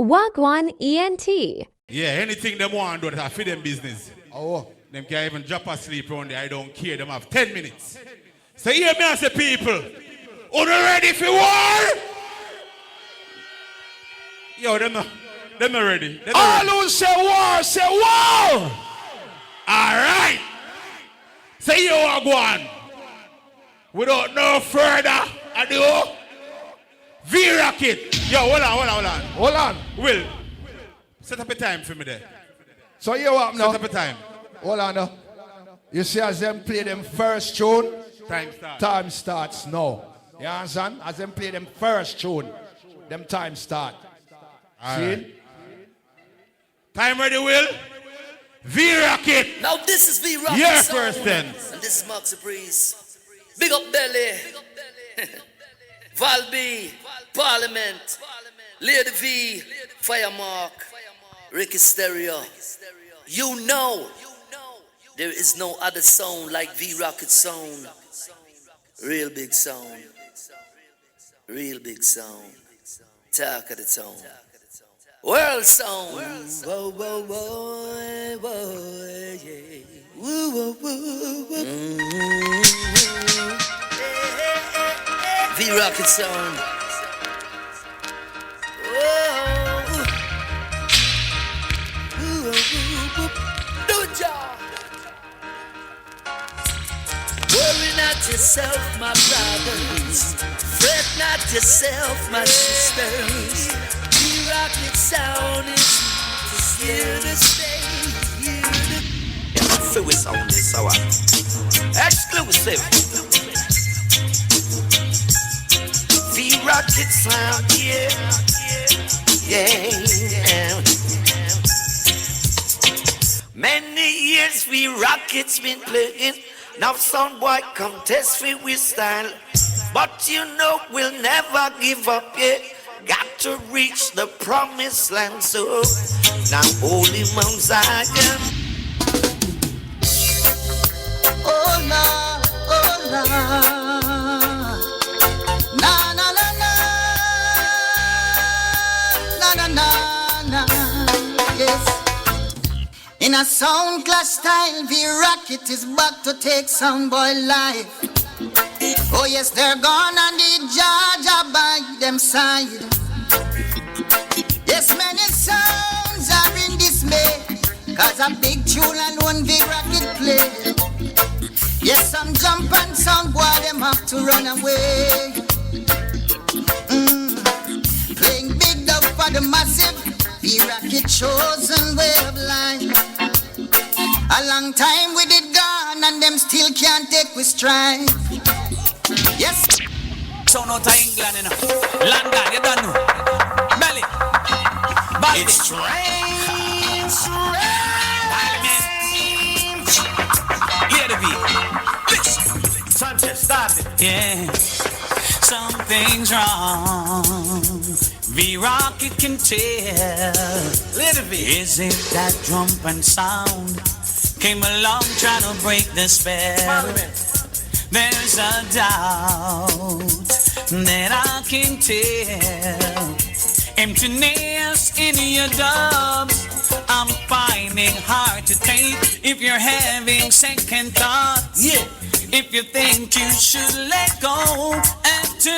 Wagwan ENT. Yeah, anything them want to do, that's for them business. Oh. Them can't even drop asleep around there. I don't care. Them have 10 minutes. So hear me as a people. Are you ready for war? Yo, them not ready. All who say war, say war! All right. Say you are going. Without no further ado, v.rocket. Yo, hold on. Hold on. Will, set up a time for me there. So you up now? Set up a time. Hold on now. You see as them play them first tune, time starts now. You understand? As them play them first tune, them time start. All see? Right. Time ready, Will? v.rocket. Now this is v.rocket. You're first then. And this is Mark Surprise. Big up Belly. Val B. Parliament. Lady V. Firemark. Ricky Stereo. You know there is no other sound like v.rocket sound. Real big sound. Real big sound. Talk of the town. World sound. Whoa, whoa, whoa, whoa, yeah. Woo, woo, woo, woo. v.rocket sound. Whoa. Woo, woo, woo. Do it, y'all. Worry not yourself, my brothers. Fret not yourself, my sisters. v.rocket sound is here to stay. Feel it on this hour. Exclusive. v.rocket sound, yeah. Many years v.rocket's been playing. Now some boy come test me with style. But you know we'll never give up, yeah. Got to reach the promised land, so now holy Mount Zion. Oh Lord, oh Lord, na na na na, na na na na, yes. In a sound clash style, v.rocket is back to take soundboy life. Oh yes, they're gonna need Georgia by them side. Yes, many sounds are in dismay, cause a big tune alone v.rocket play. Yes, some jump and sound boy, them have to run away. Playing big dog for the massive, v.rocket chosen way of life. A long time we did gone and them still can't take with stride. Yes. Sound out of England, you know. London, you don't know. Belly. Baldy. It's strange. Lady V. Listen. Sanchez, start it. Yeah. Something's wrong. v.rocket can tell. Lady V. Is it that drum and sound? Came along trying to break the spell. Parliament. There's a doubt that I can tell. Emptiness in your dubs, I'm finding hard to take. If you're having second thoughts, Yeah. if you think you should let go, after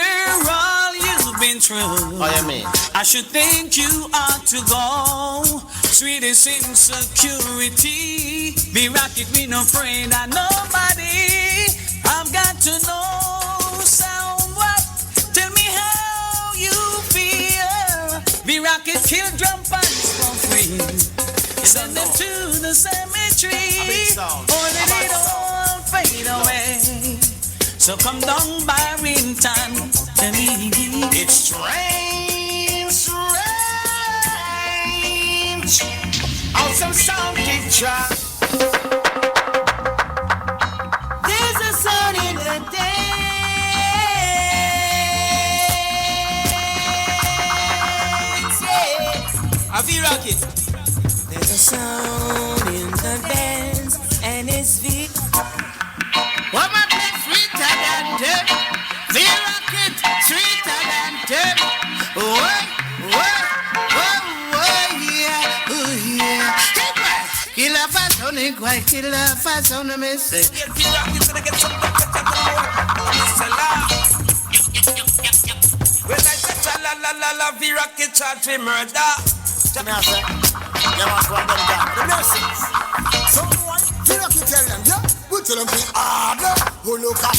all you've been through, Oh, you mean? I should think you ought to go. Sweetest insecurity, v.rocket we no afraid of nobody. I've got to know someone. Tell me how you feel. v.rocket kill drum punch for free. Send them to the cemetery, or let it all fade away. So come down by Rington to me. It's strange. Awesome sound kick track. There's a sound in the dance. A v.rocket. There's a sound in the dance, and it's v. What my play sweeter than dirt. v.rocket sweeter than dirt. Whoa. Sonic white killer fast on the message. V-Rocket's gonna get some buckets and when I say cha la la la V-Rocket charge me murder. Me I say, you want to go and them down the nurses. Some boy, V-Rocket tell them, yeah, we tell them be hard, who look up.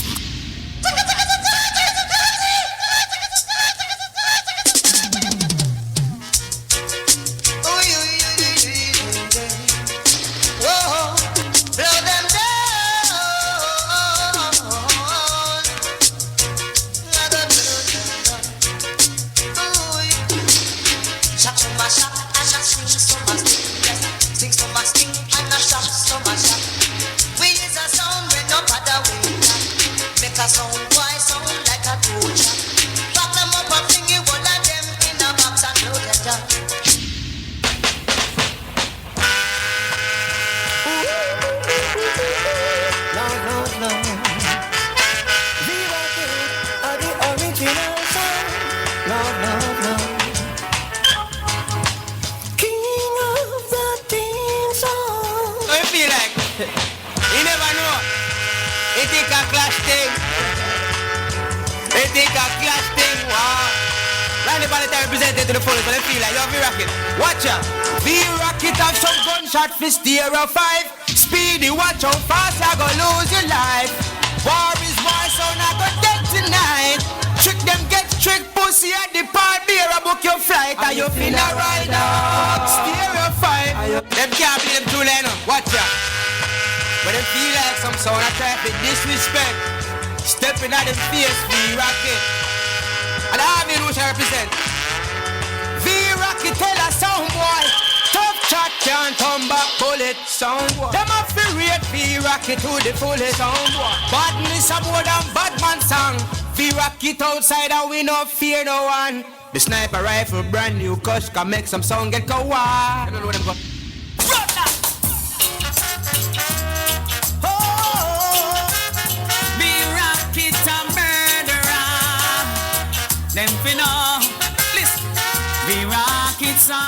To the fullest, but I feel like you're V-Rocket. Watch out. V-Rocket have some gunshot for stereo 5. Speedy, watch how fast I go lose your life. War is war, so I go dead tonight. Trick them, get trick, pussy at the part. Beer, I book your flight, and you feel a ride up. Stereo 5. Them can't be them too late, watch out. When they feel like some sound of traffic, disrespect. Stepping at them face, V-Rocket. And the army who shall represent. V-Rocket tell a sound boy, tough chat can't turn back bullet. Sound boy, them have to rate V-Rocket to the fullest. Sound boy, badness a more than Batman song. V-Rocket outside and we no fear no one. The sniper rifle brand new cush can make some sound get go wild. I don't know what them got. V-Rocket a murderer. Them finna. V-Rocket sound.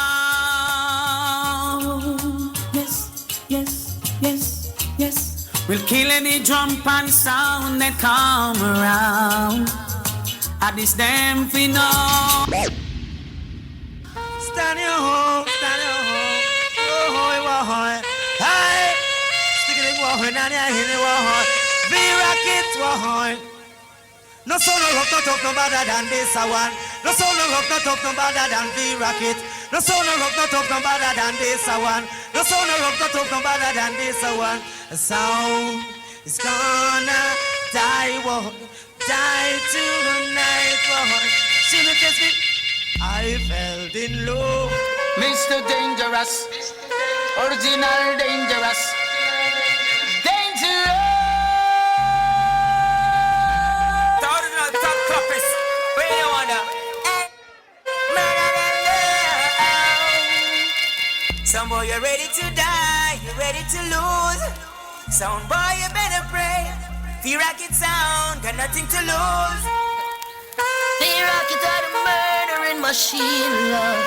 Yes, yes, yes, yes. We'll kill any drum and sound that come around. At this damn finale. Stand your home, stand your home. Oh, hi. Stick it in one, and I hear it one. V-Rocket one. No sound no rock, no talk no better than this one. No sound no rock, no talk no better than V-Rocket. No sound no rock, no talk no better than this one. No sound no rock, no talk no better than this one. The sound is gonna die, one, die tonight, one. She look at me, I felt in love. Mr. Dangerous, original dangerous, dangerous. Top coppers, where you wanna? Some boy, you're ready to die, you're ready to lose. Sound boy, you better pray. V-Rocket sound, got nothing to lose. V-Rocket are the murdering machine, love.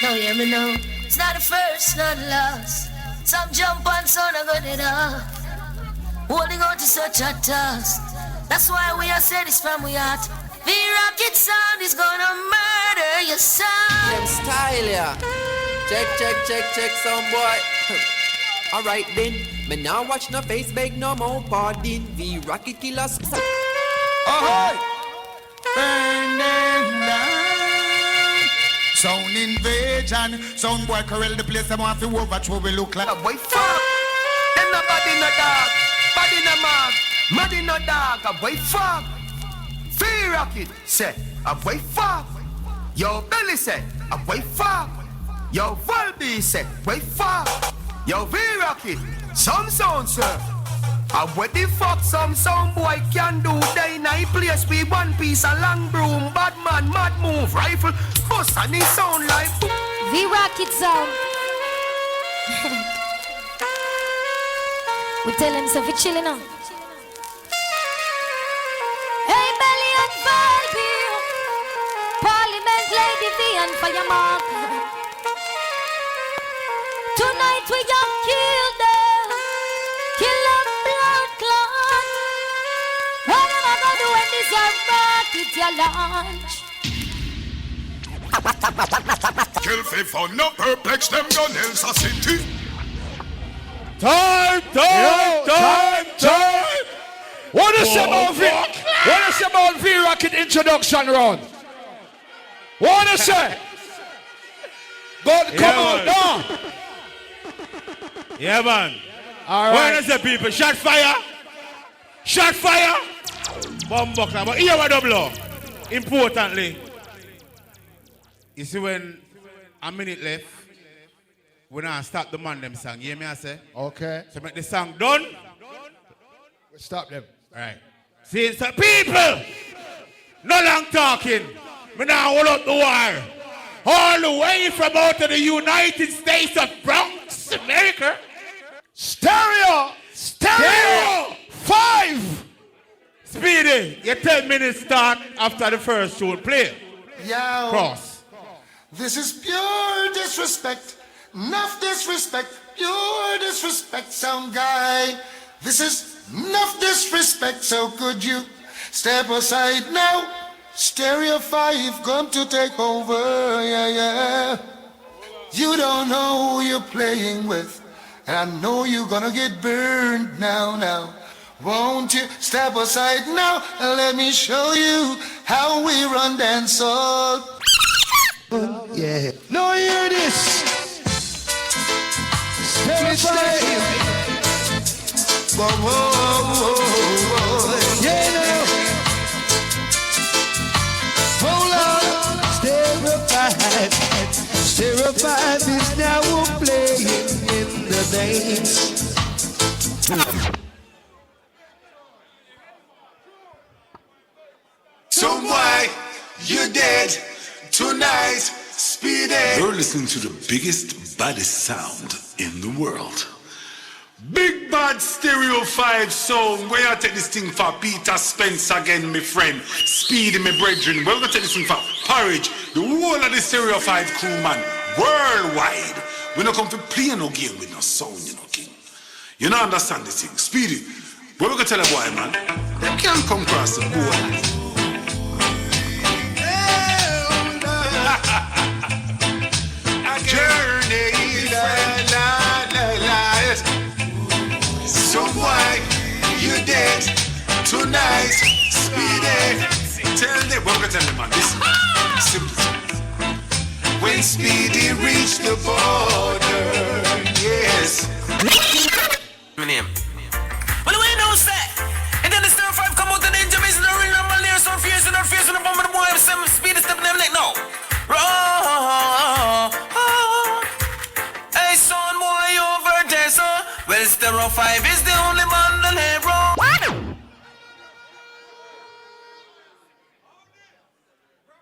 Now hear me now. It's not the first, not the last. Some jump on, son, I got it up. Holding on to such a task. That's why we are said this from we heart. V-Rocket sound is gonna murder your sound. Them style, yeah. Check, some boy. Alright then, me now watch no face beg no more pardon. V-Rocket killers. Oh, hey. Burning down. Sound invasion. Sound boy corral the place. Them want to overthrow we look like a boy. Fuck! Them no body no dog, body no mark, body no dog. A boy fuck. V-Rocket say a boy fuck. Yo Belly say a boy fuck. Yo Volby say boy fuck. Yo V-Rocket some sound sir. A what the fuck some sound boy can do? They in a place with one piece of long broom, bad man, mad move, rifle, bust and it sound like V-Rocket sound. We tell him so for chilling on. Hey, Belly and Volby, Parliament Lady V and Firemark. Tonight we young kill them. Kill them blood clot. What am I gonna do when this your rocket your launch? Kill for fun, no perplex them gun Elsa City. Time! What is about v.rocket introduction round? What is it? God, come on now. Yeah, man. All Where right. is the people? Shot fire! Shot fire! Bomb buckler. But here we double. Importantly, you see when a minute left, we now stop the man them song. You hear me I say? Okay. So make the song done. We stop them. Right. See, so people, no long talking. We now hold up the wire. All the way from out of the United States of Bronx, America. Stereo! 5! Speedy, your 10 minutes start after the first tune. Play. Yo, Cross. this is pure disrespect. Enough disrespect. Pure disrespect, sound guy. This is enough disrespect. So could you step aside now? Stereo 5 come to take over. Yeah. You don't know who you're playing with. And I know you're gonna get burned now. Won't you step aside now and let me show you how we run dancehall? Yeah. No, hear this. Stay. Whoa. Yeah, no. Hold on. Stereo 5 is now playing in the dance. So why you dead tonight, Speedy? You're listening to the biggest, baddest sound in the world. Big Bad Stereo 5 sound. Where I take this thing for Peter Spence again, my friend. Speedy, my brethren. Where we gonna take this thing for Porridge, the whole of the Stereo 5 crew, man. Worldwide. We not come to play no game with no sound, you know, king. You don't understand this thing. Speedy, where we gonna tell a boy, man? They can't come across the board. Journey, la. So why you dead tonight, Speedy? Tell them, what we gonna tell them, man? Listen, simple. When Speedy reached the border, yes. My name. Well, the way you know, say. And then the Star 5 come out and the Jamaican and the real number layers so fierce and the bomb of the boy have some Speedy step in them like no. Hey, son, boy, over there, so. Well, Stereo 5 is the only man that have wrong.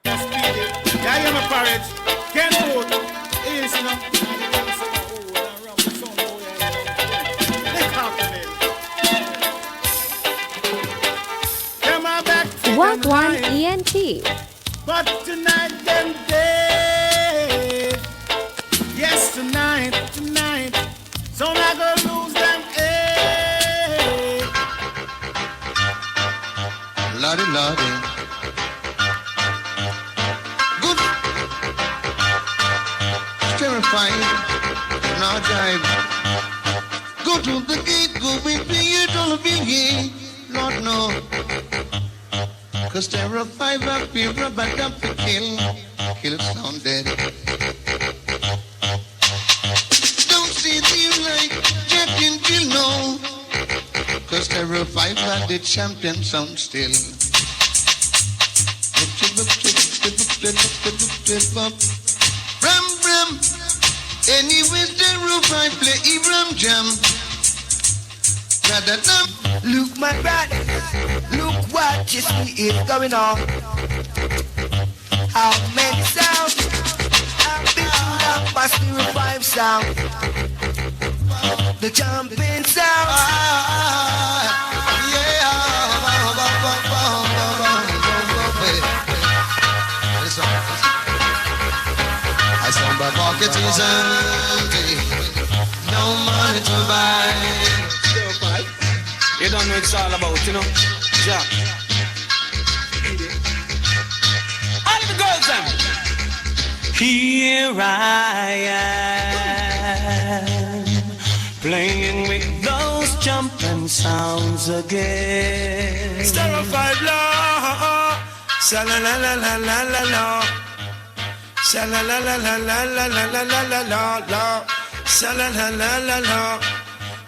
Yeah, I am a Porridge. Can't hold. Yes, you know. Walk one ENT. But tonight them dead. Yes, tonight. So not gonna lose them. Lordy. Good. Terrifying. Now drive. Go to the gate, go with me, you don't be gay. Lord, no. Cause Stereo 5 up here, rubber up to kill sound dead. Don't see you like Jack and Jill, no. Cause Stereo 5 had the champion sound still. Ram. Anyways, Stereo 5 play Ram Jam. Look, my brother, look what you see is going on. How many sounds have been up by Stereo 5 sound? The jumping sound. I sound by Parklands. no money to buy. You don't know what it's all about, you know? Yeah. All of the girls, them. Here I am, playing with those jumping sounds again. Stereo 5 law, sha la la la la la la la, sha la la la la la la la la la la la la, sha la la la la la.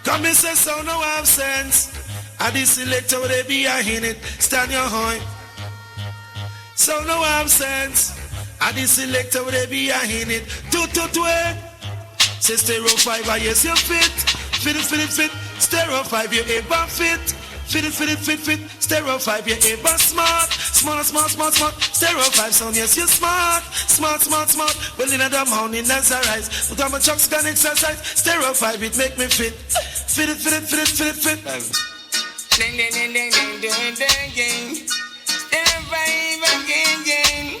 Come and say so no have sense. I this selector they be a in it. Stand your horn. So no have sense. I this selector they be a in it. Do. Say stereo 5, yes you fit. Fit. Stereo 5 you ever fit. Fit. Stereo 5 you ever smart. Smart. Stereo 5 sound, yes you smart. Smart. Well in the morning that's alright. But I'm a chucks can exercise. Stereo 5 it make me fit. Fit. Ding. Stereo 5 again. Ding.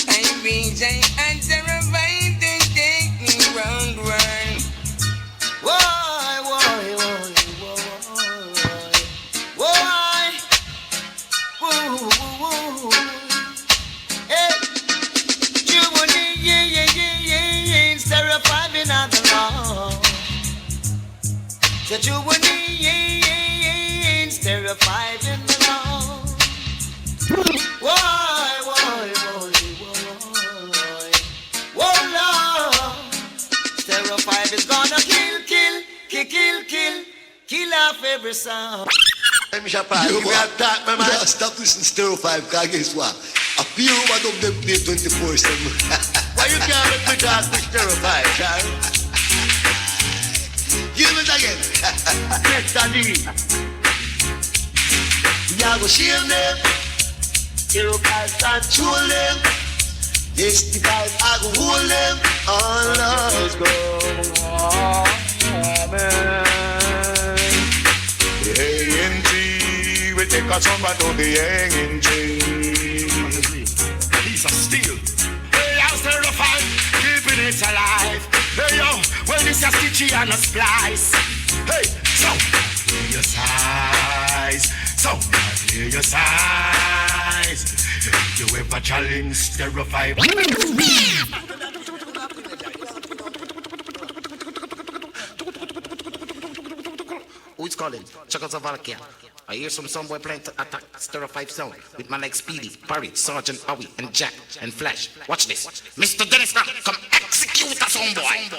I'm BJ and Stereo 5 to take me round. Hey, you stereo 5 in the law. Said you would need stereo 5 in the law. Why, Lord. Stereo 5 is gonna kill off every sound. You have talk, my man. Stop listening to Stereo 5, because guess what? A few of them play 24/7. Why you can't let me talk to Stereo 5, Charlie? Give it again. Yes, Daddy. You go shame them. Stereo 5 control them. Yes, the guys I go hold them. All let's go. We take a summer to the hanging tree. Piece of steel. Hey, I'm Stereo 5, keeping it alive. Hey, yo, well, this is stitchy and a splice. Hey, so, clear your size. So, clear your size. If you ever challenge Stereo 5. Who is calling? Czechoslovakia. I hear some boy playing to attack Stereo 5 sound with my like Speedy, Parry, Sergeant Howie, and Jack, and Flash. Watch this. Mr. Dennis, come execute a sound boy.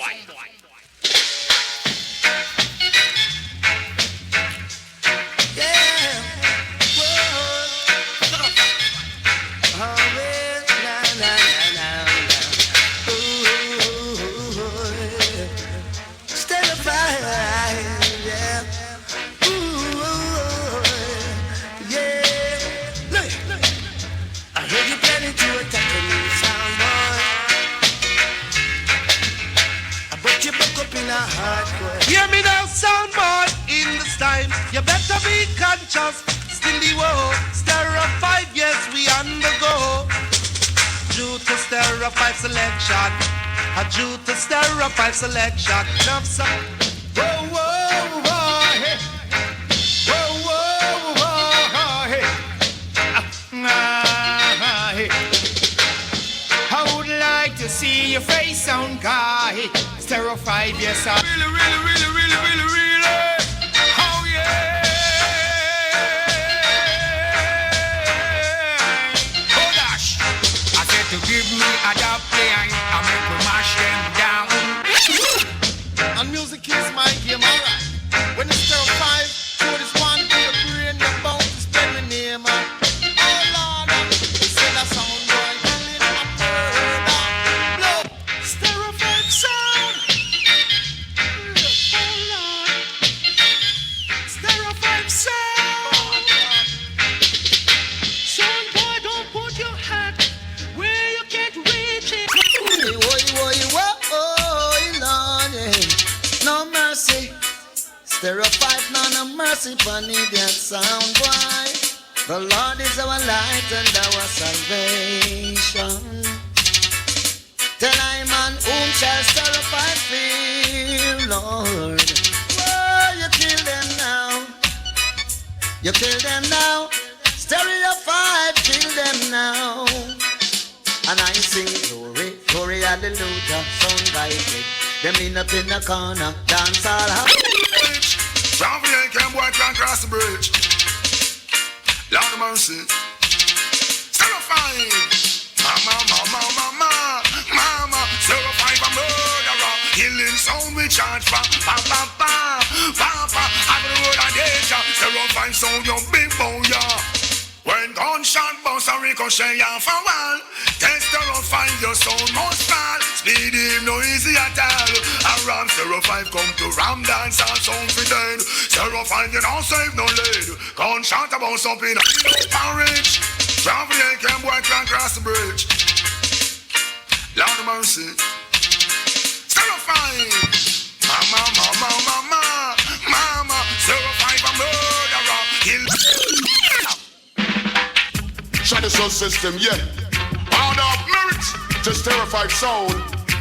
Hear me now, soundboy, in this time. You better be conscious. Still the war. Stereo 5, yes, we on the go. Due to Stereo 5 selection. Due to Stereo 5 selection. Enough some. Whoa, hey. Whoa, hey. Hey. I would like to see your face, sound guy. Stereo 5, yes, I really. Oh yeah. Oh gosh. I said to give me a dub play, I make me mash them down. And music is my game, alright. When it's Stereo 5, code is 1, your brain, your bound to spend the name, man. Oh Lord, you say that sound boy, killing a murder. Blow. Stereo 5 sound. Oh Lord. Stereo 5 sound. Sound boy, don't put your hat where you can't reach it. Lord, no mercy. Stereo 5, no mercy for idiot sound boy. The Lord is our light and our salvation. shall stir up and feel, Lord. Oh, you kill them now. You kill them now. Stereo 5, kill them now. And I sing glory, glory, hallelujah. Sound guided. Them in up in the corner, dance all out. From the came boy can't cross the bridge. Lord of mercy. Zero 5. Mama. 05 a murderer. Killing sound we charge for. Papa. Having the road of danger. 05 sound your big boy, yeah. When gunshot bounce and ricochet ya for wall. Test 05 your sound must fall. Speedy no easy at all. Around 05 come to ram dance and sound for dead. 05 you don't save no lead. Gunshot a bounce up in a porridge. Travel the came boy can't cross the bridge. Lord of mercy. 05. Mama. 05 a murderer. Kill. Shadow Soul System, yeah. Order of merit, just terrified sound.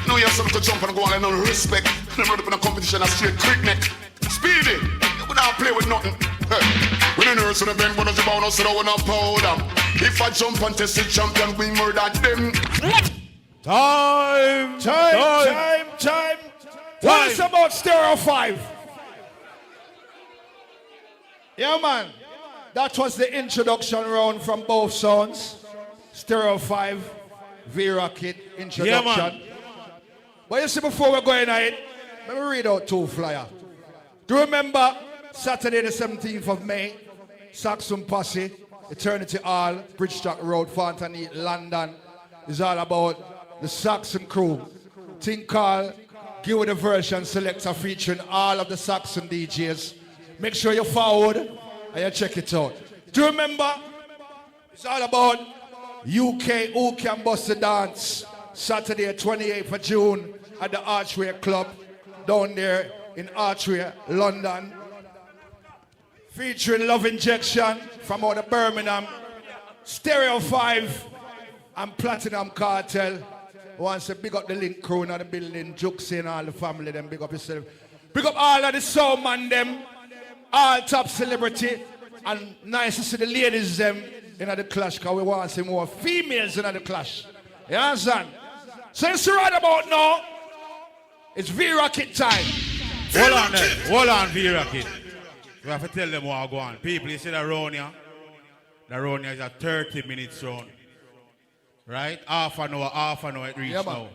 No, you have something to jump and go on and no respect. I'm not up in a competition, a straight quick neck. Speedy, you would not play with nothing. Hey. When a nurse on the bench, when I bound us, I want to powder. If I jump and test the champion, we murder them. Time. Tell us about Stereo 5. Yeah, man. That was the introduction round from both sounds. Stereo 5, v.rocket introduction. Yeah, man. But you see, before we're going at it, let me read out 2 flyers. Do you remember Saturday the 17th of May, Saxon Posse, Eternity Hall, Bridgestock Road, Fontaine, London. It's all about the Saxon crew. Thing called Give It a Version Selector featuring all of the Saxon DJs. Make sure you forward and you check it out. Do you remember? It's all about UK Who Can Bust the Dance. Saturday 28th of June at the Archway Club down there in Archway, London. Featuring Love Injection from out of Birmingham. Stereo 5 and Platinum Cartel. Once to big up the Link crew in the building, Jukes and all the family, them big up yourself. Big up all of the sound man them, all top celebrity, and nice to see the ladies them in the clash, because we want to see more females in the clash. You understand? So it's right about now, it's v.rocket time. Hold on, v.rocket. We have to tell them what go on. People, you see the round here? The round here is a 30 minutes round. Right? Half an hour it reached now.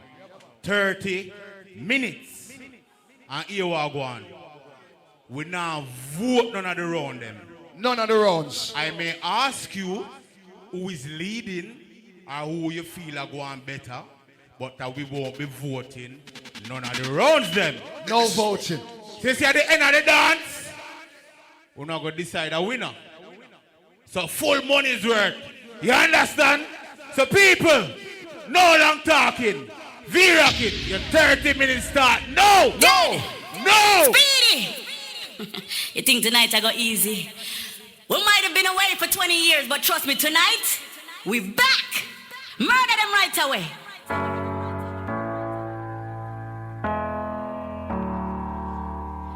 30 minutes. And here we go on. We now vote none of the round them. None of the rounds. I may ask you who is leading or who you feel are going better, but that we won't be voting none of the rounds them. No voting. So you see at the end of the dance, we're not going to decide a winner. So full money's worth. You understand? So people, no long talking. v.rocket, your 30 minutes start. No! Speedy! You think tonight I got easy? We might have been away for 20 years, but trust me, tonight, we're back. Murder them right away.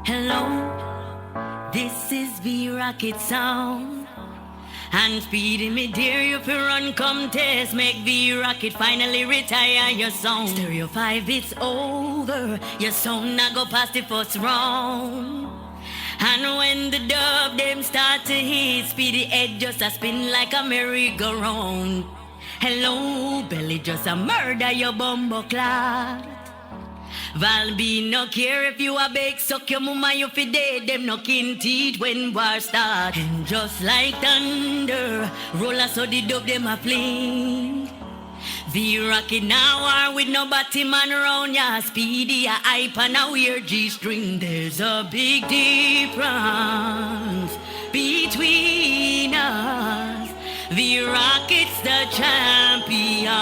Hello, this is v.rocket sound. And Speedy, me dear, if you run contest, make v.rocket finally retire your song. Stereo 5, it's over. Your song not go past the first round. And when the dub them start to hit, Speedy head just a spin like a merry-go-round. Hello, belly just a murder your bumbo clot. Valby no care if you a big suck your mama you fi dead. Them no kin teeth when war start. And just like thunder, roller so the dub them a fling. v.rocket now are with no batty man round ya. Speedy a hype and a weird G-string. There's a big difference between us. v.rocket's the champion.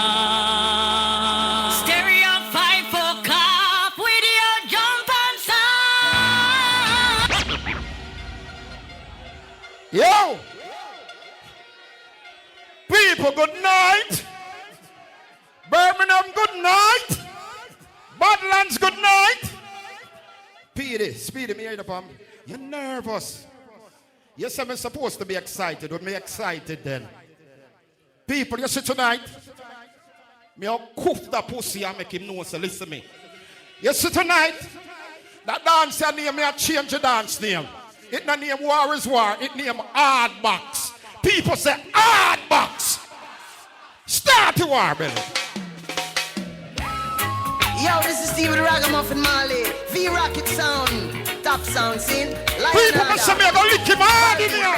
Stereo 5 for cop with your jump and sound. Yo! People, good night. Birmingham, good night. Badlands, good night. Speedy, me hear the palm. You're nervous. Yes, I'm supposed to be excited. But me excited then. People, you see tonight, me I'll coof that pussy and make him know, so listen to me. You see tonight, that dance name, me I change the dance name. It not name War is War, it name Hard Box. People say Hard Box. Start the war, baby. Yo, this is Steve with the Ragamuffin Marley. V.rocket sound. Top sound scene. People must say me I go lick him hard in here.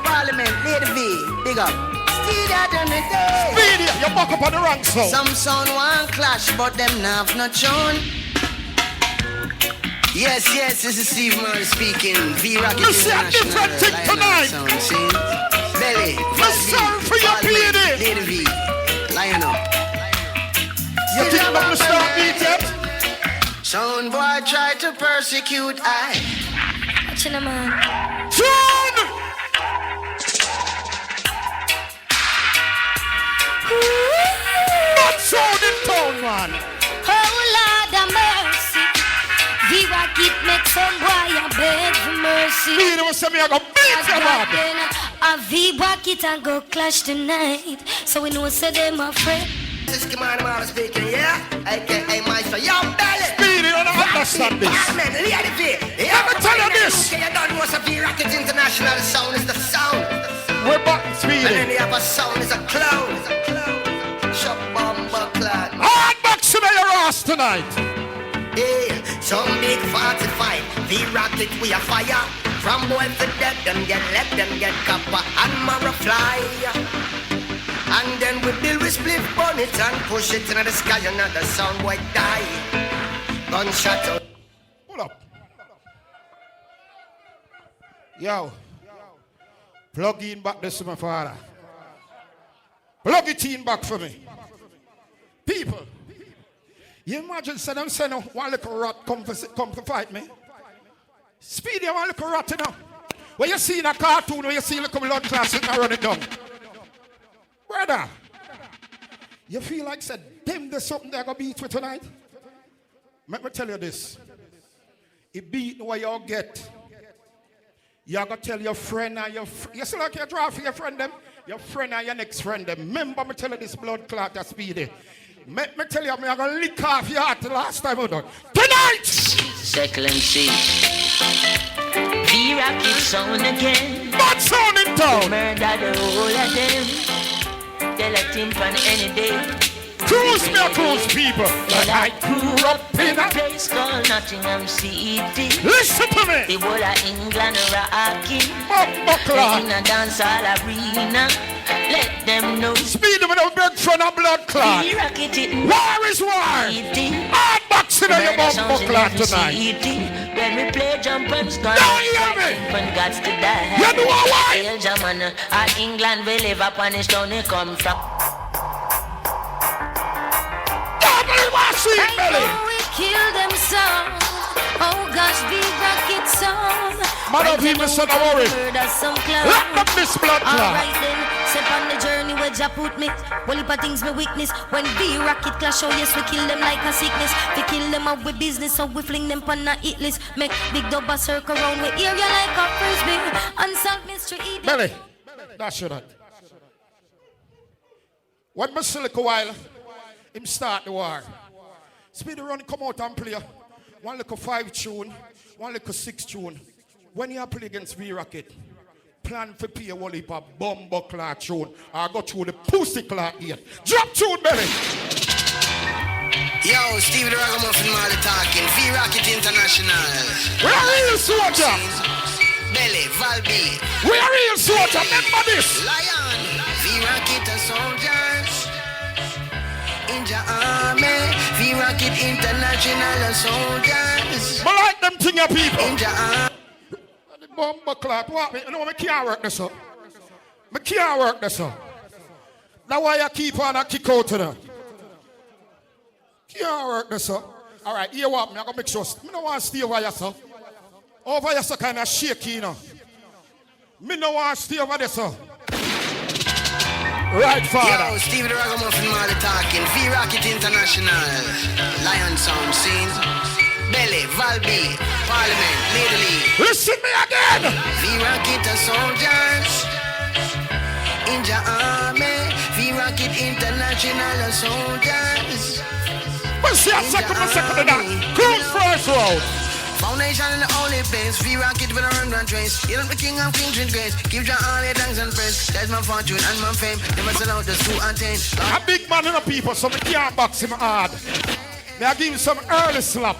Parliament, Lady V. Big up. Speedy out on the day. Speedy, you buck up on the wrong sound. Some sound one clash, but them have not shown. Yes, this is Steve Marley speaking. V.rocket you see a different thing tonight. Sound scene. Belly. Listen for your lady. Lady V. Lion up. You think I'm gonna start beat yet? Sound boy try to persecute I. Watching a man. Tune! Not sound in town, man. Oh Lord have mercy. V.rocket make some boy a beg for mercy. Me don't say me I go beat your body. A V.rocket and go clash tonight. So we know say them afraid. This is Commander Marley speaking, yeah? AKA Maestro, yo, belly! Speedy, you don't understand this. Amen, Lady V. Let me tell you this. You don't know what's a V.rocket International sound is the sound. We're back, Speedy. And then the other sound is a clown. Shop bomber clad. Hard box in your ass tonight. Hey, some big 45. V.rocket, we a fire. From boy to dead, them get let them get copper and marrow fly. And then we build with split bonnet and push it into the sky. Another sound boy die. Gunshot out. Hold up. Yo. Plug in back this to my father. Plug it in back for me. People. You imagine say them say no one little rat come to fight me. Speedy one little rat you know. When you see in a cartoon when you see little blood class and run it down. Brother, you feel like said, them there's something they're going to beat with tonight? Let me tell you this. It beat what you get. You're going to tell your friend and your friend. You see like you draw for your friend them? Your friend and your next friend them. Remember me tell you this blood clot that's Speedy. Let me tell you, I'm going to lick off your heart the last time I done. Tonight! Excellency. V.rocket sound again. What sound in town? Murder the whole of them. They let him from any day. Cruise me, cruise people. But I grew up in a place called Nottingham City. Listen to me. The whole of England rocking. In a dance hall arena. Let them know. Speed them with a big front of blood clot. War is war. Hard boxing on your bumper clot tonight. When we play jump and start, don't hear me. When God's to die. You know why? Hail German, at England we live upon his town he come from. I know we kill them some. Oh gosh, V.rocket song. Man of him is so not worry. Lock up this blood clot. Alright then, step on the journey where Jah put me. Well, if things me weakness. When V.rocket clash, oh yes, we kill them like a sickness. We kill them up with business, so we fling them on a hit list. Make big double circle round we area like a frisbee. Unsolved mystery. Belly, that's your that. When my silica while, him start the war. Speedy run come out and play. One little 5 tune, one little 6 tune. When you play against V.rocket, plan for pay a whole heap of bumbo clot tune or go through the pussy clot here. Drop tune, belly. Yo, Steve the Ragamuffin Marley talking. V.rocket International. We are real soldier. Belly, Valby. We are real soldier. Remember this. Lion. V.rocket and soldiers. In the army. V.rocket International soldiers. I like them thing your people. In the army. The bumbo clot. What? You know, I can't work this up. I can't work this up. That's why I keep on and kick out to them. Can't work this up. All right, here what me? I gotta make sure. I don't want to stay over here, sir. Over here, so kind of shaky, you know. Me no want to stay over there, sir. Right, father. Yo, Steve the Ragamuffin Marley talking. v.rocket International. Lion Sound scene. Belly, Valby, Parliament, Lady Lee. Listen me again. v.rocket soldiers. In the army. v.rocket International soldiers. We'll see a second of that. Cruise first road. Foundation in the only place. v.rocket with a run and trace. You don't the king of kings with grace. Give your all your thanks and praise. That's my fortune and my fame. Never sell out the to attain. A big man in the people, so me can't box him hard. May I give him some early slap.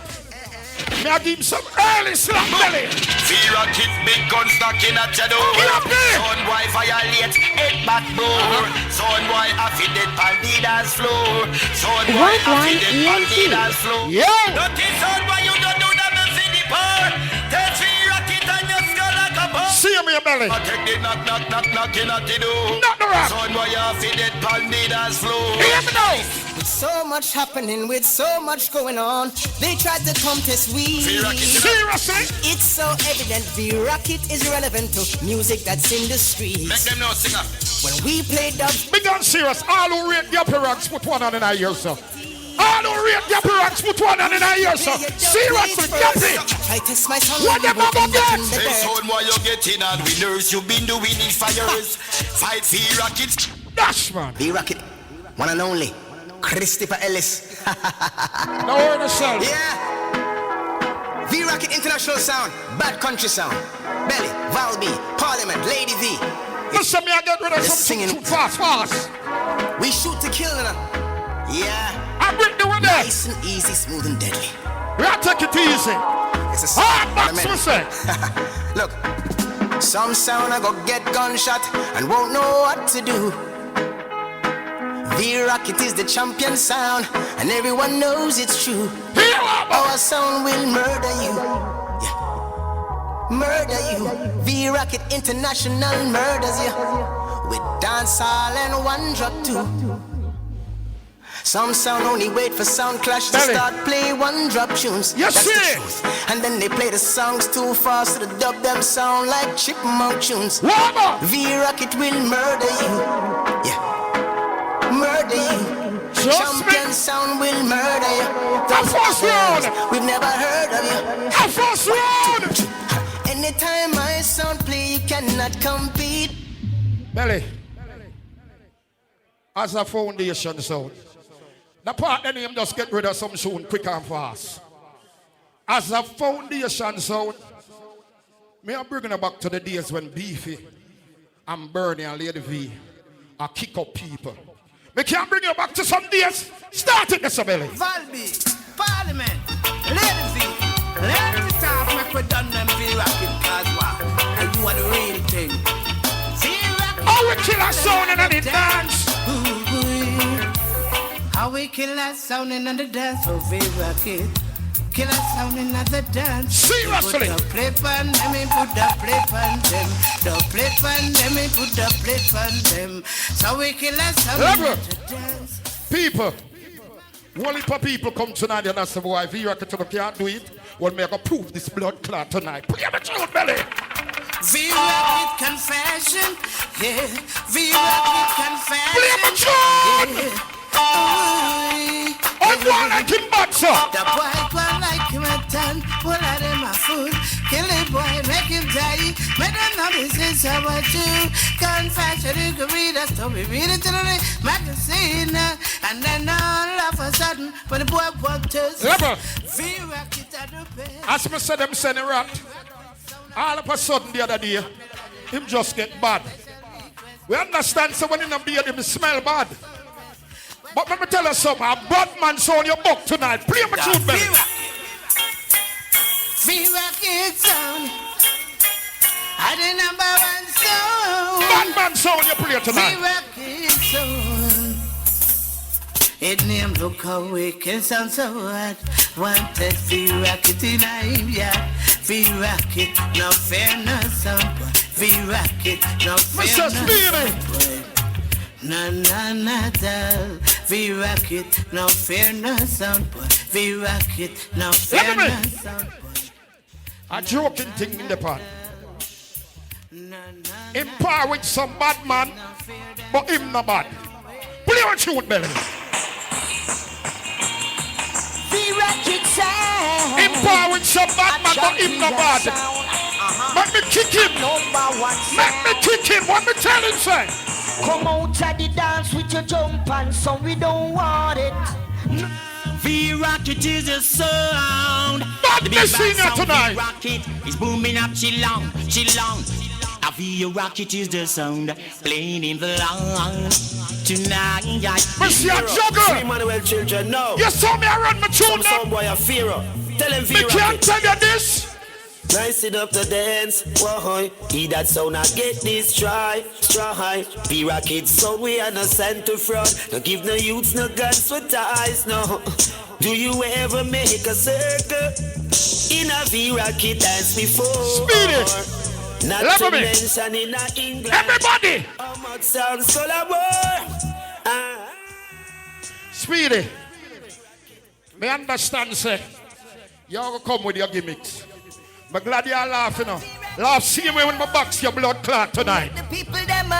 May I give him some early slap, belly. v.rocket big gun stuck in a shadow. Son boy violate head back door. Son boy affided on the dance floor. Son boy affided on the dance floor. Yo! Dirty son boy, you don't do that man for the power. Take v.rocket and your skull like a bone. See me, belly. I take the knocking at the door. Knock the rock. Son boy affided on the dance floor. Hear me now. With so much happening, with so much going on, they tried to contest we. Seriously? It's so evident v.rocket is relevant to music that's in the streets. Make them know, singer. When we play dubs, big on serious. All who rate the upper ranks put one on in our ear, sir. All who rate the upper ranks put one on in our ear, sir. Seriously, get it. I test my sound. What the mama get? Say son why you getting on winners. You been doing it fires. Fight v.rocket. Dash man. v.rocket, one and only. Christopher Ellis. No word of sound. Yeah. v.rocket International Sound. Bad Country Sound. Belly, Valby, Parliament, Lady V. Listen, me I get rid of some singing fast. We shoot to kill them. Yeah. I bring the one there. Nice and easy, smooth and deadly. We are taking it easy. It's a hard box, we say. Look, some sound I go get gunshot and won't know what to do. v.rocket is the champion sound, and everyone knows it's true. Our sound will murder you. Yeah. Murder you. v.rocket International murders you. With dancehall and one drop too. Some sound only wait for sound clash to start play one drop tunes. Yes, that's the truth. And then they play the songs too fast, so the dub them sound like chipmunk tunes. v.rocket will murder you. Yeah. Murder you. Champion sound will murder you. First round. We've never heard of you. First round. Anytime my sound play, you cannot compete. Belly. As a foundation sound. The part the name just get rid of some soon quick and fast. As a foundation sound, me I'm bringing it back to the days when Beefy and Bernie and Lady V are kick up people. We can't bring you back to some days. Start it, Mr. Belly. Valby, Parliament, Lady V. Let me talk, make we done them v.rocket cause what? And you are the real thing. v.rocket. Oh, we kill our sound and the dance. How we kill our sound and the dance for v.rocket. Kill us sound in the dance. Seriously. Put the plate on them, and put the plate on them. The plate on them, and put the plate on them. So we kill us sound in the dance. People, one heap of people come tonight and ask why v.rocket can't do it. Well, me I go prove this blood clot tonight. Play the truth, belly. v.rocket confession, yeah. v.rocket confession. Play the truth. Yeah. I'm one like him, but sir. The boy one like him a ton. Pull out him a food. Kill the boy, make him die. Make them know this is about you. Confession, you can read a story. Read it to the magazine. And then all of a sudden, when the boy wants to v.rocket at the bed. As I said, them sending rat. All of a sudden the other day, him just get bad. We understand, so when in the beard, him smell bad. But let me tell you something, a bad man saw on your book tonight. Play my tune, baby. v.rocket sound. I the number one sound. Bad man saw on your play tonight. v.rocket sound. It name look how we can sound so hot. Wanted v.rocket in yeah. v.rocket, no fair, no sound. v.rocket, no fair, no sound. Na na na da, v.rocket, no fear, no sound boy. v.rocket, no fear, no sound boy. A joking thing in the pot. In par with some bad man, but him not bad. Play on tune, belly. V.rocket sound. In par with some bad man, but him not bad. Let me kick him. Let me kick him. What me tell him, say? Come out of the dance with your jump and so we don't want it. V.rocket is a sound. Not the senior tonight. V.rocket is booming up, chill on, chill on. A V.rocket is the sound playing in the line tonight. Mr. Jugger. Emmanuel children, no. You saw me around my tune now. Some boy a fear. Tell him Me can't tell you this. Rising up the dance, whoa, he that sound I get this try. V.rocket sound we are no sent to fraud. Don't give no youths no guns for ties, no. Do you ever make a circle in a V.rocket dance before? Speedy. Not Love to me. mention in a England. Everybody. How much sounds full of Speedy. Me understand, say. You all come with your gimmicks. I'm glad you're laughing now. Laugh, see me when my box your blood clot tonight. The people them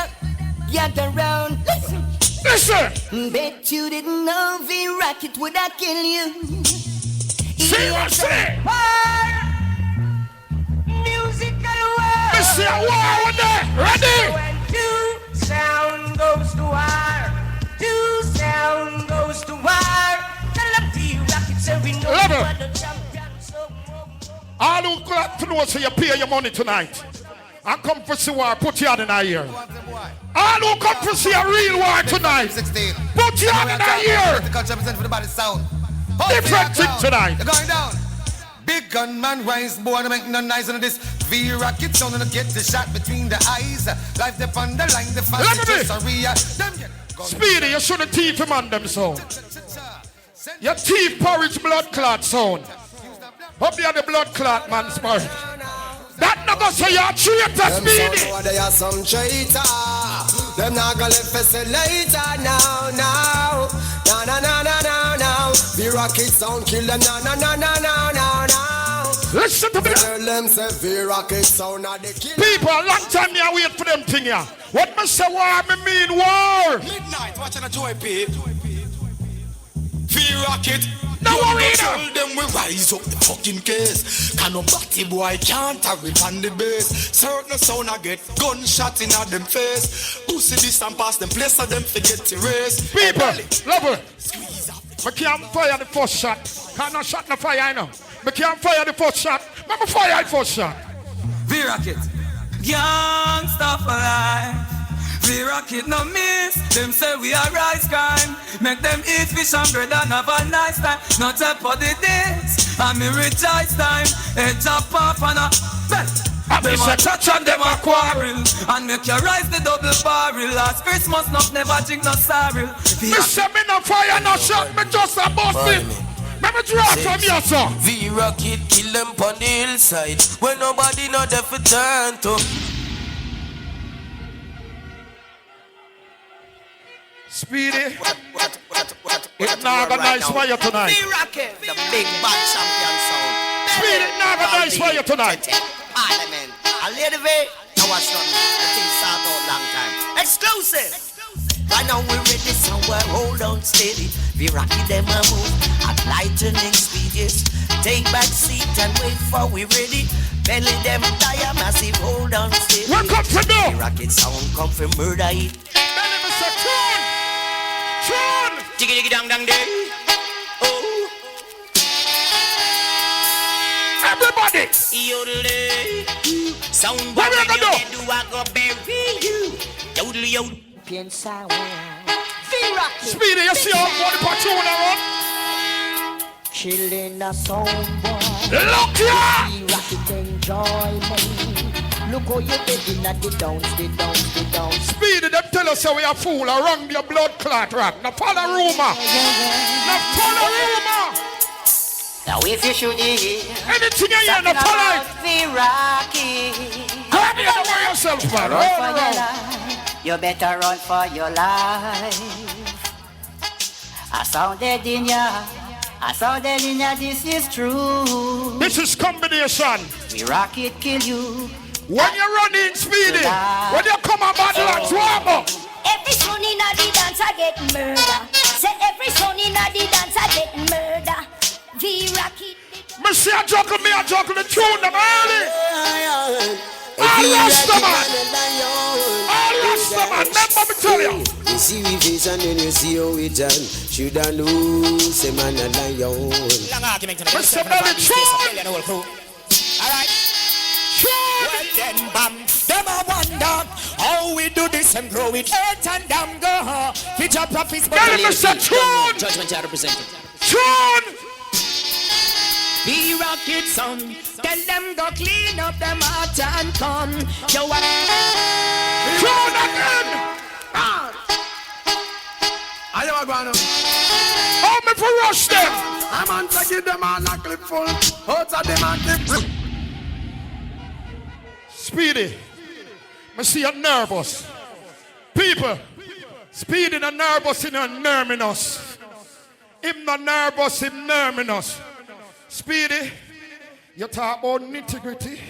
gather round. Listen. Listen. Bet you didn't know V.rocket would have kill you. Seriously. Musical war. Mr. War with that. Ready? When two sound goes to war. Two sound goes to war. Tell them V.rocket say we know Love you it. are the champion. All who got to know so you pay your money tonight. I come for see war, put your hand in our ear. All who come for see a real war tonight, put your hand in our ear. Different thing tonight. You're going down. Big gun man rise, boy, to make no noise on this. V.rocket sound and get the shot between the eyes. Life the on the line, the Speedy, you shouldn't teeth him on them sound. Your teeth porridge blood clot sound. Up there the blood clot man spirit. That not gonna say you're traitor, Speedy. They are some traitor. Them not gonna live for say later. Now. V.rocket sound kill them. Now. Listen to me. Them say V.rocket sound are the kill. People, a long time me wait for them thing here. What me say war, me mean war. Midnight, watching a joy pay. V.rocket. No worry tell them we rise up the fucking case. Can no batty boy can't hurry on the base. Certain sound I get gunshot in them face. Pussy this and pass them place of them forget to race. People, love it. I can't fire the first shot. Can't not shot no fire, I know. I can't fire the first shot. Let me fire the first shot. V.rocket. Gangsta for life. V.rocket no miss. Them say we are rise crime. Make them eat fish and bread and have a nice time. Not up for the days. And me rejoice time. Head up off and a belt. Them a touch and them a quarrel. And make you rise the double barrel. Last Christmas not never drink no sorrel. Me say me no fire no shot. Me just a bust it. Let me draw from you, sir. V.rocket kill them on the hillside. When nobody know they fi turn to. Speedy, it's not a nice fire tonight. V.rocket, the big bad champion sound. Speedy, not a nice fire tonight. Parliament. A lady V, I was done. The thing start out long time. Exclusive. Right now we're ready somewhere, hold on steady. V.rocket them a move at lightning speed, yes. Take back seat and wait for we ready. Belly them tire massive, hold on steady. Welcome to do. V.rocket sound come from murder it. Belly Mr. Tune. Tune. Jiggy jiggy dang dang day. Oh. Everybody. Yodel sound what we gonna do? Do I go bury you? Yodel yodel. V.rocket. Speedy, you see how body platoon around? Chillin' a sound boy. Look here. V.rocket enjoyment. Look how you getting at the downs. Speedy, them tell us how we are fool around your blood clot rock. Now follow rumor. Now follow rumor. Now if you should hear anything you hear, now follow it. V.rocket. Come here, don't worry yourself, man. All around. You better run for your life. I sounded in ya, this is true. This is combination. V.rocket kill you, When you run in Speedy, when you come on Badlands, warm up. Every son in the dance I get murder. Say every son in the dance I get murder. V.rocket. Me see a juggle, me a juggle the tune them early. All Rastaman. All Rastaman. Remember me tell you. You see we face and then you see how we done. Should I know, say man a lion. Long argument. Mr. Belly tune. Alright. Well then, bam, them a wonder how we do this and grow it. Earth and damn go. Future prophets, but Mr. Tune. Judgment are represented. Tune. V.rocket son, tell them go clean up them heart and come. Yo, Tune again. I am going to. How me for rush them? I'm on to give them all a clip full. Out of them and clip. Speedy, I see you nervous. People, Speedy not nervous, he not nerving us. Him not nervous, him nerving us. Speedy, you talk about nitty-gritty.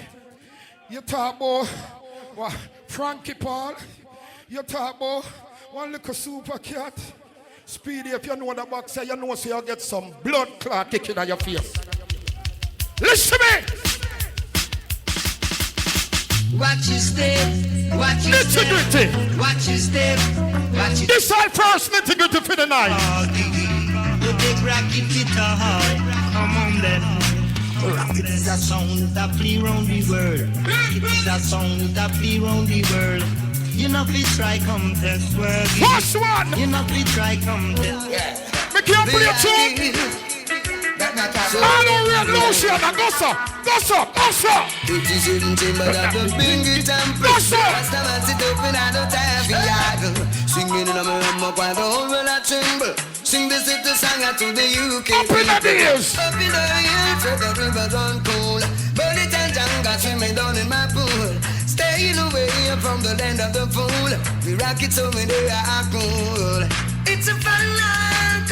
You talk about what, Frankie Paul. You talk about one little super cat. Speedy, if you know the boxer, you know so you get some blood clot kicking at your face. Listen to me! Watch your step, watch your nitty-gritty. Watch your step, watch your This is our first nitty-gritty for the night. You take rocket guitar, come on then. Rocket is a sound that play round the world. It is a sound that play round the world. You know we try contest world. First one. You know we try contest. Me can't play a tune. All over Lucia, go so, go so, go so. It is in timber that the bingy temple. Rastaman sit up in a no time for yaggle. Singing in a mama while the whole world a tremble. Sing the city song to the UK. Up in the hills. Up in the hills where the river run cool. Burn it and janga swimming down in my pool. Staying away from the land of the fool. We rock it so many are cool. It's a fun night.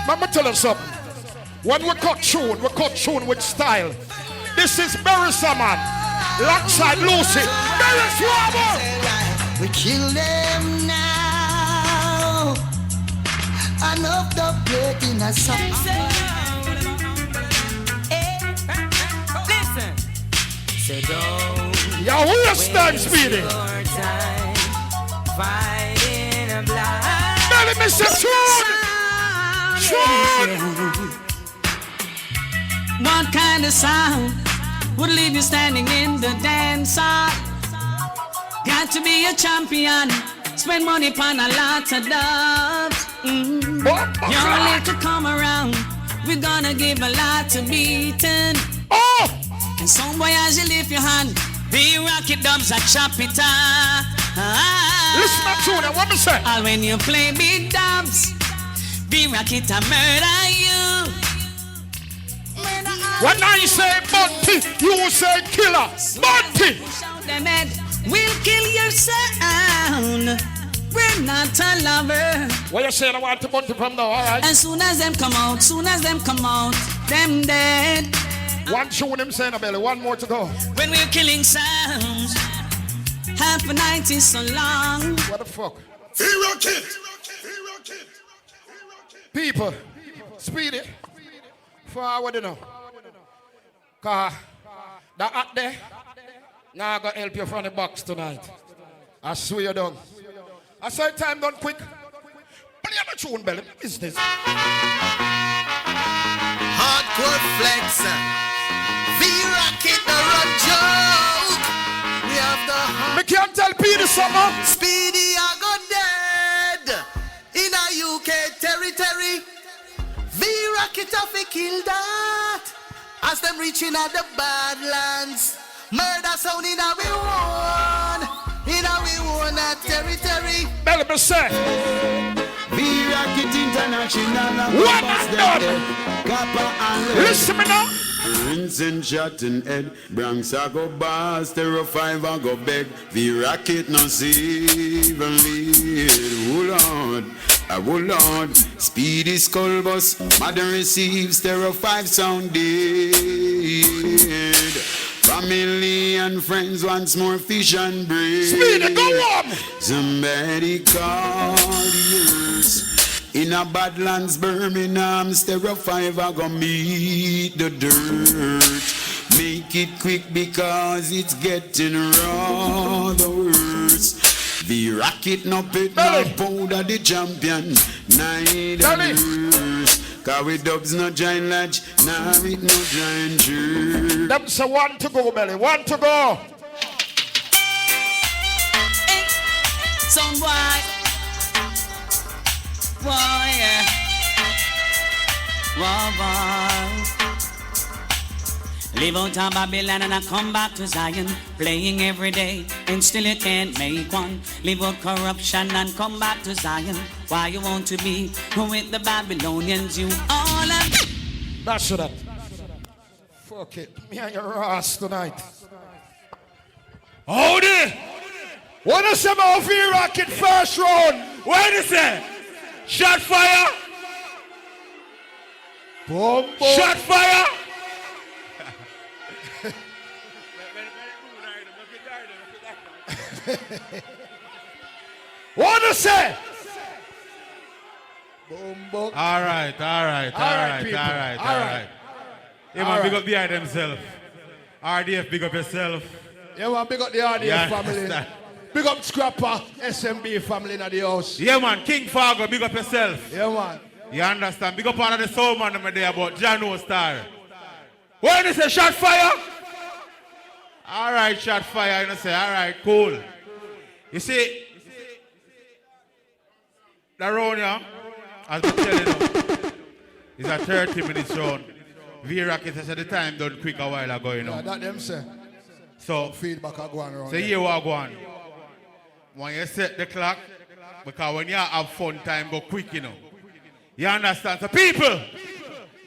Mama tell us something. When we cut tune with style. This is Barissa man. Alongside Lucy. Barris Robber. We kill them now. Enough the breaking a song. Listen. Say don't. Yo, who is time Speedy? Fighting a blind. Belly Mr. Tune. What kind of sound would leave you standing in the dance hall? Got to be a champion. Spend money upon a lot of doves. You're late to come around. We're gonna give a lot to beating. And some boy as you lift your hand, V.rocket dubs a chop it Listen to tune, what me say? All when you play big dubs, V.rocket a murder you. When I say Bunty, you say killer. Bunty! We'll kill your sound. We're not a lover. What you saying? I want to Bunty from now, alright? As soon as them come out, them dead. One tune him saying, Belly, one more to go. When we're killing sounds, half a night is so long. What the fuck? V.rocket! People, Speedy, forward you know. Cause that out there, now I'm gonna help you from the box tonight. I swear you done. I say time done quick. Play the tune, Belly. Business. Hardcore flex. V.rocket the run joke. We have the Me can't tell Peter something. Speedy I got dead in a UK territory. V.rocket off a kill that. As them reaching at the Badlands. Murder sound in a we one. In a we one that territory. Belly me say. V.rocket International. One and done. Listen me now. Rinse and shot and head. Bronx I go bar. Stereo 5 I go beg. V.rocket no see even lead. Oh Lord. Oh Lord, Speedy skull bus, modern receive stereo 5 sound dead. Family and friends once more fish and bread. Speed, go on. Somebody call yours. In a Badlands, Birmingham, Stereo 5 I go meet the dirt. Make it quick because it's getting rather worse. V.rocket no pit no powder the champion. Neither cause we dubs no giant lodge, nah it no giant church. Them say one to go, Belly, one to go. Hey, son boy. Boy, yeah. Whoa, boy. Live out of Babylon and I come back to Zion. Playing every day and still you can't make one. Live out corruption and come back to Zion. Why you want to be with the Babylonians? You all have... That's that. Fuck it. Me and your ass tonight. Hold it. What is about V.rocket first round? What is it? Shot fire. Boom, boom. Shot fire. What to say? Boom, boom. All right. Yeah, man, big up behind themselves. RDF, big up yourself. Yeah, man, big up the RDF family. Big up Scrapper, SMB family in the house. Yeah, man, King Fargo, big up yourself. Yeah, man. You understand? Big up all of the soul man over there about Jano Star. When they say shot fire? All right, shot fire. You say, all right, cool. You see, the round here, as I tell you, is a 30 minutes round. V.rocket said the time done quick a while ago, you know. Yeah, that them say. So, feedback are going around. So here we are going. When you set the clock, because when you have fun time, go quick, you know. You understand? So people,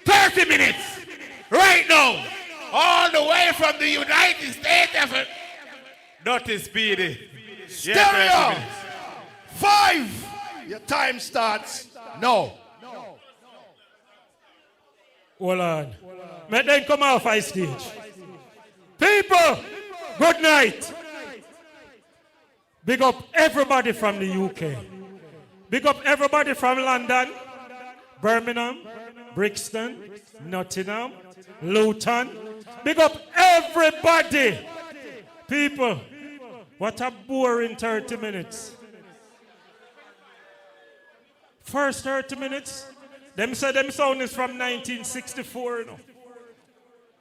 30 minutes, right now, all the way from the United States of Dirty Speedy. Stereo 5. Your time starts. No. Hold on. Let them come off high stage. People, good night. Big up everybody from the UK. Big up everybody from London, Birmingham, Brixton, Nottingham, Luton. Big up everybody. People, what a boring 30 minutes. First 30 minutes, them say them sound is from 1964, you know.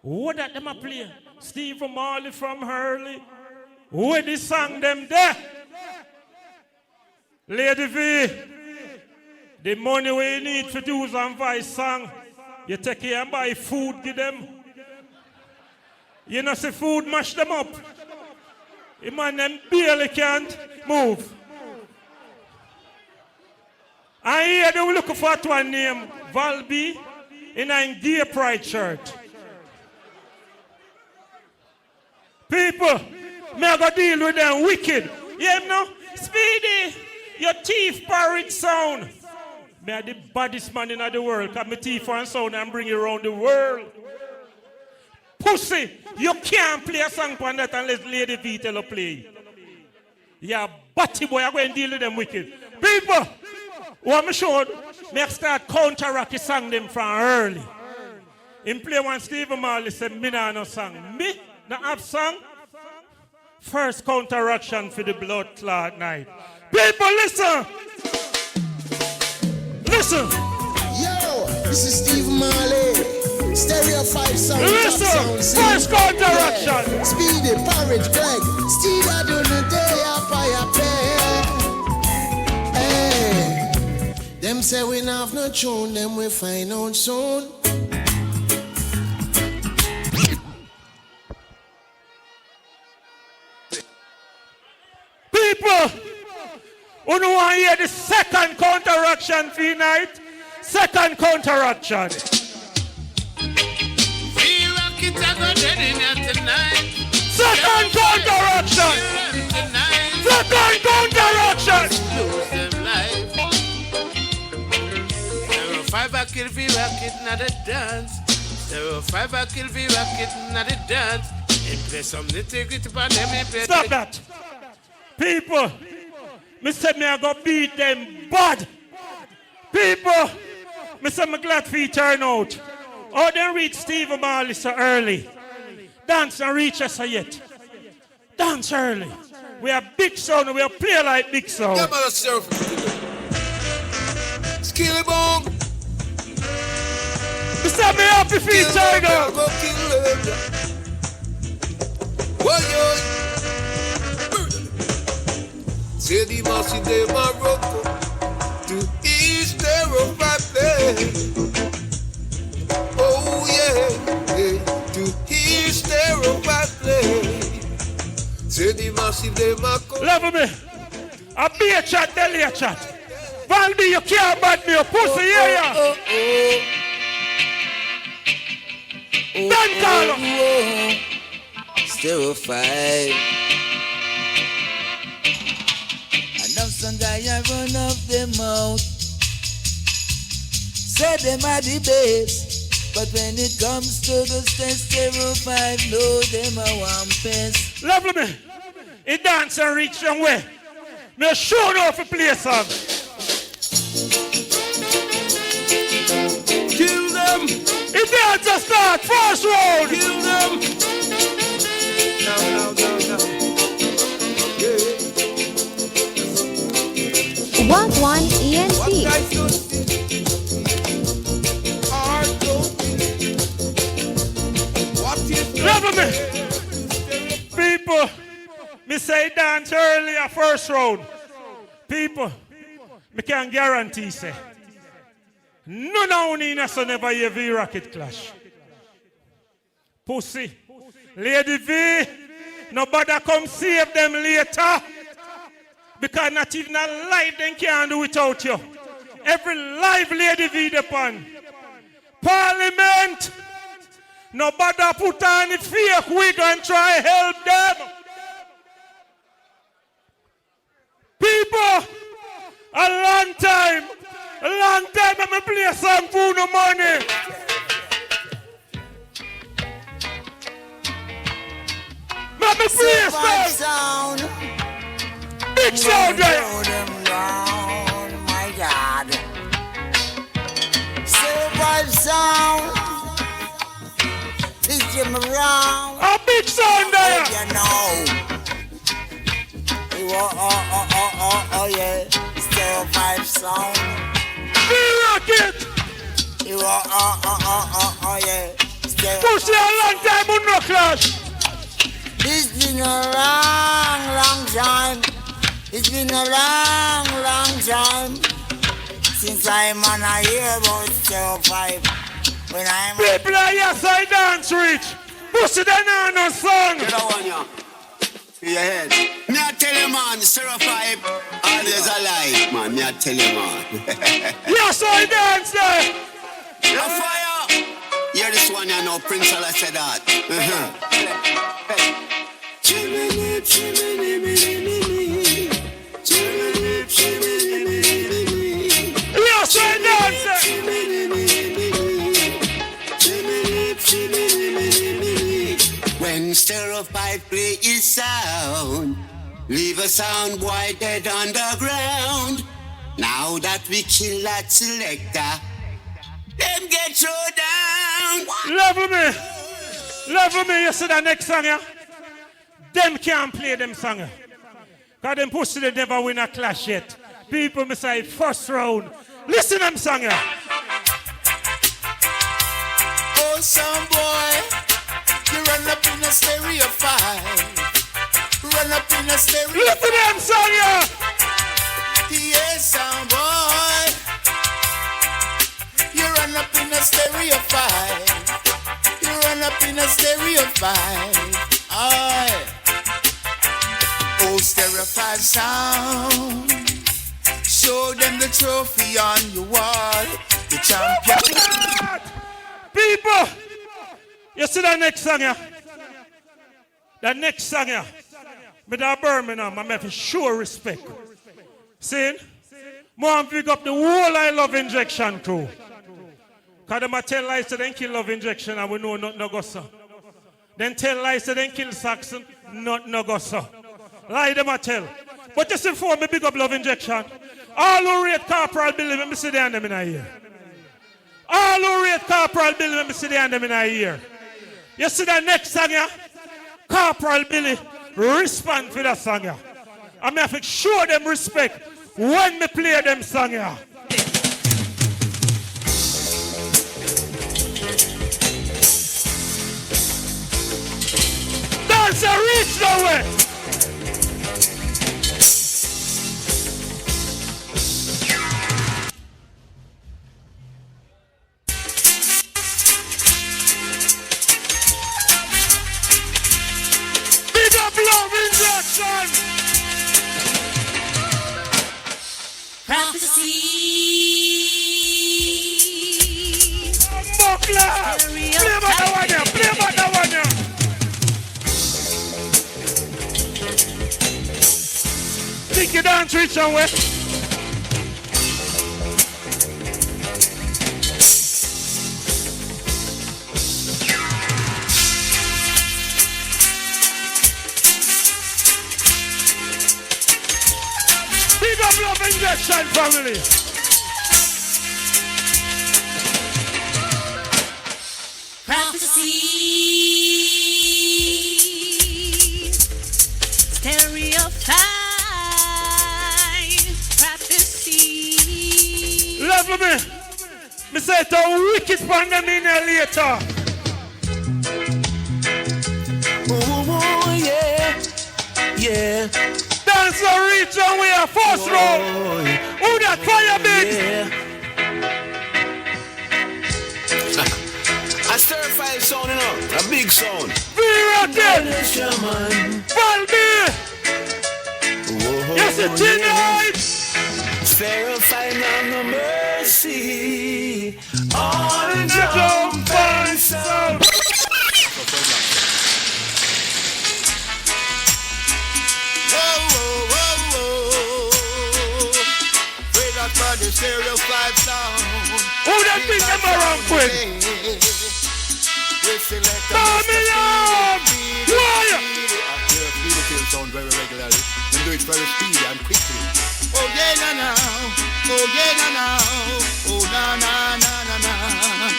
What that them a play? Steve Marley from Hurley. Where the song them there? Lady V, the money we need for do and voice song, you take here and buy food, give them. You know, see food mash them up. The man them barely can't move. And here they will look for one name, Valby, in a gay pride church. People, me I go deal with them wicked. You know, Speedy, your teeth parrot sound. Me are the baddest man in the world. Cause my teeth and sound and bring you around the world. Pussy, you can't play a song on that unless Lady V tell you play. Yeah, batty boy, I go and deal with them wicked. People, what me showed, me I start counter-rocky song them from early. In play one Stephen Marley said, me nah no song. Me, no have song. First counteraction for the blood clot night. People, listen. Listen. Yo, this is Steve Marley. Stereo 5 sound. Listen. First counteraction. Yeah. Speedy, Porridge, Greg. Steve, I do the day up, Hey. Them say we not have no tune, them we find out soon. People, who don't want to hear the second counteraction for night? Second counteraction. V.rocket I go dead in here tonight. Second counteraction. Second counteraction. Lose them life. 05 I kill V.rocket, not a dance. 05 I kill V.rocket, not a dance. Stop that. People, me said me I go beat them bad. People, me said me glad for you turn out. Oh, they reach Steve Marley so early. Dance and reach us yet. Dance early. We are big sound and we are play like big sound. Yeah, man, Skilly Bong. Me said me happy for you turn out. Say the mercy de Morocco to East Terror. Oh yeah, to East Terror. Say the mercy de Morocco. Love me. I be a chat, tell you a chat. Valdi, you can't bad me, you pussy, yeah. Done, Carlo. Stereo 5. Enough some guy I run up them out. Say them are the best, but when it comes to the Stereo 5, no them are one best. Love me. He dance and reach them way. Me show no for play song. Kill them. He dance to start first round. Kill them. No. Walk one ENT. Love me. People, me say dance earlier first round. People, me can guarantee say none of you so never hear v.rocket clash. Pussy. Lady V, nobody come save them later. Because not even a life they can't do without you. Every live Lady V depend. Parliament, nobody put on the fake wig and try help them. People, a long time I'm play some for no money. Let me play some. Big sound there. My God. Survive sound. Is Jim around? A big sound there. You know. Oh yeah. Survive sound. v.rocket. Oh yeah. Push it a long time on no clash. It's been a long time. It's been a long time since I'm on a year about 05. When I'm people are yes, I dance rich. Push it on no song. You know one, yeah. Your head. Me I tell you, man, 05 always alive, man. Me I tell you, man. Yes, I dance there. A fire. Hear this one, you know, Prince Allah said that. Yes, I dance there. When Stereo 5 play his sound, leave a sound boy dead underground. Now that we kill that selector, them get thrown down. Love me, you see that next song, yeah? Them can't play them song. Because them pussy they never win a clash yet. People me say first round. Listen them song, yeah? Oh, some boy, you run up in a Stereo 5. Run up in a Stereo 5. Listen them song, yeah? Yes, some boy, you run up in a Stereo 5. You run up in a Stereo 5. Aye. Oh, Stereo 5 sound. Show them the trophy on your wall. The champion. People, you see that next song, yeah? That next song, yeah? With that Birmingham, I'm having sure respect. See? More big up the whole I love injection too. Because them tell lies to them kill love injection and we know nothing no go so. Then tell lies to then kill Saxon, not no go so. Lie them a tell. But just inform me, big up love injection. All who rate Corporal Billy, let me see the hand them in a year. All who rate Corporal Billy, let me see the hand them in a year. You see that next song here? Corporal Billy respond for that song here. I have to show them respect when me play them song here. Dance a reach the way. Big up love injection. Prophecy. Buckler. Play about the one here. Play about the one here. Think you dance rich and wet. Big up love injection family. Prophecy. Stereotype. Prophecy. Love me. Me say it a wicked pandemic later. Oh, yeah. Yeah. Dance the reach and we are first row. Who that fire big? A stir-fire sound, you know, a big sound. V.rocket! Balbi! Yes, it's tonight! Seraphim and no mercy. On the jump and sound. The stereo 5 sound. Who that think them around quick? Birmingham! Why? The film sound very regularly. And do it very speedy and quickly. Oh yeah, na na. Oh yeah, na na. Oh na na na na na.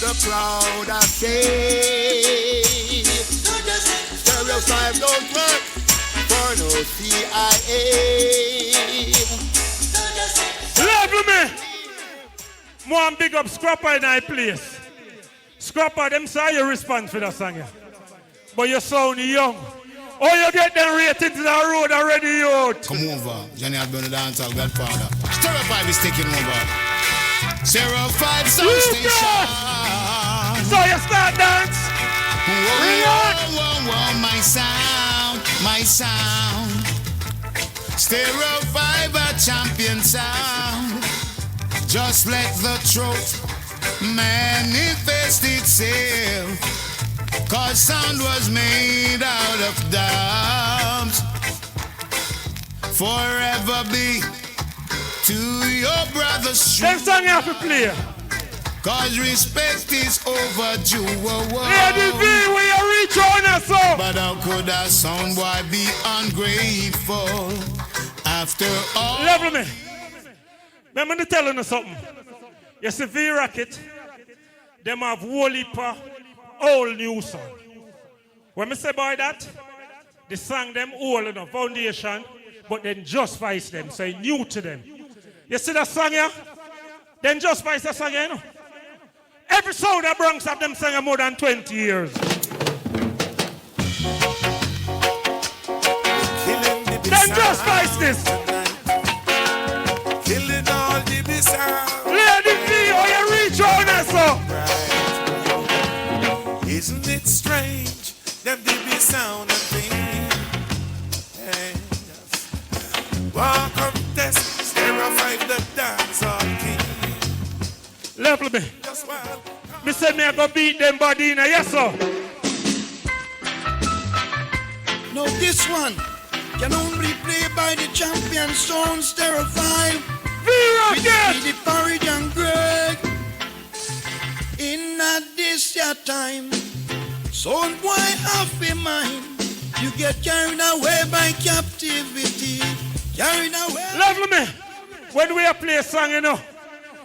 The crowd I say. Stereo 5 don't work for no CIA. Love me! One big up Scrapper in our place. Scrapper, them say you respond for that song. Yeah. But you sound young. Oh, you get them ratings to the road already, youth. Come over. Johnny has been a dancer, Godfather. Stereo 5 is taking over. Stereo 5 sound station. So you start dance. Whoa, my sound, my sound. Stereo 5 a champion sound. Just let the truth manifest itself. Cause sound was made out of dubs. Forever be to your brother's true. Them song you have to play. Cause respect is overdue. Lady V, where you reach on us so. But how could a sound boy be ungrateful? After all. Level me. Let me tell you something. You see v.rocket, them have whole heap of old new song. When I say by that, they sang them old in a foundation, but then just vice them, say new to them. You see that song here? Then just vice that song here, you know? Every sound that Bronx have them sang more than 20 years. Then just vice this. Killing all the sound. Lady V, how you reach on us so? Isn't it strange? Them DB sound and thing. Hey, yes. Walk up test, stereo 5 the dance all king. Level me. Me said me I go beat them body in a yes sir. No, this one can only play by the champion sound stereo 5. V.rocket! The Porridge and Greg. In this your time, Sound boy have in mind. You get carried away by captivity. Carried away. Lovely me. When we play a song, you know,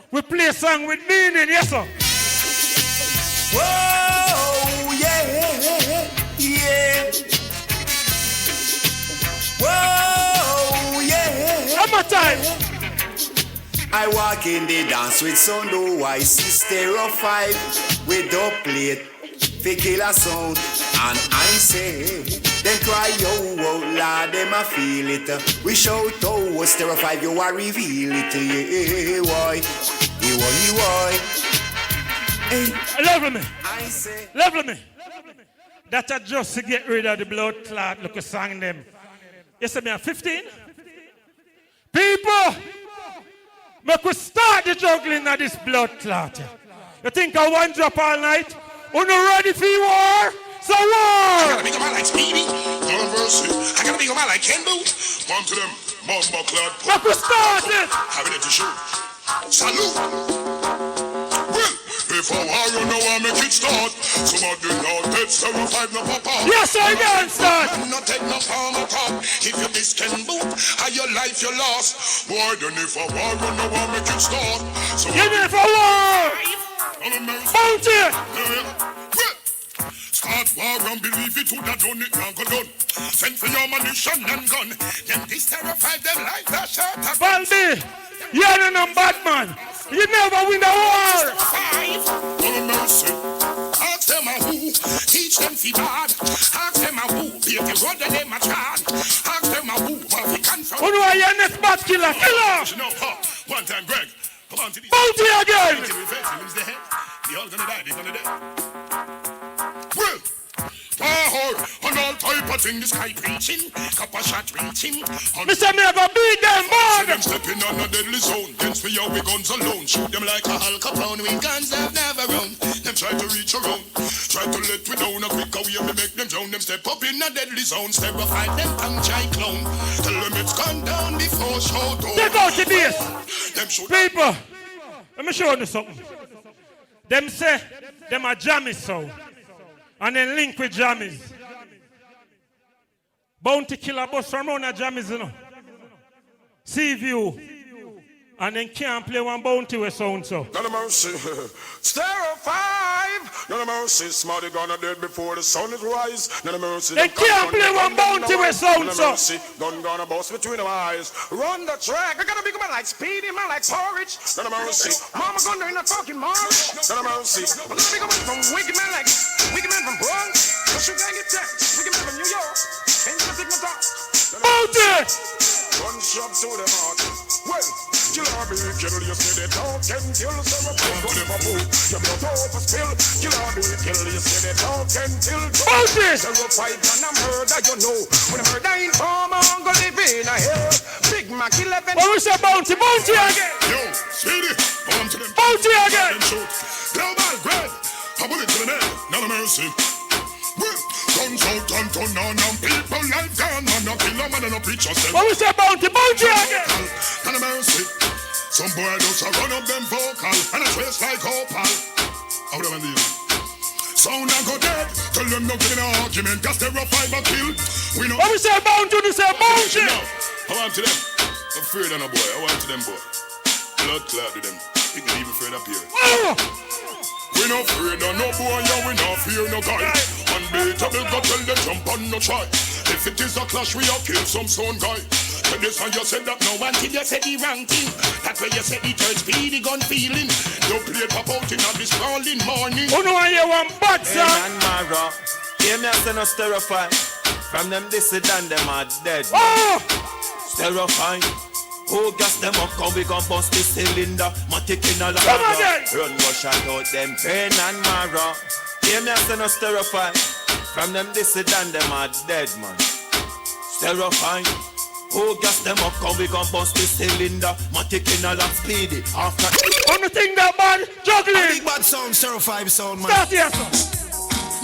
we play a song with meaning, yes sir. Whoa, yeah, yeah. Whoa, yeah. One more time. I walk in the dance with sound, oh, I see stereo 5 with dub plate, fi kill a sound, and I say, them cry, yo, oh, Lord, them a feel it. We shout, oh, stereo 5, you a reveal it, yeah, why, why. Hey. Lovely me. I say, lovely me. That are just to get rid of the blood clot, look at song them. You say me at 15? People! Make we start the juggling of this blood clot. You think I one drop all night? Are you ready for war? So war! I gotta make a man like Speedy. No mercy. I gotta make a man like Ken Boot. One to them. Mamba Cloud. Make we start it! Have it to show. Salute. Well, if I war, you know I make it start. Some of the Lord dead, 75 no pop out. Yes, I can start. I'm not take no farm at all. If you miss Ken Boot, how your life you lost. Boy, then if I war, you know I make it start. So give me for war! Bounty! Start war and believe it would have done it, now go done. Send for your ammunition and gun. Then this terrified them like that shot. Baldi, you're no bad man. You never win a war. No mercy. Ask them a who, teach them fi bad. Ask them a who, be the road that them a trod. Ask them a who, what we can from. Who know your next bad killer? Killer! No, one time, Greg. Come on to this. Bounty again! They're all gonna die, they're gonna die. Well, on all type of thing, this guy preaching, couple shot reaching. Mr. Me ever beat them, man! Them stepping on a deadly zone, against me out with guns alone. Shoot them like a Al Capone with guns that never run. Them try to reach around, try to let me down a quick away, me make them drown. Them step up in a deadly zone, terrify them punch-eye clown. Tell them it's gone down before showdown. Take out the base! People, let me show you something. Them say, them are jammies so. And then link with jammies. Bounty killer bus from around the jammies, you know. See view. And then can't play one bounty with sound so. None of mercy. Stereo 5. None of mercy. Smarty gonna dead before the sun is rise. None of mercy. They can't play one bounty with sound so. None of mercy. Gun gonna bust between the eyes. Run the track. I got a big man like Speedy, man like Porridge. None of mercy. Mama gonna in a fucking marriage. None of mercy. I got a big man from Wicked Man like Wicked Man from Bronx. Cause you can't get text. Wicked Man from New York. Ain't gonna take my talk. Bounty! Gunshot to the heart. Well, killer be kill you see the dog can kill some of them from Liverpool. You blood over spill. Killer be kill you see the dog can kill. Bounty! Terrified and a murder you know. When a murder in home, I'm gonna live in a hell. Big Mac 11. What we say bounty? Bounty again! Yo, Speedy, bomb to them. Bounty again! Global Greg, a bullet to the neck. None of mercy. Guns out and turn on and people like gone. Man, no kill a man and no preach yourself. What we say bounty? Bounty again! None of mercy. Some boy just a run up them vocal and a trace like opal. How do I do? Sound and go dead. Tell them no get in an argument. Cause they're a five kill. We know. What we say bounty? We say bounty. I want to them. I'm afraid of no boy. I want to them boy. Blood clot to them. You can even afraid up here. We no afraid of no boy, yeah, we no fear no guy. Unbeatable, go tell them jump on no try. If it is a clash, we all kill some son guy. Tell this and you said that no until you said the wrong thing. That's why you said the church speedy gun feeling. You play pop out in this crawling morning. Who know you want bad, son? Hey man, Mara, hear me as no sterify. From them this and them are dead. Oh! Sterify. Oh, gas them up, come we gon' bust the cylinder. Matic in a lot. Run, go shot out them pain and Mara. Hear me as no sterify. From them this and them are dead, man. Sterify. Oh, gas them up, come we gon' bust the cylinder. Matic in a lot, speedy. After only thing that man juggling. A big bad sound, Stereo 5 sound, man. Start here, son.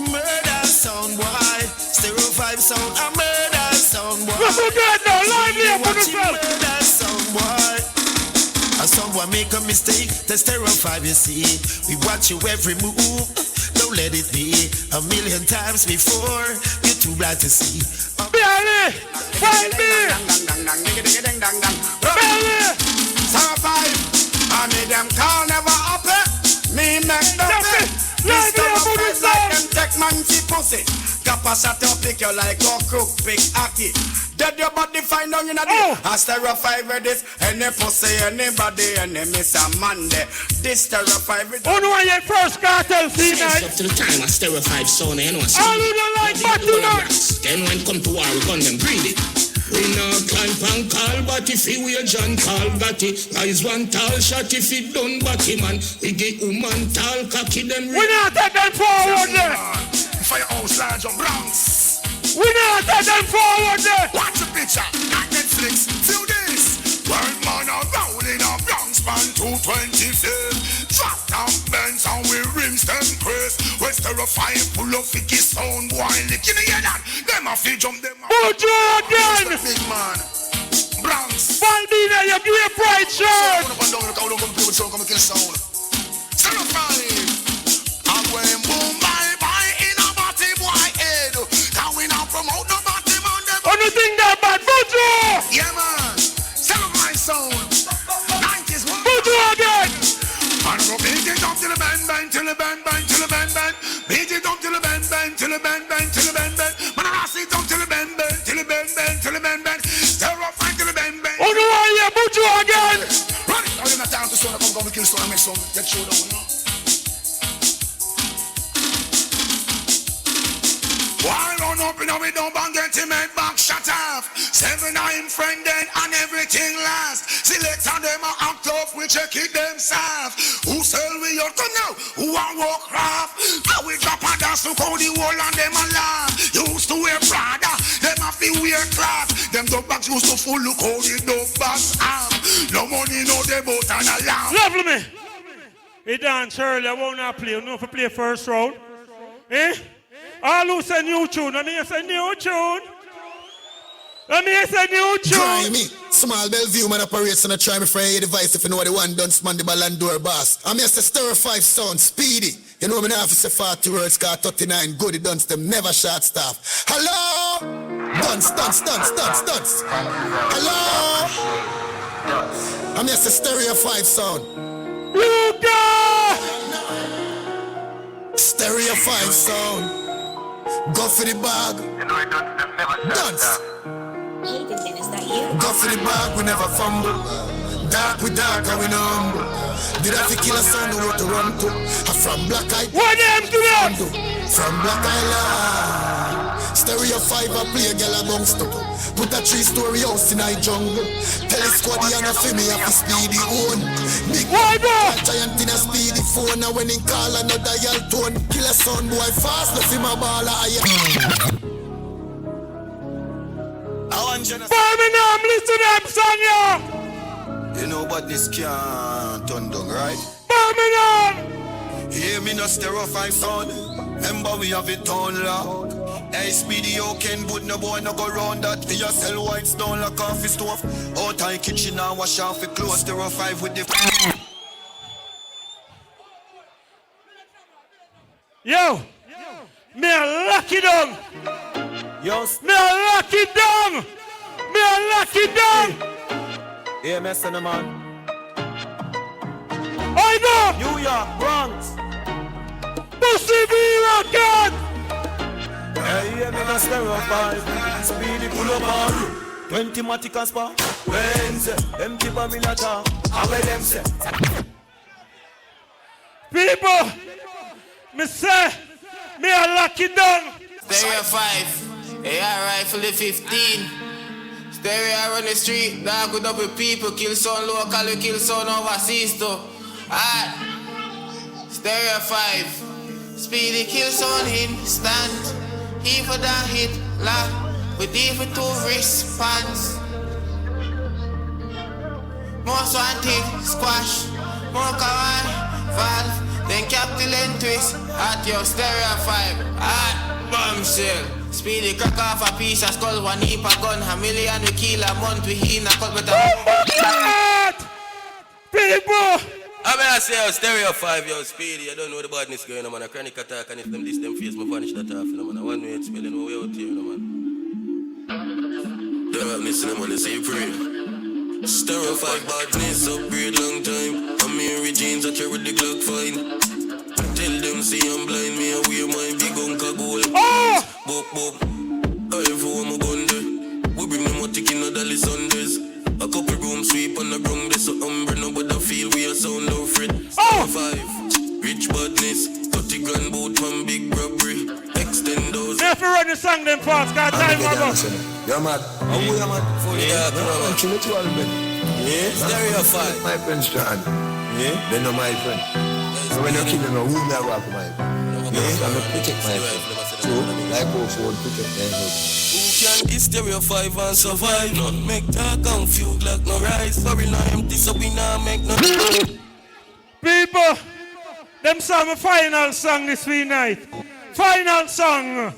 Murder sound, boy. Stereo 5 sound, a murder sound, boy. Look who dead now, lively up on the film. Murder sound, boy. And someone make a mistake, the Stereo 5 you see. We watch you every move. The so let it be. A million times before, you're too blind to see. Barely! Barely! Star 5, I made them call never happen. Me make them pay. This time of friends like them take man see pussy. Kappa shut up, pick you like a crook, big hockey. Dead your body find out you know this. I stir a 5 with this. Any pussy, anybody, any miss a man there. This stir a 5 with this. Who know your first cartel scene night? Up to the time I stir a 5 son, you know. All who don't like battle nights. Then when come to war, we gun them, breathe it. We no climb and call, but if he will John call batty. Eyes one tall shot if he done batty man. We get woman tall cocky them. We not take them forward there. Firehouse large on Bronx. We not take them forward there. Watch the picture, not Netflix. Feel this. World man are rolling on Bronx man 225. Drop down Benz and we rims them craze. West of a fire pull up Vicky sound boy lick. You know hear that? Them a fi jump them. Buju again. Big man. Bronx. Baldina, you give a pride shirt. Come on down, look how long come people show come kill sound. Stand up I'm going boom bye in a body boy head. Can we not promote no body man them? Oh, you think that bad, Buju? Yeah man. Stand up my sound. 90s one. Buju again. And go beat it up till the bang bang till the bang bang till the bang bang. Beat it up till the bang bang till the bang bang till the bang bang. Man I see it up till the bang bang till the bang bang till the bang bang. Stir up fight till the bang bang. Oh no, yeah, Buju again. Run it. I'm not down to stone. I'm going to kill stone and make some get show down. You know. Why run up in a window and get him head back shut off? 7 9 friend then and everything last. Select on them a act off, we check it them soft. Who sell we your come now? Who want walk craft? How we drop a dance to call the wall and them a laugh. Used to wear Prada, them a fi wear cloth. Them dog bags used to full look how the dog bags have. No money, no they boat and a laugh. Lovely me. He dance early, I won't not play. You know if I play first round. Eh? All who say new tune, I mean say new tune. I mean say new tune. Grimy, small Bellevue man operates and I try me for a device if you know what the one done man the ball and door boss. I mean say stir 5 sound, speedy. You know me now have to say 40 words, car 39, good it done them, never short staff. Hello? Dunce. Hello? I mean say stereo 5 sound. Luca! Stereo 5 sound. Go for the bag. Dance. Go for the bag, we never fumble. Dark with dark, and we no humble. Did I kill a son who wrote to run to? From Black Eye. What them to that? From Black Island. Stereo 5, I play a girl a bounce to. Put a 3-story house in a jungle. Tell a squaddy and a femi have a speedy own. Big giant in a speedy phone. And when he call another dial tone. Kill a son boy fast, left him a baller. Birmingham, listen up, son, yo. You know but this can't turn down, right? Birmingham! Hear me no stereo 5 sound. Remember we have it on lock. Hey, speedy, you can put no boy no go round that. We just sell white stone like coffee stove. Out of kitchen and wash off it close. Stereo 5 with the Yo! Me a lock it down! Yo! Me a lock it down! Me a lock it down! Yeah, messing the man. I know! New York, Bronx. Pussy v.rocket! Hey, yeah, me no stereo 5. Speedy pull up on you. 20 matic and spa. Wednesday, empty by me not talk. How will them say? People! Me say, me a lock it down! Stereo 5. AR rifle the 15. Stereo on the street, dog with up with people. Kill some local, we kill some overseas too. Alright. Stereo 5. Speedy kill some instant. He for that hit, lock. With even 2 wristbands. More swanty, squash. More kawaii, valve. Then capital and twist. At your Stereo 5. Alright, bombshell. Speedy crack off a piece of skull, 1 heap a gun, a million we kill a month, we heal a cut with a People! I mean, I say, yo, Stereo 5, yo, Speedy. I don't know the badness going on, man. A chronic attack, and if them this, them face, me vanish that off, you know, man. A 1 minute spelling, we out here, you know, man. Darkness, you know, man, say pray. Stereo 5 badness, upgrade long time. I'm Mary Jeans, I carry the Glock fine. Tell them, see I'm blind, me, I wear my big uncle gold. Bop, bop. I ever want my gun there. We bring them a tick in the Dolly Sundays. A couple room sweep on the ground, there's a umbre, nobody feel we are sound low fret. Stereo 5, rich badness, 30 grand boat from big robbery. Extend those. If you run the song, them fast, got time, mother. You're mad. Oh, you're mad. Yeah, Stereo 5. My friend Strand. Yeah? They're not my friend. So when you're killing a woman, I walk my friend. Yeah? I'm a protect my friend. So, like go forward, protect my friend. Can this Stereo 5 and survive? No. Make talk and fuel like no rise. Sorry, now empty, so we now make no. People, them song final song this week night. Final song.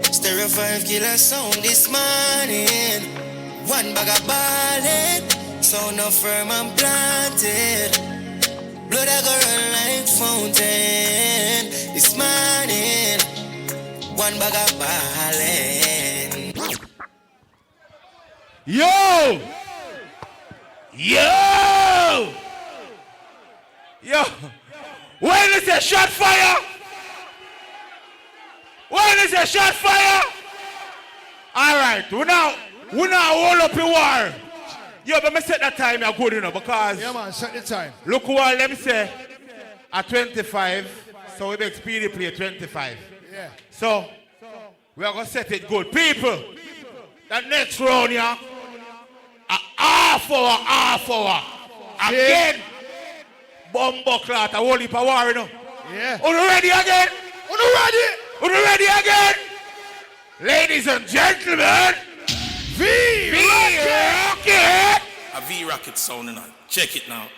Stereo 5 killer sound this morning. One bag of ballad, sound of firm and planted. Blood I go run like fountain. This morning, one bag of ballad. Yo! Yo! Yo! When is a shot fire? When is a shot fire? Alright, we now hold up the war. Yo, but me set that time are good, you know, because yeah man, set the time. Look what let me say at 25, so we make Speedy play 25. Yeah. So we are gonna set it good. People, that next round, yeah, a half hour. Again, Bumbo clot, a whole heap of war, you know. Yeah. Are you ready again? Are you ready again? Ladies and gentlemen, v.rocket. A v.rocket sound and check it now.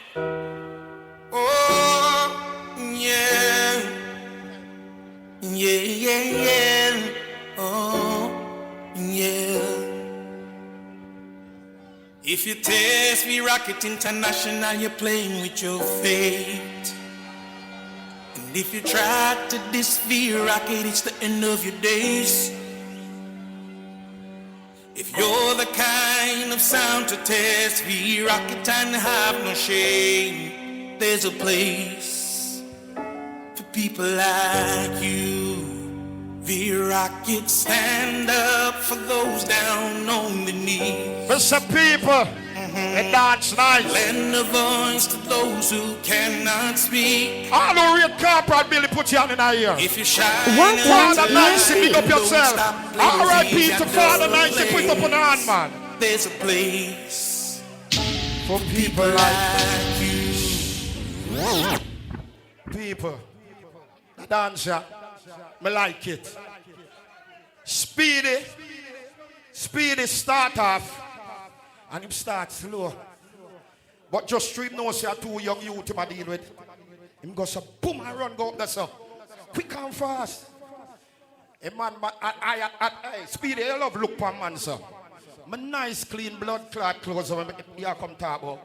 Oh, yeah. Yeah. Oh, yeah. If you test v.rocket International, you're playing with your fate. And if you try to diss v.rocket, it's the end of your days. If you're the kind of sound to test v.rocket and have no shame, there's a place for people like you. v.rocket, stand up for those down on the knees. For some people, it dance nice. Lend a voice to those who cannot speak. All the real corporate Billy put you on in our ear. If you shine, Father Nancy, pick up yourself. R.I.P. to Father Nancy, put up on the hand, man. There's a place for people like you. People, the dancer, me like it. Speedy start off, and him start slow. But just stream knows you are two young youth to deal with. Him go so boom and run go up there so. Quick and fast. A man, Speedy, I love look for man, sir. My nice, clean, blood clot clothes when you come talk about.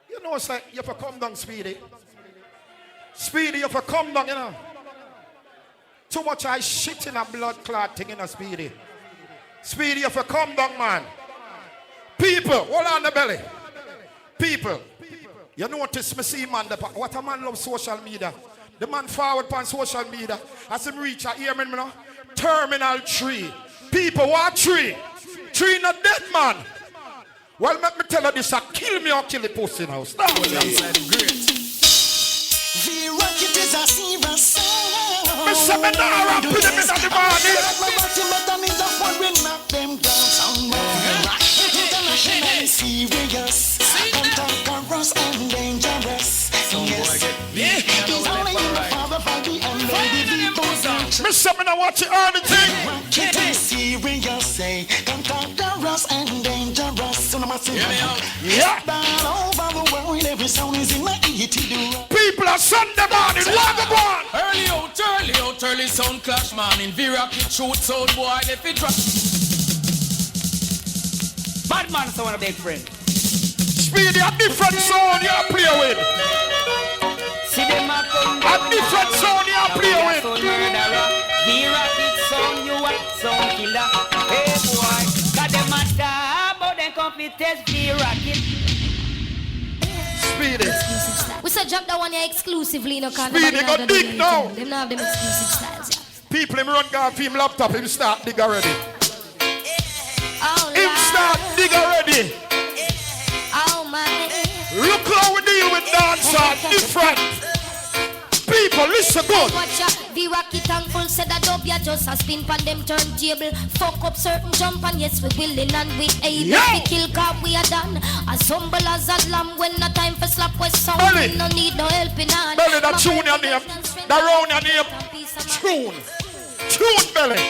You know, sir, you have to come down, Speedy. Speedy, you have to come down, you know. Too much I shit in a blood clot thing in a Speedy. Speedy, you have to come down, man. People, hold on the belly. People, you notice me see man, what a man loves social media. The man forward on social media. As him reach a hear me now. Terminal 3. People, what 3? 3 not dead, man. Well, let me tell you this, kill me or kill the pussy now. Stop with that. v.rocket is a silver sound. Mr. Menara, put them in the morning. International serious. Contemporary and dangerous. Yes. He's only in the father for the end. Mr. Menara, watch it all the thing. Rocket is serious. Say, contemporary and dangerous. Yeah. All over the world, every sound is in my ear to do. People are Sunday morning, one. Early sound clash man in v.rocket shoot sound boy if it drop. Bad man so one of big friend. Speedy, a different sound you play with. See them a come a different sound you play with. V.rocket sound, you a sound killer. Hey boy, got them a dab, but they come to test V.rocket. Speedy. We said drop that one here exclusively, no can Speedy, go dig now. Them not have them exclusive styles, yeah. People, him run guard for him laptop, him start dig already. Oh, him start dig already. Oh my. Look how we deal with dancers, different. People, listen good. Watch ya, V.rocket and full said a dub, ya just a spin pan them turntable. Fuck up certain jump and yes we willing and we able to kill cause we are done. As humble as a lamb when no time for slap with sound. Belly. No need no helping hand. Belly, that tune your name. That round your name. Tune. Tune, Belly.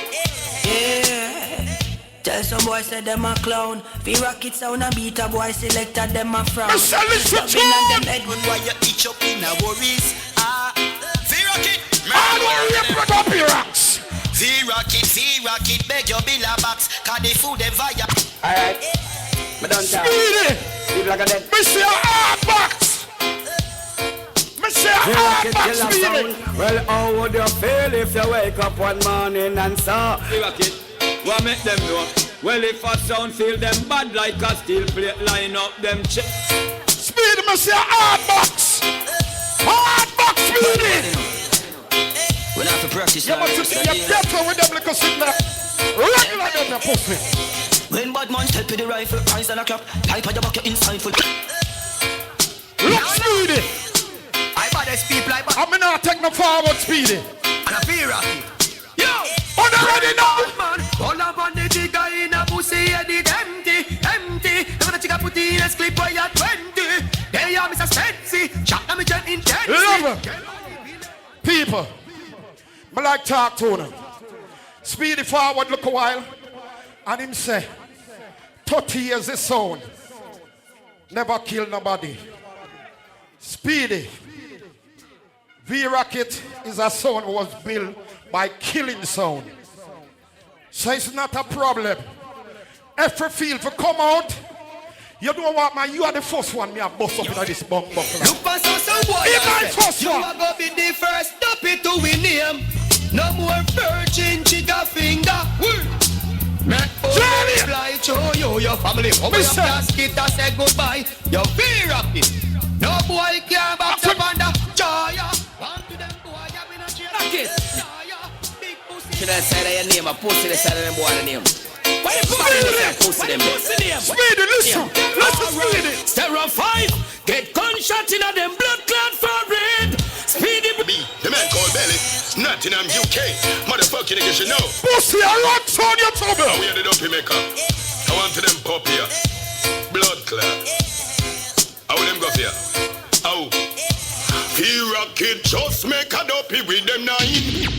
Yeah. Tell some boy say them a clown. V.rocket sound a beat a boy selected them a frown. Listen, tune. And them head why you itch up in a worries. V.rocket. All the way put up your rocks. V.rocket, beg your bill a box. Cause the food they via. Alright. Me done talk. Speedy. People like that. Me say a hard box. Me say a hard box, Speedy. Well, how would you feel if you wake up one morning and saw V.rocket? What make them know? Well, if a sound feel them bad like a steel plate, line up them chip. Speedy, me say a hard box. Hard box, Speedy. We'll have to practice. You must be careful with them little signal. Regular them, you pussy. When bad man step with the rifle, eyes on a clock, type of the bucket inside full. Look, Speedy. I baddest people like I'm not take no forward, Speedy. And a V.rocket. Yo! On the ready now! Man, all up on the digger in a pussy and it empty. Never the chicken put in a clip where you're 20. They are Mr. Spency. Shot them with an intensity. Love people, I like talk to them. Speedy forward, look a while. And him say, 30 years this sound. Never kill nobody. Speedy. V.rocket is a sound who was built by killing sound. So it's not a problem. Every field for come out, you know what, man? You are the first one me a bust up in this bum buckler. Look for some boy. You are gonna be the first stop it to win him. No more virgin chica finger. Fly to you, your family. Open your casket and say goodbye. Your V.rocket. No boy can back the banda. Joya. Should I say that your name? I posted the side of them boy the name. Why you posted them? Speedy, listen. Listen, Speedy. Stereo 5. Get gunshot in a them blood clot forehead. Speedy. The man called Belly. Nottingham, UK. Motherfucking niggas, you know. Pussy, I rocks on your trouble. How we ended up in Mecca. I want to them pop here. Blood clot. How them go here? How? V.rocket just make a dopey with them nine.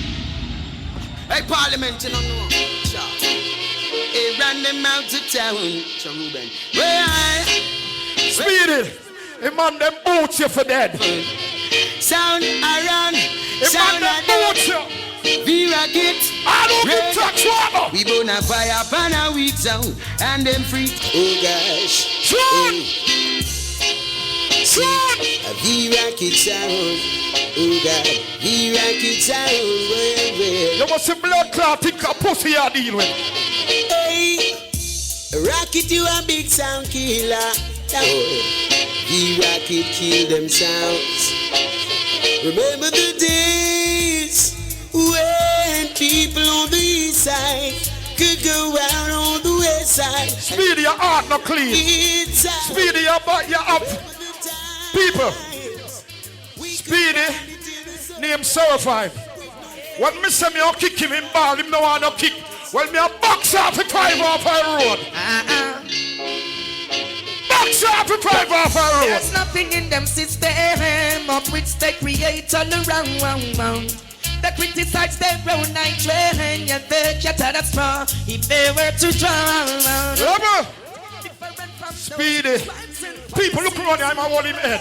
Hey, Parliament, you don't know. Hey, ran them out to town. Ruben. Speedy. Hey, man, them boots you for dead. Sound around. Hey, man, them boots you. V.rocket. I don't give touch water. We burn a fire upon a weak sound. And them freak. Oh, gosh. A V.rocket sound. Oh God, V.rocket sound. You must see blood clotting a pussy you deal with. Hey, Rocket, you a big sound killer. V.rocket kill them sounds. Remember the days when people on the east side could go out on the west side. Speedy, your heart not clean. Speedy, your butt, your up. People, Speedy, name 05. When me say me a kick him in ball, him no want no kick. Well, me a box off the 5 off our road. Box off the 5 off our road. There's nothing in them system of which they create all around. They criticize their own night train, yet they get at a straw if they were to drown. Speedy. People look around him, I want him head.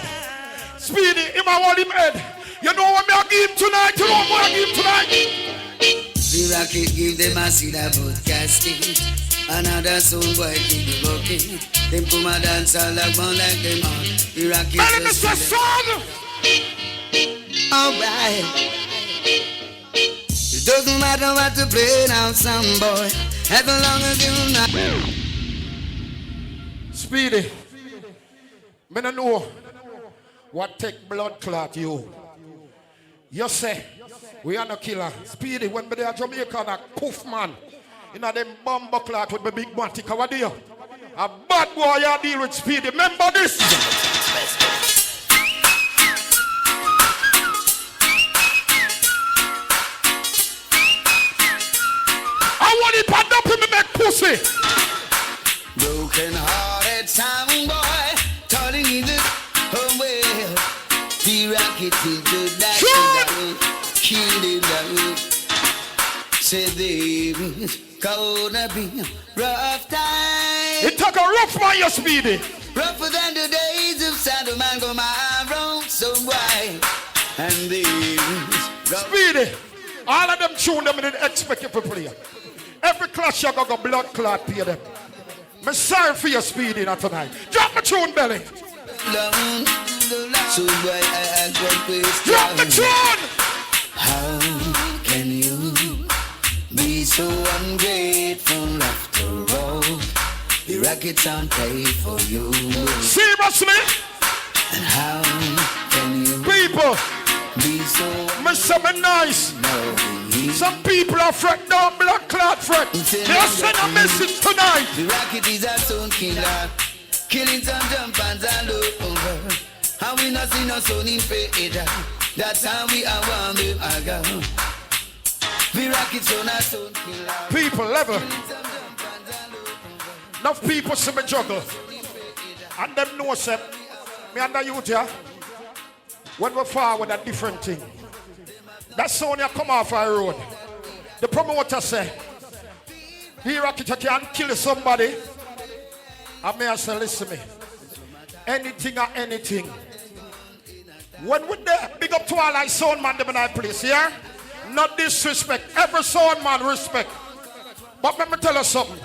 Speedy, him I want him head. You know what me I give him tonight? You know what I give him tonight? V.rocket give them a seed about casting. Another soul boy kick the bucket. Them come a dance all like one like them on. The rocket. Mr. Son! Alright. It doesn't matter what to play now, some boy. As long as you not. Speedy. Me no know what take blood clot you. You say, we are no killer. Speedy, when me there Jamaica and a poof man. You know them bomb clot with the big matic. What do you? A bad boy you deal with Speedy. Remember this? I want it pad up in me make pussy. Broken hearted sound boy, turning in the away. The rocket into that kill him down. Said they gonna be rough time. It took a rough man, you Speedy. Rougher than the days of Saddam and Gomorrah, so why? And they Speedy. All of them tune them didn't expect you to play. Every clash you got a blood clot pay them. I'm sorry for your Speedy not tonight. Drop the tune, belly. So why I drop the tune. How can you be so ungrateful after all? The rockets on play for you. Seriously? And how can you people be so something nice? Some people are fret down blood clot fret. They send a message tonight. The rocket is a stone killer, killing some jump and over. And we not see no son in fader. That's how we are one with a girl. The rocket's on a stone killer. People level. Enough people see me juggle. And them know say, me and the youth here, when we forward a different thing. That sound you come off our road. The promoter say, v.rocket, you can kill somebody. And me I say, listen me. Anything or anything. When we there, big up to all our sound man them in our place, yeah? Not disrespect. Every sound man respect. But let me tell you something.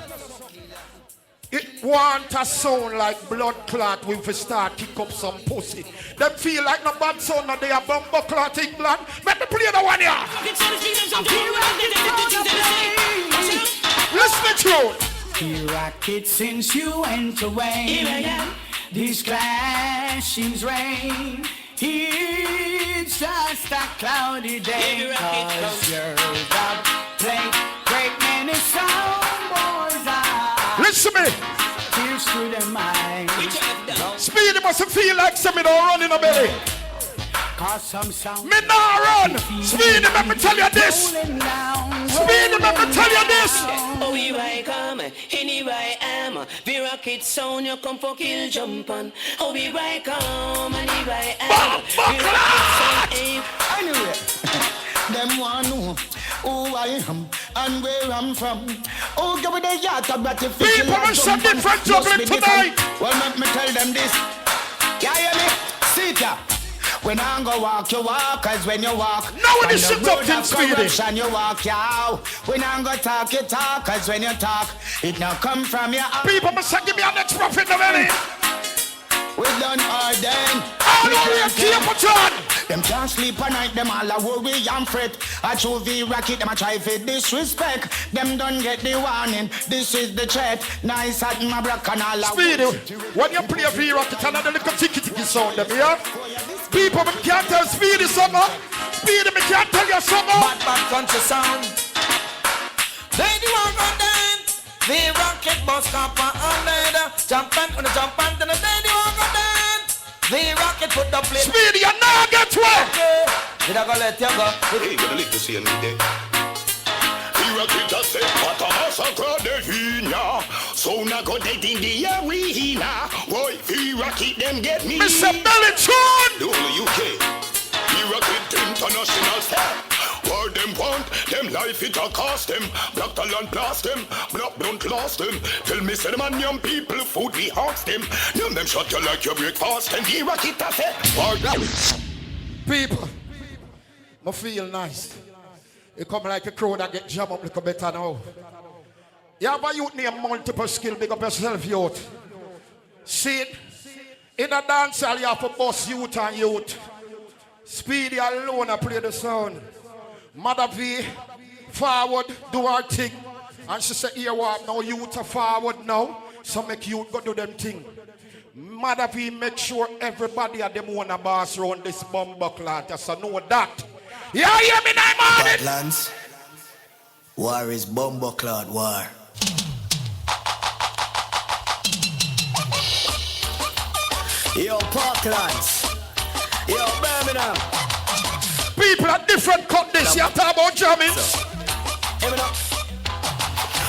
It want a sound like blood clot when we start kick up some pussy. Them feel like no bad sound that they are bumbo clot England. Let me play the one here. Listen to you. v.rocket, since you went away, these clashings rain. It's just a cloudy day, 'cause you're the play. Great many sound boys are. Listen to me. Tears through their minds. Speedy must feel like something don't run in the belly. Me not run. Speedy, let me tell you this. Speedy, let me tell you this. Oh, here I come, anywhere I am. v.rocket sound, you come for kill jump on. Oh, here I come, anywhere I am. Anyway, them want know who I am and where I'm from. Oh, give me the yacht, I've got to feel people are some different juggling tonight. Well, let me tell them this. Yeah, hear me? Sit ya. When I go walk, you walk, as when you walk. Now when you sit up in Speedy. You walk, yeah. When I go talk, you talk, as when you talk. It now come from your heart. People must give me a next prophet already. We done all then. All over keep it on. Them can't sleep at night, them all a worry and fret. I show v.rocket, them a try for disrespect. Them don't get the warning, this is the threat. Nice at my block and all a Speedy, when you play v.rocket, another little ticky sound them, yeah? People, me can't tell Speedy something. Speedy, me can't tell you something. Bad country sound. They do walk on them. v.rocket bus camp on leather. Jump and on the jump and then they do walk on them. v.rocket put the plate. Speedy, you now get wet. Did I go let you go? Hey, gonna live to see me day. v.rocket a say, what a massacre de Vina. So now go dead in the arena. Boy, v.rocket them get me. Mr. Bellichon! The whole UK. v.rocket international star. What them want, them life it a cost them. Black talent blast them, black don't last them. Tell me say them and young people food we ask them. Them shot you like your breakfast and v.rocket a say. People, I feel nice. It come like a crow that get jam up a little better now. You have a youth named Multiple Skill, big up yourself, youth. See it? In a dance hall, you have to boss youth and youth. Speedy alone, I play the sound. Mother V, forward, do her thing. And she said, here what, now youth are forward now. So make youth go do them thing. Mother V, make sure everybody at them wanna boss around this bumbuckler. Just so know that. Yeah, hear me now, man. Parklands, war is bumbuckler war. Yo, Parklands. Yo, Birmingham. People are different cut this. You talk about jamming.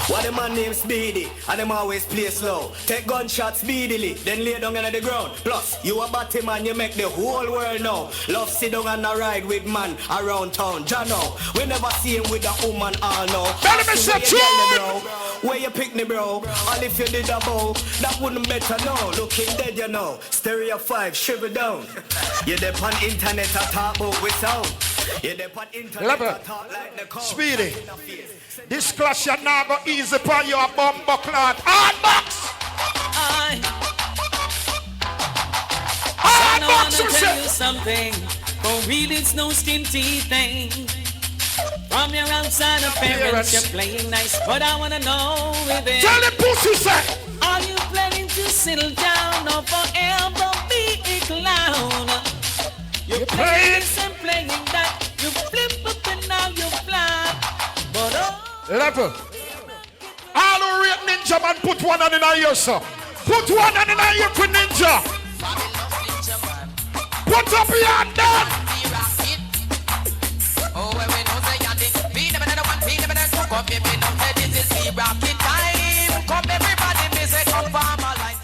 What the man named Speedy, and them always play slow. Take gunshots speedily, then lay down on the ground. Plus, you a batty man, you make the whole world know. Love sit down and a ride with man around town. Jano, we never see him with a woman all know. Where you pick me, bro? And if you did a bow, that wouldn't better know. Looking dead, you know. Stereo 5, shiver down. You dep on internet, I talk about with sound. You dep on internet, I talk like the cow. Speedy. This clash you now go easy upon your bumbuckler. Hard box! I wanna tell you something. For real, it's no skin teeth thing. From your outside appearance, you're playing nice, but I wanna know within. Tell the pussy, say. Are you planning to settle down or forever be a clown? You're playing this and playing that. You flip up and now you flap. But Level. All who rate Ninja man, put one on in a ear, sir. Put one on in a ear for Ninja. Put up your hand down. Oh, when we know say you're this, be the better one, be the better two. Come here, we know that this is v.rocket time. Come everybody, me say come for my line.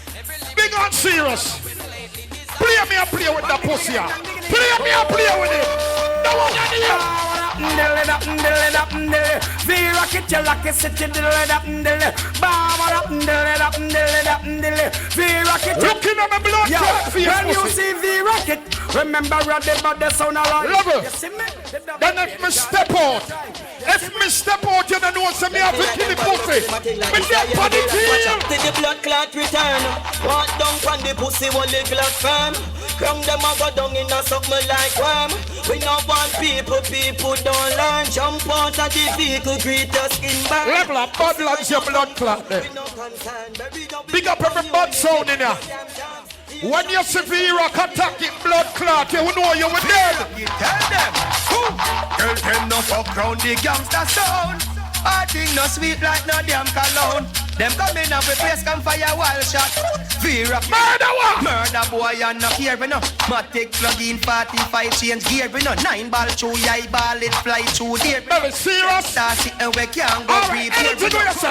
Big on serious. Play me and play with the pussy. Play me and play with it. No one on the ear. V-rocket, you like a city, V-rocket, looking at my blood. When you see V-rocket, remember the body sound alright. Level. Then if me step out, you don't know so me have to kill the pussy. Me dead for the team. The blood clot return. Walk down from the pussy, while the blood firm. From them I go down in a something like worm. We no want people don't learn. Jump out of the vehicle, greet us in back. Level up, Parklands, your blood clot there. Big up every bad sound in here. When you see v.rocket attacking blood clot, you know you were dead. You tell them, tell them no fuck round the gangster sound. I think no sweet like no damn cologne. Them come in and place come fire wild shot. V-rocket murder boy and no care we no. Matic plug in 45 change gear we no. 9 ball through eye ball it fly through there. Very serious. Start sitting we can't go repair.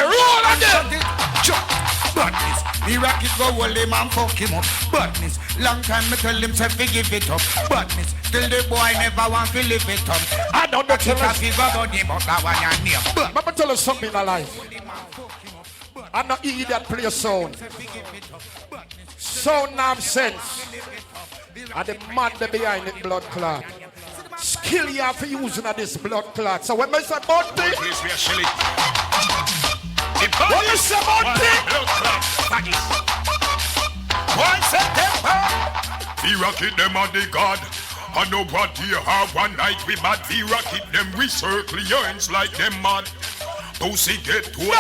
Roll again. Badness, V-rocket go hold him and fuck him up. Badness, long time me tell him to give it up. Badness, till the boy never want to live it up. I don't know tell us. But me tell us something in life. I'm not idiot play sound. Sound nonsense. And the man behind it blood clot. Skill you have for using of this blood clot. So when I say about this, what you say about this? V.rocket them are the God. I know what you have one night we bad V.rocket them we circle your ends like them mad. Pussy get to a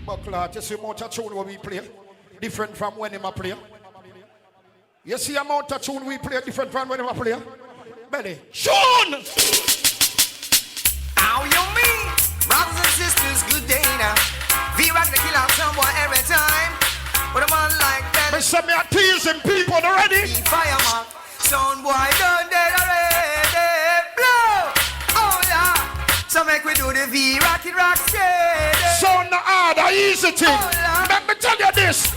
Buckler, you see amount of tune what we play different from when him a play. You see amount of tune we play different from when him a play. Belly, tune. How you mean? Brothers and sisters, good day now. V-rocket to kill out someone every time. But a man like that. Me say me a teasing people already. Fireman, sound boy done dead already. Blow. Oh yeah. So make we do the V-rocket rock steady. Sound the hard, a easy thing. Let me tell you this.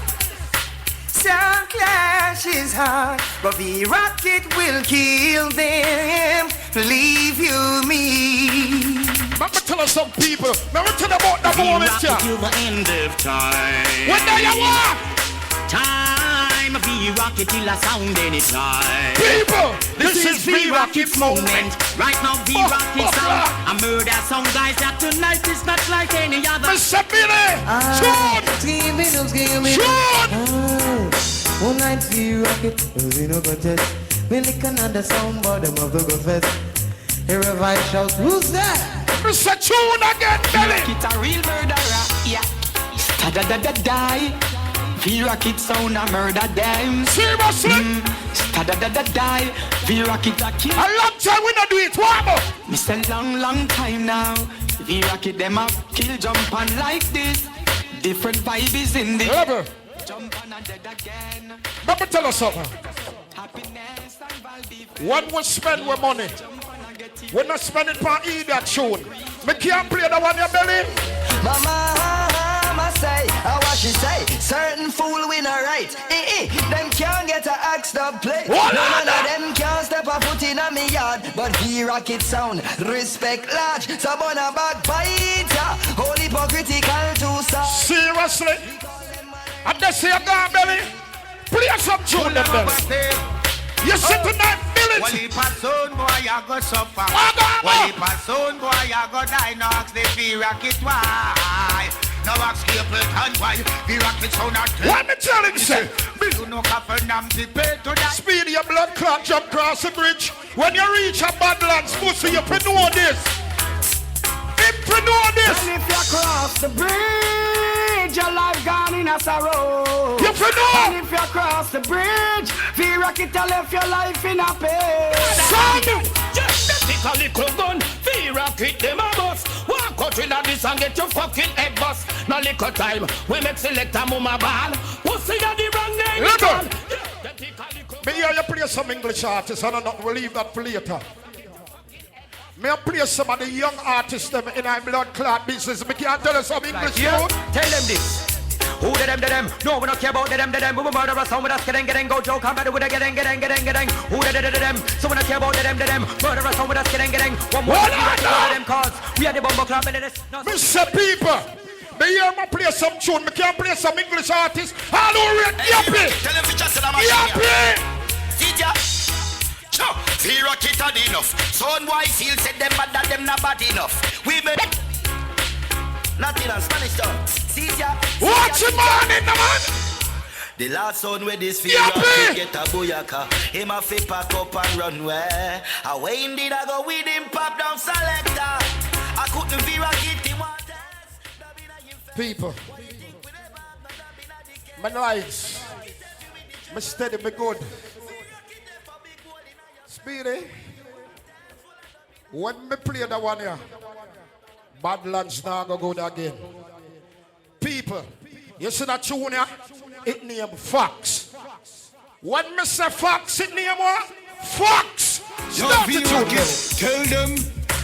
Sound clash is hard, but V-rocket will kill them. Leave you me. Let me tell you some people. Let me tell you about the moment here. till the end of time. When do you want? Time, V-rocket till a sound anytime. People, this is V V-Rocket movement. Right now, V-Rocket sound. A murder song, guys, that tonight is not like any other. Mr. Billy! One night V-Rocket, in a contest. We lick another sound, but them of the go fest. Here a vibe shout, who's that? Mr. Tune again, Billy! V-Rocket a real murderer, yeah. Sta-da-da-da-die. V-Rocket sound a murder them. Seriously? Sta-da-da-da-die. V-Rocket a kill. A long time we not do it, what more? Miss a long time now. V-Rocket them a kill, jump on like this. Different vibe is in this. Ever. Jump on and dead again. Let me tell you something. Happiness and validity. When we spend our money, we not spend it for either tune. We can't play the one in your belly. Mama say, what she say? Certain fool win a right. Them can't get a axe up play. None of them can't step a foot in a me yard. But V-Rocket sound, respect large. So burn a backbiter, whole hypocritical to start. Seriously? And they say, God, belly, play some tune, them belly. You sit tonight, village. Well, if a son boy, I go suffer. Well, if a son boy, I go die. No ask the V-Rocket why. No ask Stapleton why. V-Rocket sound not clear. Let me tell him, say. You know, Capernaum, the pay to die. Speed your blood clot, jump across the bridge. When you reach a Badlands, pussy, you can know this. If you know this. And if you cross the bridge, your life gone in a sorrow. You can know. And if you cross the bridge, V-Rocket left your life in a pain. Just pick a little gun, V-Rocket them a bus. Walk out in this and get your fucking head bust. No little time, we make select a mama ball. Pussy a the wrong name. Listen. Me hear you play some English artists, and I'm not will leave that for later. Me play some of the young artists them in our blood clot business. Me can't tell you some English tune. Tell them this. Who them? No, we don't care about them. We will murder us, with us, getting, go, Joe, come back with a getting. Who them? So we don't care about them. Murder us, with us, getting. One more, them cause we are the bomber club and this. Mr. People, me hear me play some tune. Me can't play some English artists. All over it, yappy. Tell them to just say the machine. Yappy. V-Rocket had enough. Son boy feel said them bad that them not bad enough. We made nothing on Spanish town. See ya. What's the man in the man? The last son with this V-Rocket get a booyaka. Him a fi pack up and run where. Away indeed I go with him pop down selector. I couldn't V-Rocket him want people. My lights. My steady, my good. Speedy. When me play that one here, Badlands now go good again. People, you see that tune here? It name Fox. When me say Fox, it name what? Fox! Start the tune. Tell them,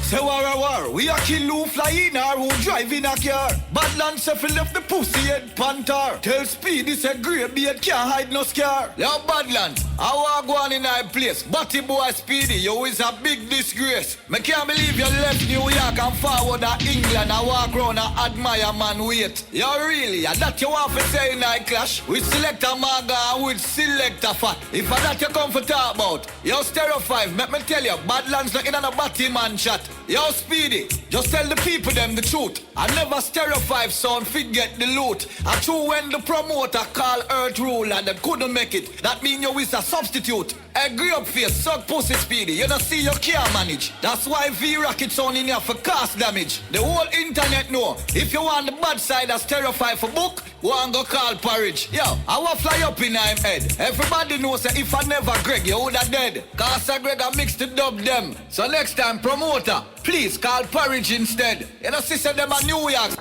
say war. We a kill who fly in or who drive in a car. Badlands say fi left the pussy head panther. Tell Speedy say grey beard can't hide no scar. Yo Badlands, I walk go on in our place. Batty boy Speedy, you is a big disgrace. Me can't believe you left New York and forward to England. I walk round and admire man wait. Yo really, and that you want to say in I clash? With selector Maga and with selector Fat. If I that you come for talk about. Yo Stereo 5, let me tell you, Badlands not in a batty man chat. Yo Speedy, just tell the people them the truth. I never Stereo 5 sound fit get the loot. I true when the promoter call Earth Rule and them couldn't make it. That mean you is a substitute. Agree up face, suck pussy Speedy. You don't see you can't manage. That's why V-Rocket sound in here for cost damage. The whole internet know. If you want the bad side of Stereo 5 for book, one go call Porridge. Yo, I will fly up in him head. Everybody knows that if I never Greg, you woulda dead. Cause I Greg I mix the dub them. So next time promoter, please call Porridge instead. You know sister them a New York.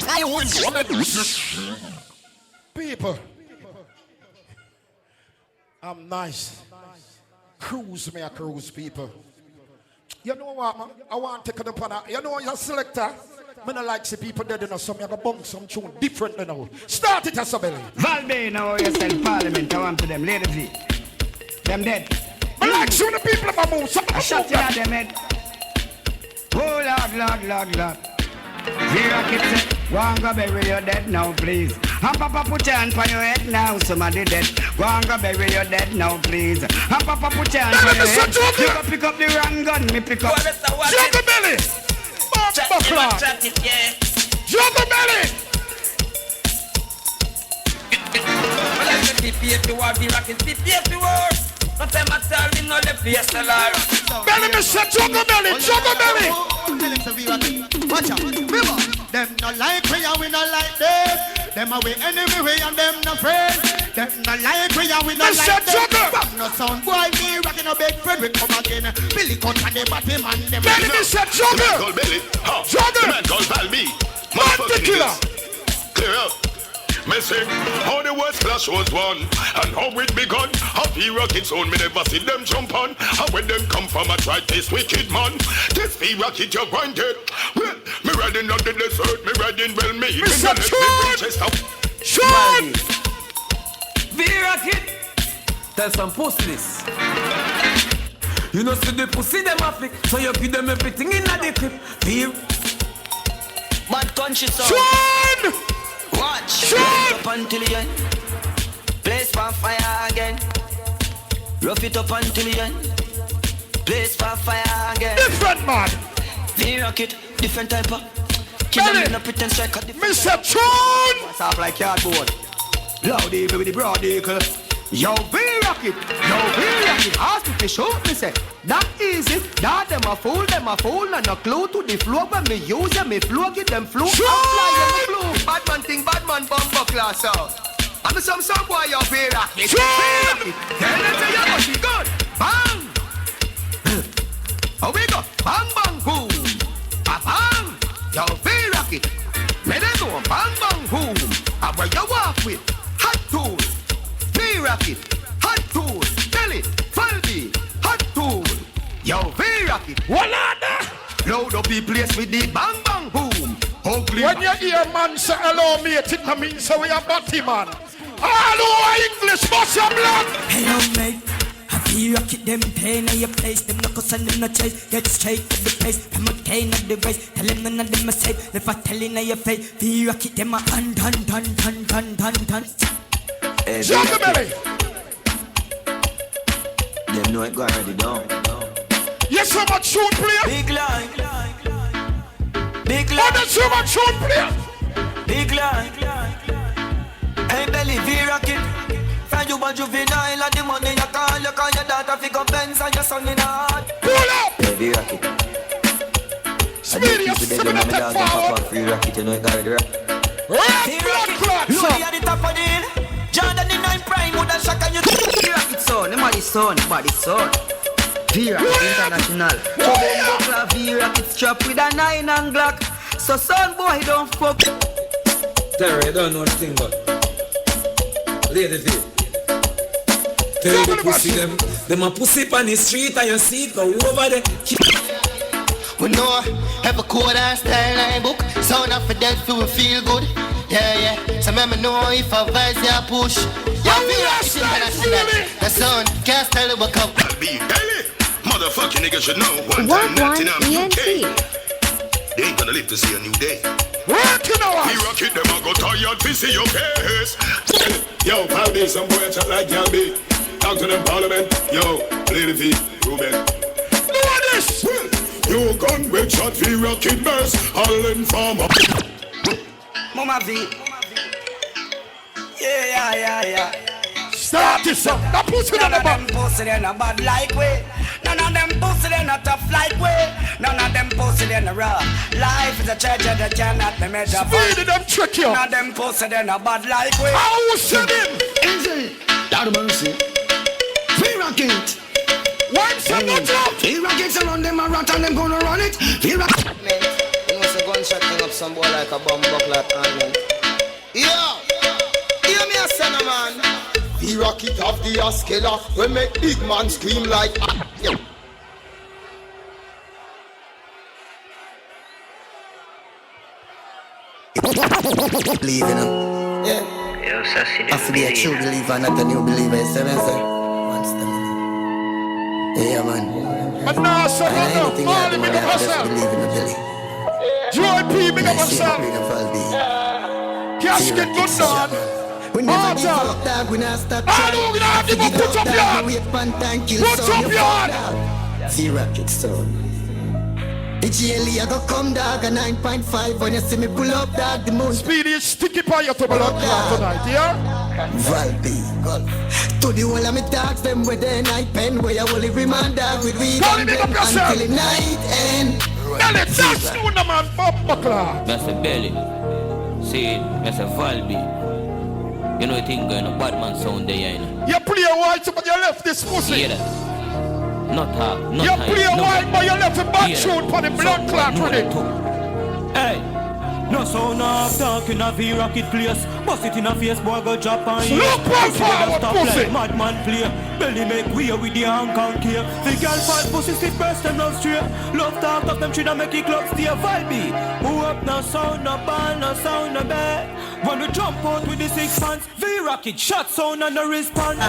People, I'm nice. Cruise me a cruise, people. You know what, man? I want to take it upon a... You know, you're a selector. I don't like see people dead enough, so I'm going to bunk some tune different than now. Start it as a belly. Valby, now you send Parliament. I want to them, ladies V. Them dead. I like show the people of my move. I shot you at them head. Oh, Lord. V-Rocket say, one go bury you dead now, please. And Papa put your hand on your head now, somebody dead. Go and go bury your dead now, please. And Papa put your hand on your head. You go pick up the wrong gun, me pick up. Juggle belly! Juggle belly! Well, I said, PPF the war, v.rocket, PPF the war. No time at all, we no left the SLR. Belly, me say, juggle belly, juggle belly. Watch out, remember, them not like we and we not like them. Them away anyway and them not friends. Them not like we and we not like them. From no sound boy, me rocking a big friend, we come again. Billy cut and the bottom man, them. Belly, me say, juggle. The man called Billy. Juggle. The man called Val B. Motherfucking killer. Clear up. Me say, how the worst clash was won, and how it begun. How v.rocket zone, me never see them jump on. And when them come from a try this wicked man, this v.rocket you're grinded. Well, me riding on the desert, me riding well, me even let me Winchester. Sean! v.rocket, tell some pussy this. You know, see the pussy them a flick, so you give them everything in the clip. Bad country song. Sean! Watch, Shoot! up until the end. Place for fire again. Rough it up until the end. Place for fire again. Different man. v.rocket, different type of. Kill them in a pretend strike. Mr. Tune! Soft like cardboard. Loud eagle with the broad eagle. Yo, v.rocket. Yo, v.rocket. Ask if you shoot me, say. That easy. That them a fool, and no clue to the flow. When me use them, me flow, get them flow. Sure. Bad man thing, bad man bumper class out. I'm some boy your v.rocket. Sure. Tell them say you must be good. Bang. How we go? Bang, bang, boom. Bang. Yo, v.rocket. Me they go bang, bang, boom. And where you walk with? Hot tool. v.rocket. Hot tool. Tell it. Falby. Hot tool. Yo, v.rocket. Walada. Load up the place with the bang, bang, boom. Ugly. When you hear man say hello mate, it no mean so we a batty man. All over English, bust your blood. Hello mate, I v.rocket them pain in your place. Them knuckles and them no chase. Get straight to the place. I'm a cane of the race. Tell them none of them a safe. If I tell in your face, v.rocket them a dun. Jump the belly. Them know it go already down. Yes, so much shoot player. Big line. Oh, that's so much shoot player. Big line. Hey belly, v.rocket. Find you a juvenile and the money you call. You call your daughter fi go Benz and your son in a heart. Pull up. Hey v.rocket. Speedy, you're swimming at that forward. v.rocket, you know it got already rock. Blood clot. Look at the top of the hill. Jordan in 9 prime would have shock on you. v.rocket son, the money son, body son. v.rocket international. Trouble v.rocket strap with a 9 and Glock. So son boy don't fuck. Terry, you don't know the thing, but ladies here. Tell you the pussy them a pussy on the street and you see it go over there. We know have a code and style I book. Sound of a dead feel good. Yeah. So me know if a vice ya push. Yeah, v.rocket international. The sound can't tell you what come. Be belly. Motherfucking nigga should know. One time, 99 UK. They ain't gonna live to see a new day. Working hours. v.rocket them a go tired to see your face. Yo, pal B, some boy chat like y'all be. Talk to them parliament. Yo, Lady V, Ruben. Do this. You gun with shot v.rocket burst. All in farmer. Mama V. Yeah. Start this up. That pussy None on the of them pussy they no bad like way. None of them pussy they not tough like way. None of them pussy they no raw. Life is a treasure that cannot be measured. Speedy them trick you. None of them pussy they no bad like way. How said him? Easy. Lord of mercy. v.rocket. Once a no job. v.rocket's around them a rat and them gonna run it. v.rocket. Man, you must have gunshot thing up some boy like a bomb buckler man. Yo, hear me a son of man. v.rocket of the Askella. We make big man scream like. Believe in him. Yeah. I have to be a true believer, not a new believer. You see what I'm saying? Yeah, man. But now, sir, Anything all happen, big I up just yourself. believe in the belly. Joy P, big up I see yourself. the Casket good dog. We never give up, dog. We not stop trying. I don't give up. Put up your hand. Put up your hand. V.rocket sound. The GLE I go come, dog, a 9.5. When you see me pull up, dog, the moon. Speedy is sticky pie to blood clot tonight, yeah? Valby. To the whole of me dogs, them with the night pen. Where you only remind dog with weed and pen until the night end. Belly, that's the one, man, Papa Clot. That's a belly. See, that's a Valby. You know, you think going a bad man sound there, you know. You play a white, but you left this pussy. Yeah, that. Not hard, not you high. Play a white, but you left a back shoot for the blood clot with it. Hey, no sound of talk in a V.rocket place. Bust it in a face, boy, go drop on you. Look one forward, pussy. Madman play. Belly make weird with the Hong Kong care. The girl fight pussy, stiff breast, them love straight. Love talk of them, should I make it club stay Valby. Who up, no sound, no ball, no sound, no bed. When we jump out with the 6 pants, V.rocket, shot sound and no response.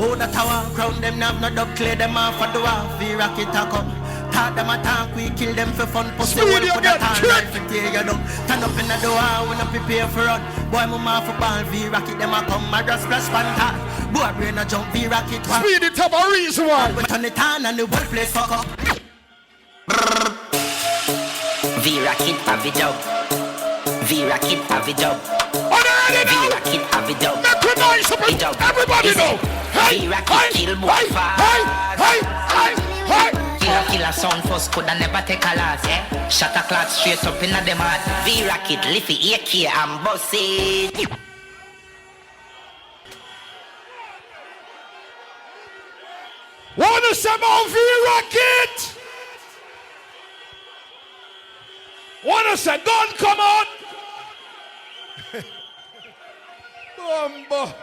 Oh, the tower, crown them, nav no dub, clear them off for the war. V.rocket a come. Talk them attack, we kill them for fun. Pussy one for the time, life to tear you down. Turn up in the door, we not prepare for run. Boy, mama for ball, V.rocket them a come. My dress splash fanta. Boy, brain a jump, V.rocket one. Speed it up a reason why. We turn it on and the whole place fuck up. V.rocket have it up. V.rocket have it up. V.rocket have it up. It up. Everybody know. V.rocket kill boy fast. Killer sound first coulda never take a loss, yeah. Shot a clock straight up inna them heart. V.rocket liffy AK and boss it. Wanna some more V.rocket? Wanna say gun come on? Bumbo.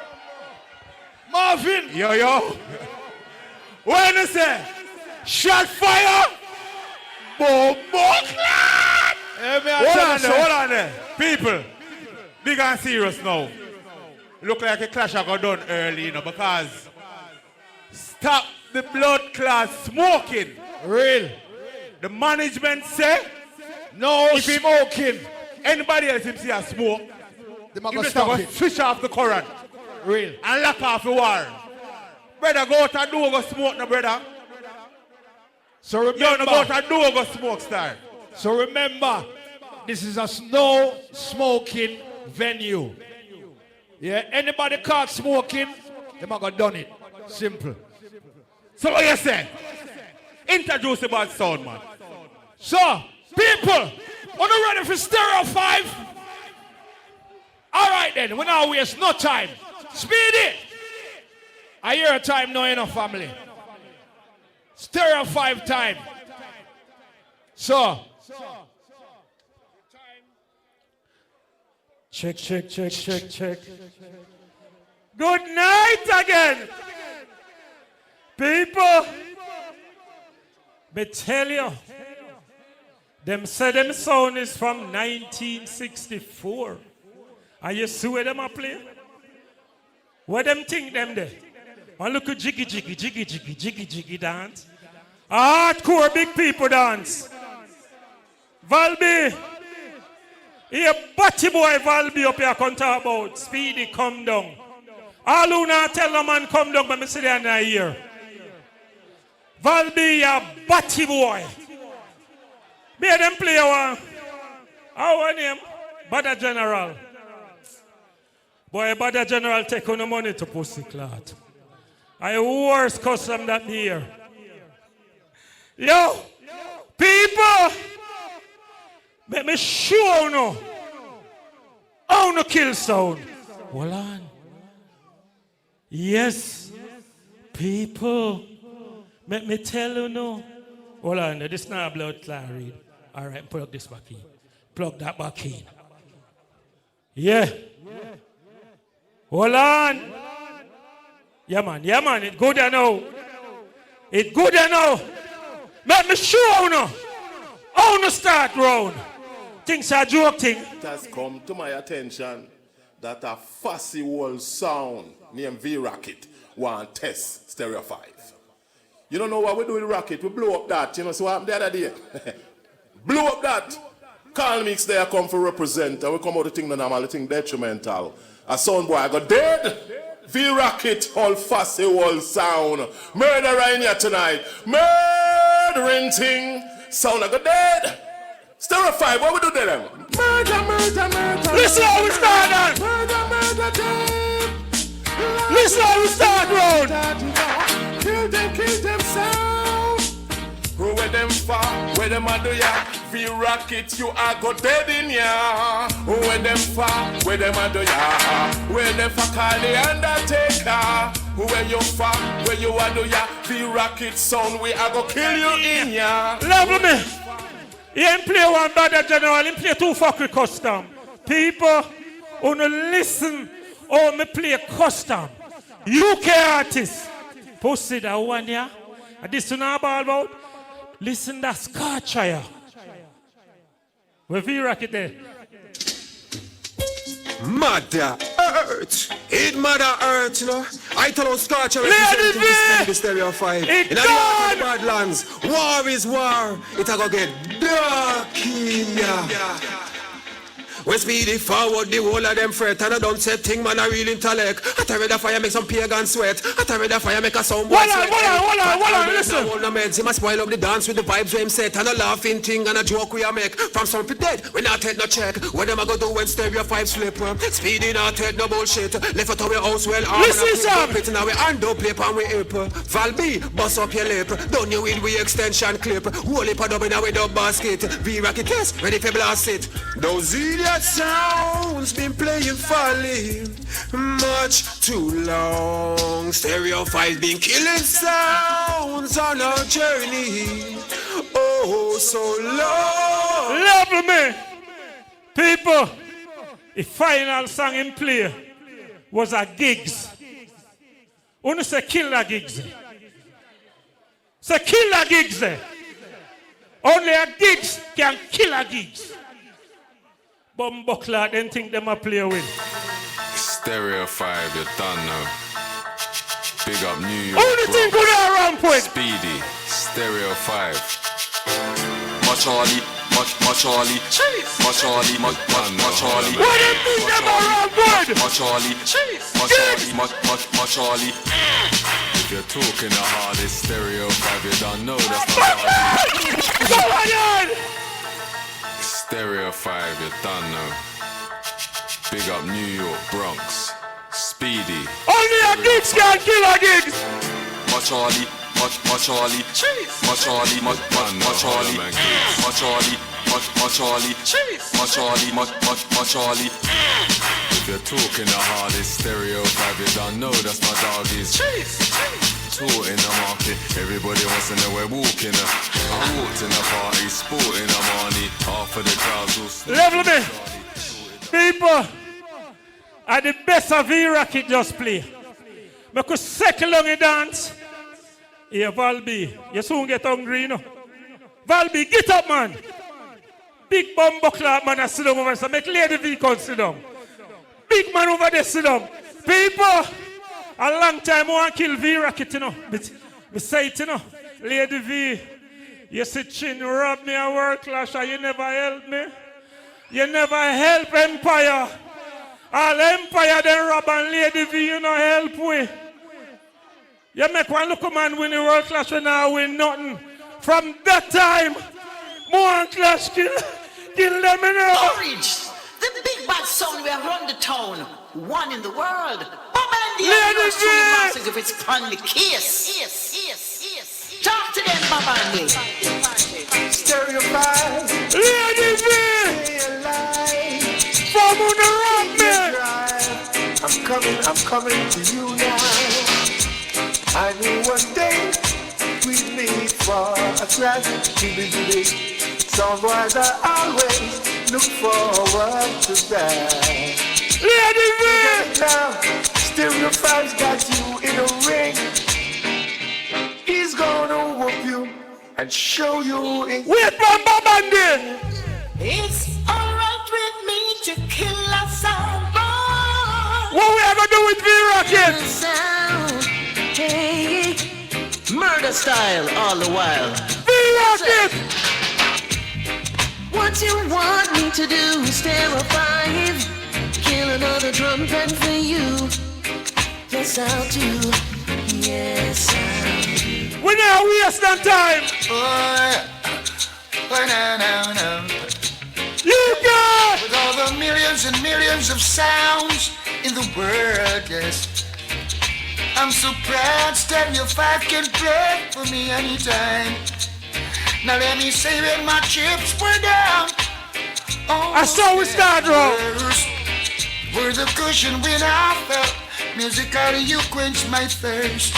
Marvin. Yo. Wanna say? Shot fire! Boom, Hold on there. People, big and serious now. Look like a clash I got done early, you know, because stop the blood clot smoking. Real. The management say no smoking. Anybody else see a smoke, you just switch off the current. Real. And lock off the wire. Brother, go out and do go smoke, no brother. So remember, yo, no go out and do go smoke, star. So remember, this is a no smoking venue. Yeah, anybody caught smoking, they might have done it. Simple. So what you say? Introduce about sound, man. So, people, are you ready for Stereo 5? All right then, we now waste no time. Speed it. I hear a time now, enough family. Stereo 5 time. So. Check. Good night again. People, me tell you, them say them sound is from 1964. And you see where them a play? Where them think them there? And look at jiggy dance. Hardcore big people dance. Valby. Here batty boy Valby up here come talk about. Speedy come down. All who not tell the man come down, but me sit there in the ear. Valby a batty boy. Be them play one. Our name? Bada General. Boy, Bada General take on the money to pussy clot. I worst custom that here. Yo, people, let me show you no. How no kill sound. Hold on. Yes, people, let me tell you no. Hold on, this is not blood clot read. All right, plug this back in. Plug that back in. Yeah. Hold on. Yeah, man, it's good enough. It's good enough. Let me show you now. How to start round. Things are joke thing. It has come to my attention that a fussy old sound named V.rocket want test Stereo 5. You don't know what we do with Rocket? We blow up that. You know, so what happened the other day? Blow up that. Carl Mix there come for represent. And we come out the thing the normal, the thing detrimental. A sound boy I got dead. V.rocket, all fussy, all sound. Murder in here tonight. Murdering thing. Sound I got dead. Stereo 5, what we do to them? Murder. Listen how we start on. Listen how we start round. Kill them sound. Where them far, where them a do ya? V.rocket, you are go dead in ya. Where them far, where them a do ya? Where them for call the undertaker? Where you far, where you a do ya? V.rocket sound, we are go kill you in ya. Level me. He ain't play one bad general, he play two fucking custom. People who no listen or me play custom. UK artists. Pussy that one yeah. And this is not about. Listen that Scarchire. Where V.rocket there? Mother Earth. It Mother Earth, you know. I tell you Scarchire representing the Stereo 5. In the Badlands, war is war. It a go get dark in ya. When speedy forward, the whole of them fret. And I don't say thing, man, I real intellect. I tell you the fire make some pagan sweat. I tell you the fire make a sound boy sweat. Hold on, listen. Hold the meds, he must spoil up the dance with the vibes we him set. And a laughing thing and a joke we a make. From some people dead, we not take no check. What them a go do when Stereo 5 slip? Speedy not take no bullshit. Left out of your house well armed. Listen, Sam. Now we hand up paper and we hip. Val B, bust up your lip. Done you with we extension clip. Whole heap of dub in our dub basket. V.rocket test, ready for blast it. Those idiots sounds been playing folly much too long. Stereo 5 been killing sounds on our journey. Oh, so long. Level me. People, the final song in play was a gigs. When you say killer gigs. Say killer gigs. Only a gigs can kill a gigs. Bumbuckler, then think them a play with. Stereo 5, you're done now. Big up New York. Only thing could have ramp with. Speedy, Stereo 5. Much Charlie. Much Charlie. Much Charlie. Much Charlie. What do you think them a ramp with? Much Charlie. Much Charlie. If you're talking the hardest Stereo 5, you don't know that's not hard. Go on! Stereo 5, you're done now. Big up New York, Bronx. Speedy. Only a gigs can kill a gigs. Much Charlie. Much Charlie. Much Charlie. Much Charlie. Much Charlie. Much Charlie. Much Charlie. Much Charlie. If you're talking the hardest Stereo 5, you don't know that's my doggies. Taught in the market, everybody wants to know we're walking. I walked in the party, sporting the money. Half of the crowds will level me. People are the best of V.rocket just play. I could second long a dance. Here, Valby, you soon get hungry, you know. Valby, get up, man. Big bum buckler man, I sit down over there. Make Lady V come sit down. Big man over there sit down. People, a long time I want to kill V.rocket, you know. But I say it, you know. Lady V, you see chin rob me a work clash and you never help me. You never help Empire. All Empire then rob and Lady V, you know help we. You make one look man win the world clash when I win nothing. From that time, more clash kill them in the Courage, the big bad sound we have run the town. One in the world. Lady V! If it's on the case. Talk to them, Babandi. Stereo 5. Lady V! From on the rock, man! I'm coming to you now. I knew one day we'd meet for a crash. Some boys I always look forward to that. Lady V! Now, Stereo 5's got you in a ring. He's gonna whoop you and show you in. Wait, Babandi! It's alright with me to kill a sound boy. What we are gonna do with V.rocket? Hey, murder style all the while. V.rocket! What you want me to do? Stereo 5. Kill another drum pen for you. Yes, I'll do. Yes, I'll do. We now waste no time. Oh, no. You got! With all the millions and millions of sounds in the world, yes. I'm so proud Stereo 5 can play for me anytime. Now let me say when my chips were down. Oh, I saw we start, bro. Were the cushion when I felt musically you quench my thirst.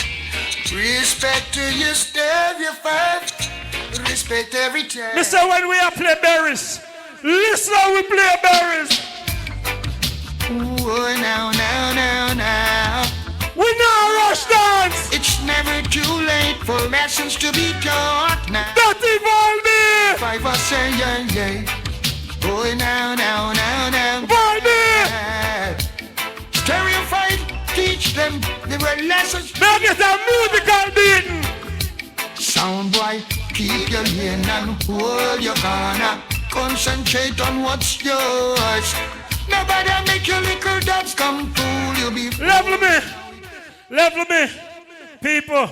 Respect to you, Stereo 5. Respect every time. Mister, when we are play berries, listen how we play berries. Oh, now. We now rush dance. It's never too late for lessons to be taught now. Don't involve me. 5 I say, yeah. Oh, now. Involve me. Stereo 5, teach them the right lessons. Now get a musical beating. Sound boy, keep your lane and hold your corner. Concentrate on what's yours. Nobody make your little dots come fool you be. Level me. People,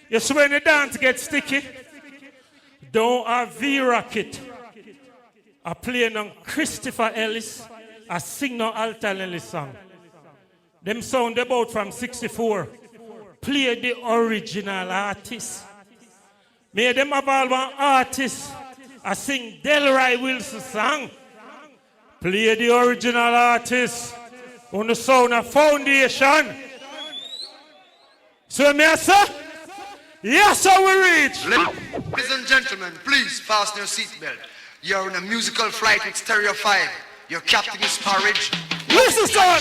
you see when the dance gets sticky, don't have v.rocket. I play on Christopher Ellis, I sing no Alton Ellis song. Them sound about from 64. Play the original artist. May them have all one artist. I sing Delroy Wilson song. Play the original artist on the sound of Foundation. So, sir? Yes, sir, we reach. Ladies and gentlemen, please fasten your seatbelt. You're on a musical flight with Stereo 5. Your captain is Porridge. Listen, sir.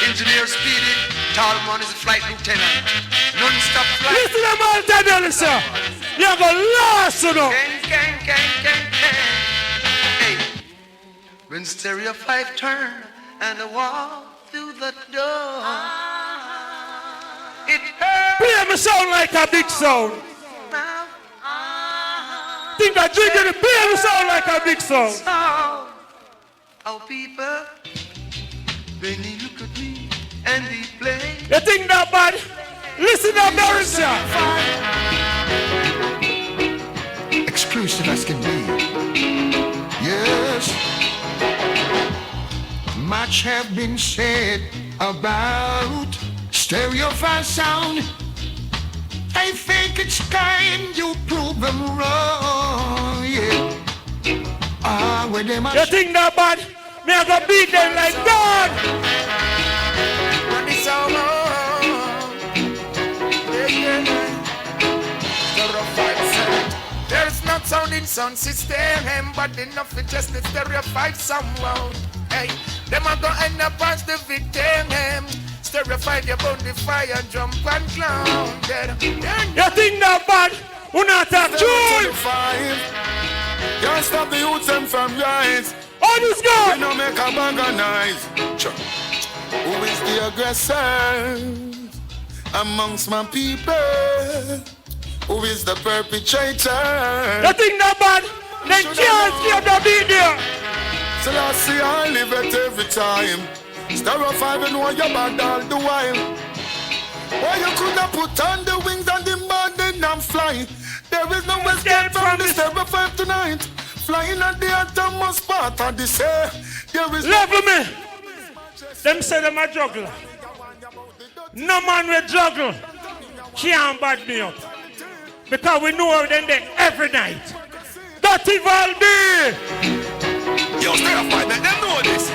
Engineer Speedy. Talman is the flight lieutenant. Non-stop flight. Listen to them all together, sir. You're going to last, you know. Gang. Hey, when Stereo 5 turn and I walk through the door, it hurts. Play me sound like a big sound. Think I drink it, play me sound like a big sound. Oh, people, when they look at me and they play. You think that bad? Listen to Barry, sir. Exclusive as can be. Yes. Much have been said about Stereo 5 sound. I think it's time you prove them wrong. Yeah. Where they you think that bad? Me I go beat them like God. Run this all There's not sound in sound system, but enough to just the Stereo 5 sound. Hey, them are gonna end up as the victim. Stereo 5, you burn the fire, jump and clown. You think that bad? Who not talk true? Can't stop the youths them from rise. Oh, this guy! We no make a bag of noise. Who is the aggressor amongst my people? Who is the perpetrator? You think that bad? Then can't escape the video. So I see I live it every time. Stereo 5 and know you're bad all the while. Why you could have put on the wings and the morning and fly? There is no escape from the Stereo 5 tonight. Flying at the uttermost part of the sea. There is level me. Them say them a juggler. No man will juggle can't bad me up. Because we know them there every night. Dirty Valby! Yo, Stereo 5, make them know this.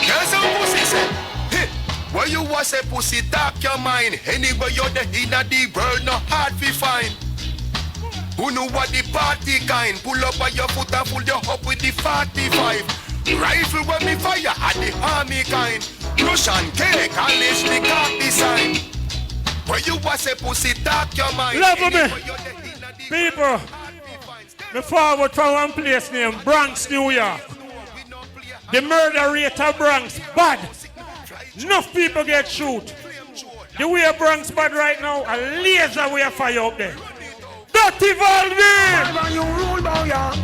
There's some pussy say, hey, where you was a pussy, talk your mind. Anywhere you're the inner the world, no hard to find. Who know what the party kind? Pull up on your foot and pull you up with the 45. Rifle when me fire at the army kind. Russian cake, unleash the cock design. Where you was a pussy, talk your mind. Love me. People, me forward from one place named Bronx, New York. The murder rate of Bronx bad. Enough people get shoot. The way Bronx bad right now, a laser way fire up there. Dirty Valby! You rule by ya.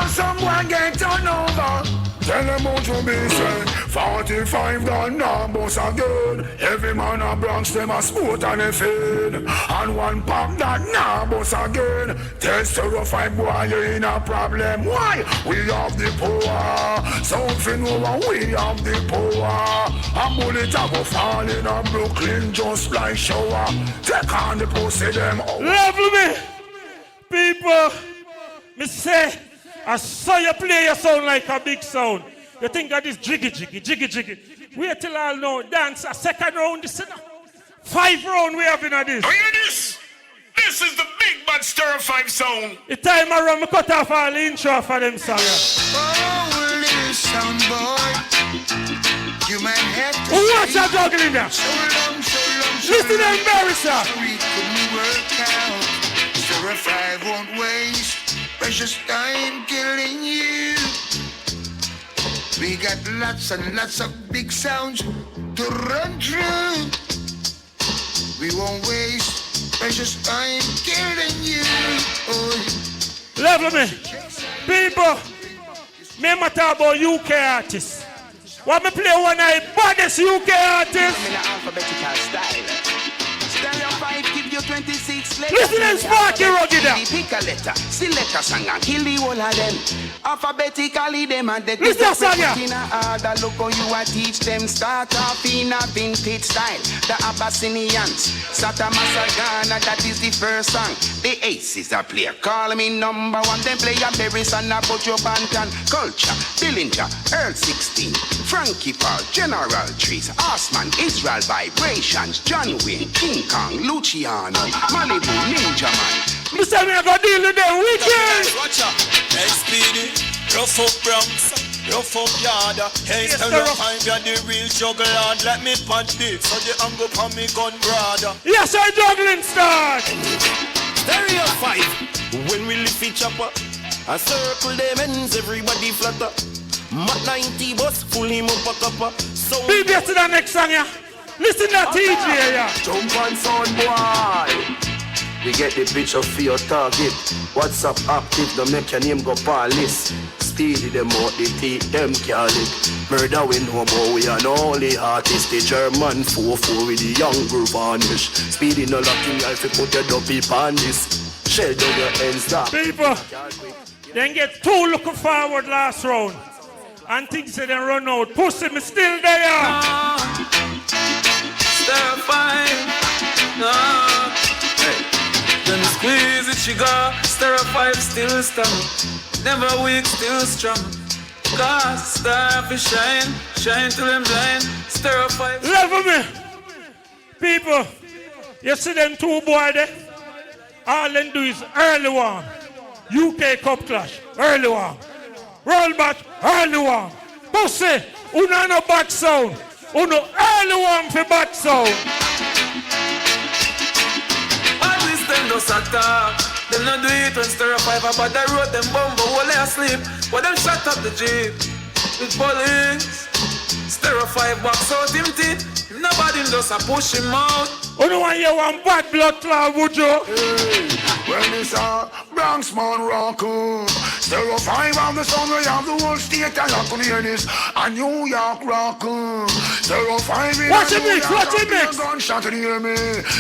someone get turned over. Tell them how to be said. 45 done now, boss again. Every man a Bronx, them a sport and a fade. And one pop that now, boss again. Tell 05 boy, you in a problem. Why? We have the power. Something over, we have the power. A bullet a go fall in a Brooklyn just like shower. Take on the pussy them out. Lovely me. People, me say, I saw you play your sound like a big sound. You think of this jiggy. Wait till I'll know. Dance a second round. This is 5 round we have in this. Oh, hear this? This is the big bad Stir 5 sound. The time around, me cut off all the intro for them song. Oh, little sound boy. You might have to watch that juggling there. So long. Listen to embarrasser. We couldn't work out. Stir 5 won't waste precious time killing you. We got lots and lots of big sounds to run through. We won't waste precious time killing you. Oh. Level me. People, me talk about UK artists. What me play one of the baddest UK artists? I'm in an alphabetical style. Stereo 5 give you 26 letters. Listen to Sparky Rugged. Pick a letter, select a song and kill the whole of them. Alphabetically them and they listen to song. In a order, look how you a teach them. Start off in a vintage style. The Abyssinians, Sata Masagana, that is the first song. The Aces a player, call me number 1. Then play a Berries and a put your Bantan. Culture, Dillinger, Earl 16, Frankie Paul, General Trees, Osman, Israel Vibrations, John Wayne, King Kong, Luciano, Malibu, Ninja Man. Mr. Me, I got deal with them weekend. Watch out. Hey, Speedy, rough up Bronx, rough up Yard. Hey, Stereo 5, you're the real juggler. Let me punch this, so the angle for me gun brother. Yes, I juggling start. Stereo 5, when we lift each other, I circle them ends, everybody flutter. Mat 90 bus, full him up a cuppa. So be better than next song, yeah. Listen to that TJ, yeah. Jump on sound boy. We get the picture for your target. WhatsApp active, don't make your name go list. Speedy them out, the teeth them can't lick. Murder we know about, we are the only artist. The German 4-4 with the young group varnish. Speedy no locking life, you put your dopey on this. Shell down your ends down. People, then get 2 looking forward last round. And things say they run out. Pussy me still there. Stir 5. No. Hey. Then squeeze it, she go. Stir 5 still strong. Never weak, still strong. Cause star fi shine. Shine till them blind. Stir 5. Level me. People, you see them 2 boys there? All them do is early one. UK Cup Clash. Early one. Roll back, early one. Pussy, uno no back sound. Uno early one for back sound. All this them just attack. Them not do it when Stir 5 about the road. Them bumble while they asleep. But them shut up the jeep. With police. Stir 5 box out him teeth. Nobody just a push him out. Uno want you one bad blood clot, would you? Hey, when it's a Bronx man rockin'. Stereo 5 on the song, we have the whole state and I can hear this. A New York rockin'. Stereo 5 in watch a it New mix, York watch it mix. Gunshot to hear me.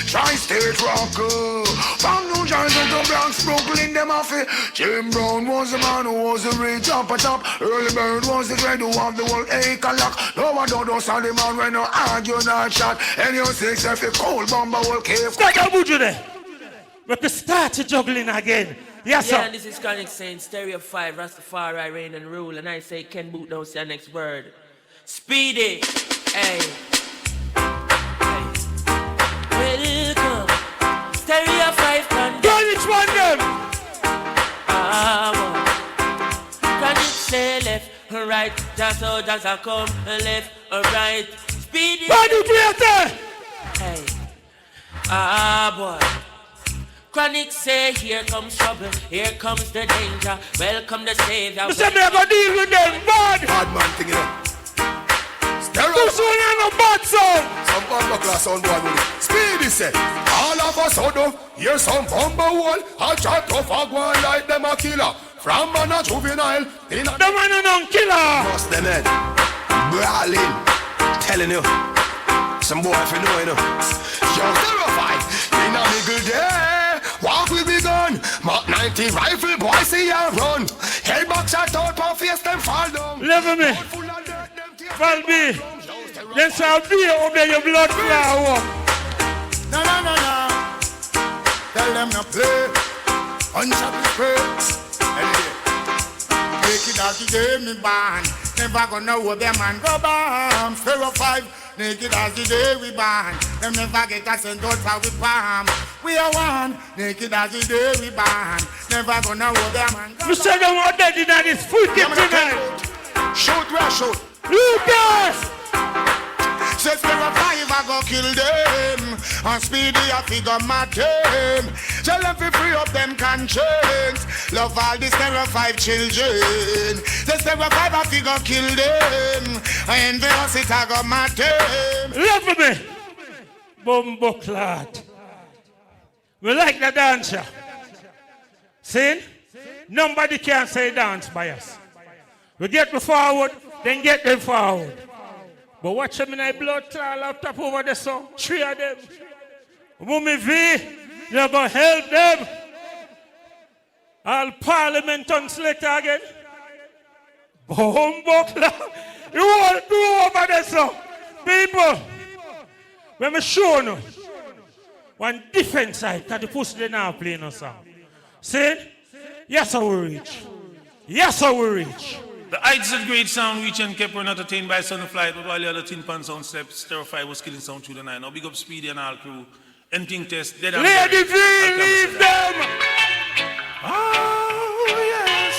Tri-State rockin'. From New Jersey to Bronx, Brooklyn, them off it. Jim Brown was the man who was the rich up a top. Early Bird was the dread who have the whole acre lock. No one don't know the man when no argue, not shot. And you 6 if you cold bomber will cave. Start that buju there. We can start juggling again. Yes, sir. Yeah, this is Chronic saying Stereo 5, Rastafari reign and rule. And I say Ken Boot now say the next word. Speedy. Hey. Welcome. Stereo 5 can go which one them? Chronic say left, right. Just so just a come left, right. Speedy. Hey. Boy. Chronic say, here comes trouble, here comes the danger. Welcome the savior. Mr. Never deal with them, bad. Bad man thing, you know. This one ain't no bad sound. Some bumper class on board with it. Speedy say, all of a sudden, here's some bumper wall. I chat off a one like them a killer. From man a juvenile. The man who don't killer. Bust them head. Brawling. Telling you. Some boy if you know, you know. Young terrified. In a middle day. Walk with me gun. Mark 90 rifle boy see ya run. Hellbox shot out for face them fall down. Level me. Valby. Then shall be obey your blood flow. No. Tell them no play. Unshot the spray. Anyway. Make it out today, me ban. Never gonna know where them man go bam. 05. Naked as the day we ban. Them never get us and don't how we palm. We are one. Naked as the day we ban. Never gonna know where them man go bam. You said them all dead in this food tonight. Shoot where shoot. Lucas! Says 05 I go kill them. On Speedy I figure my them. Tell them to free up them conscience. Love all these 05 children. Says 05 I figure kill them. And the house it I go my them. Love me. Bumbo clad. We like the dancer. See? Nobody can say dance by us. We get them forward, then get them forward. But watch them in a blood clot laptop over there, so 3 of them. Mummy V, you're going to help them. All parliament on later again. Bumbo clot. You all do over there, so. People, when we show you one different side, because the pussy they now playing no song. See? Yes, I will reach. Yes, I will reach. The heights of great sound reach and kept not attained by Sun Flight, but while the other tin pan sound steps, Stereo was killing sound through the night. Now big up Speedy and all crew. Anything test, dead and Lady V, leave them! Oh, yes.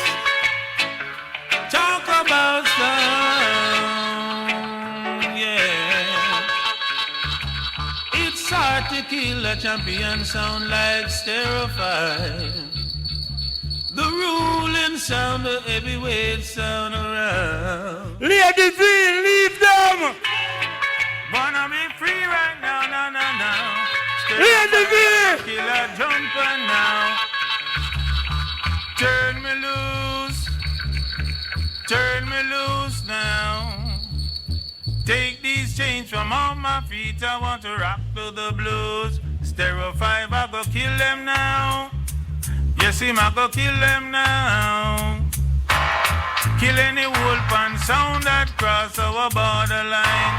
Talk about sound, yeah. It's hard to kill a champion sound like Stereo 5. The ruling sound, the heavyweight sound around. Lady V, leave them! Wanna be free right now, now. Lady V! Killer jumper now. Turn me loose now. Take these chains from off my feet, I want to rock to the blues. Stereo 5, I go kill them now. Yes, him I go kill them now. Kill any wolf and sound that cross our borderline.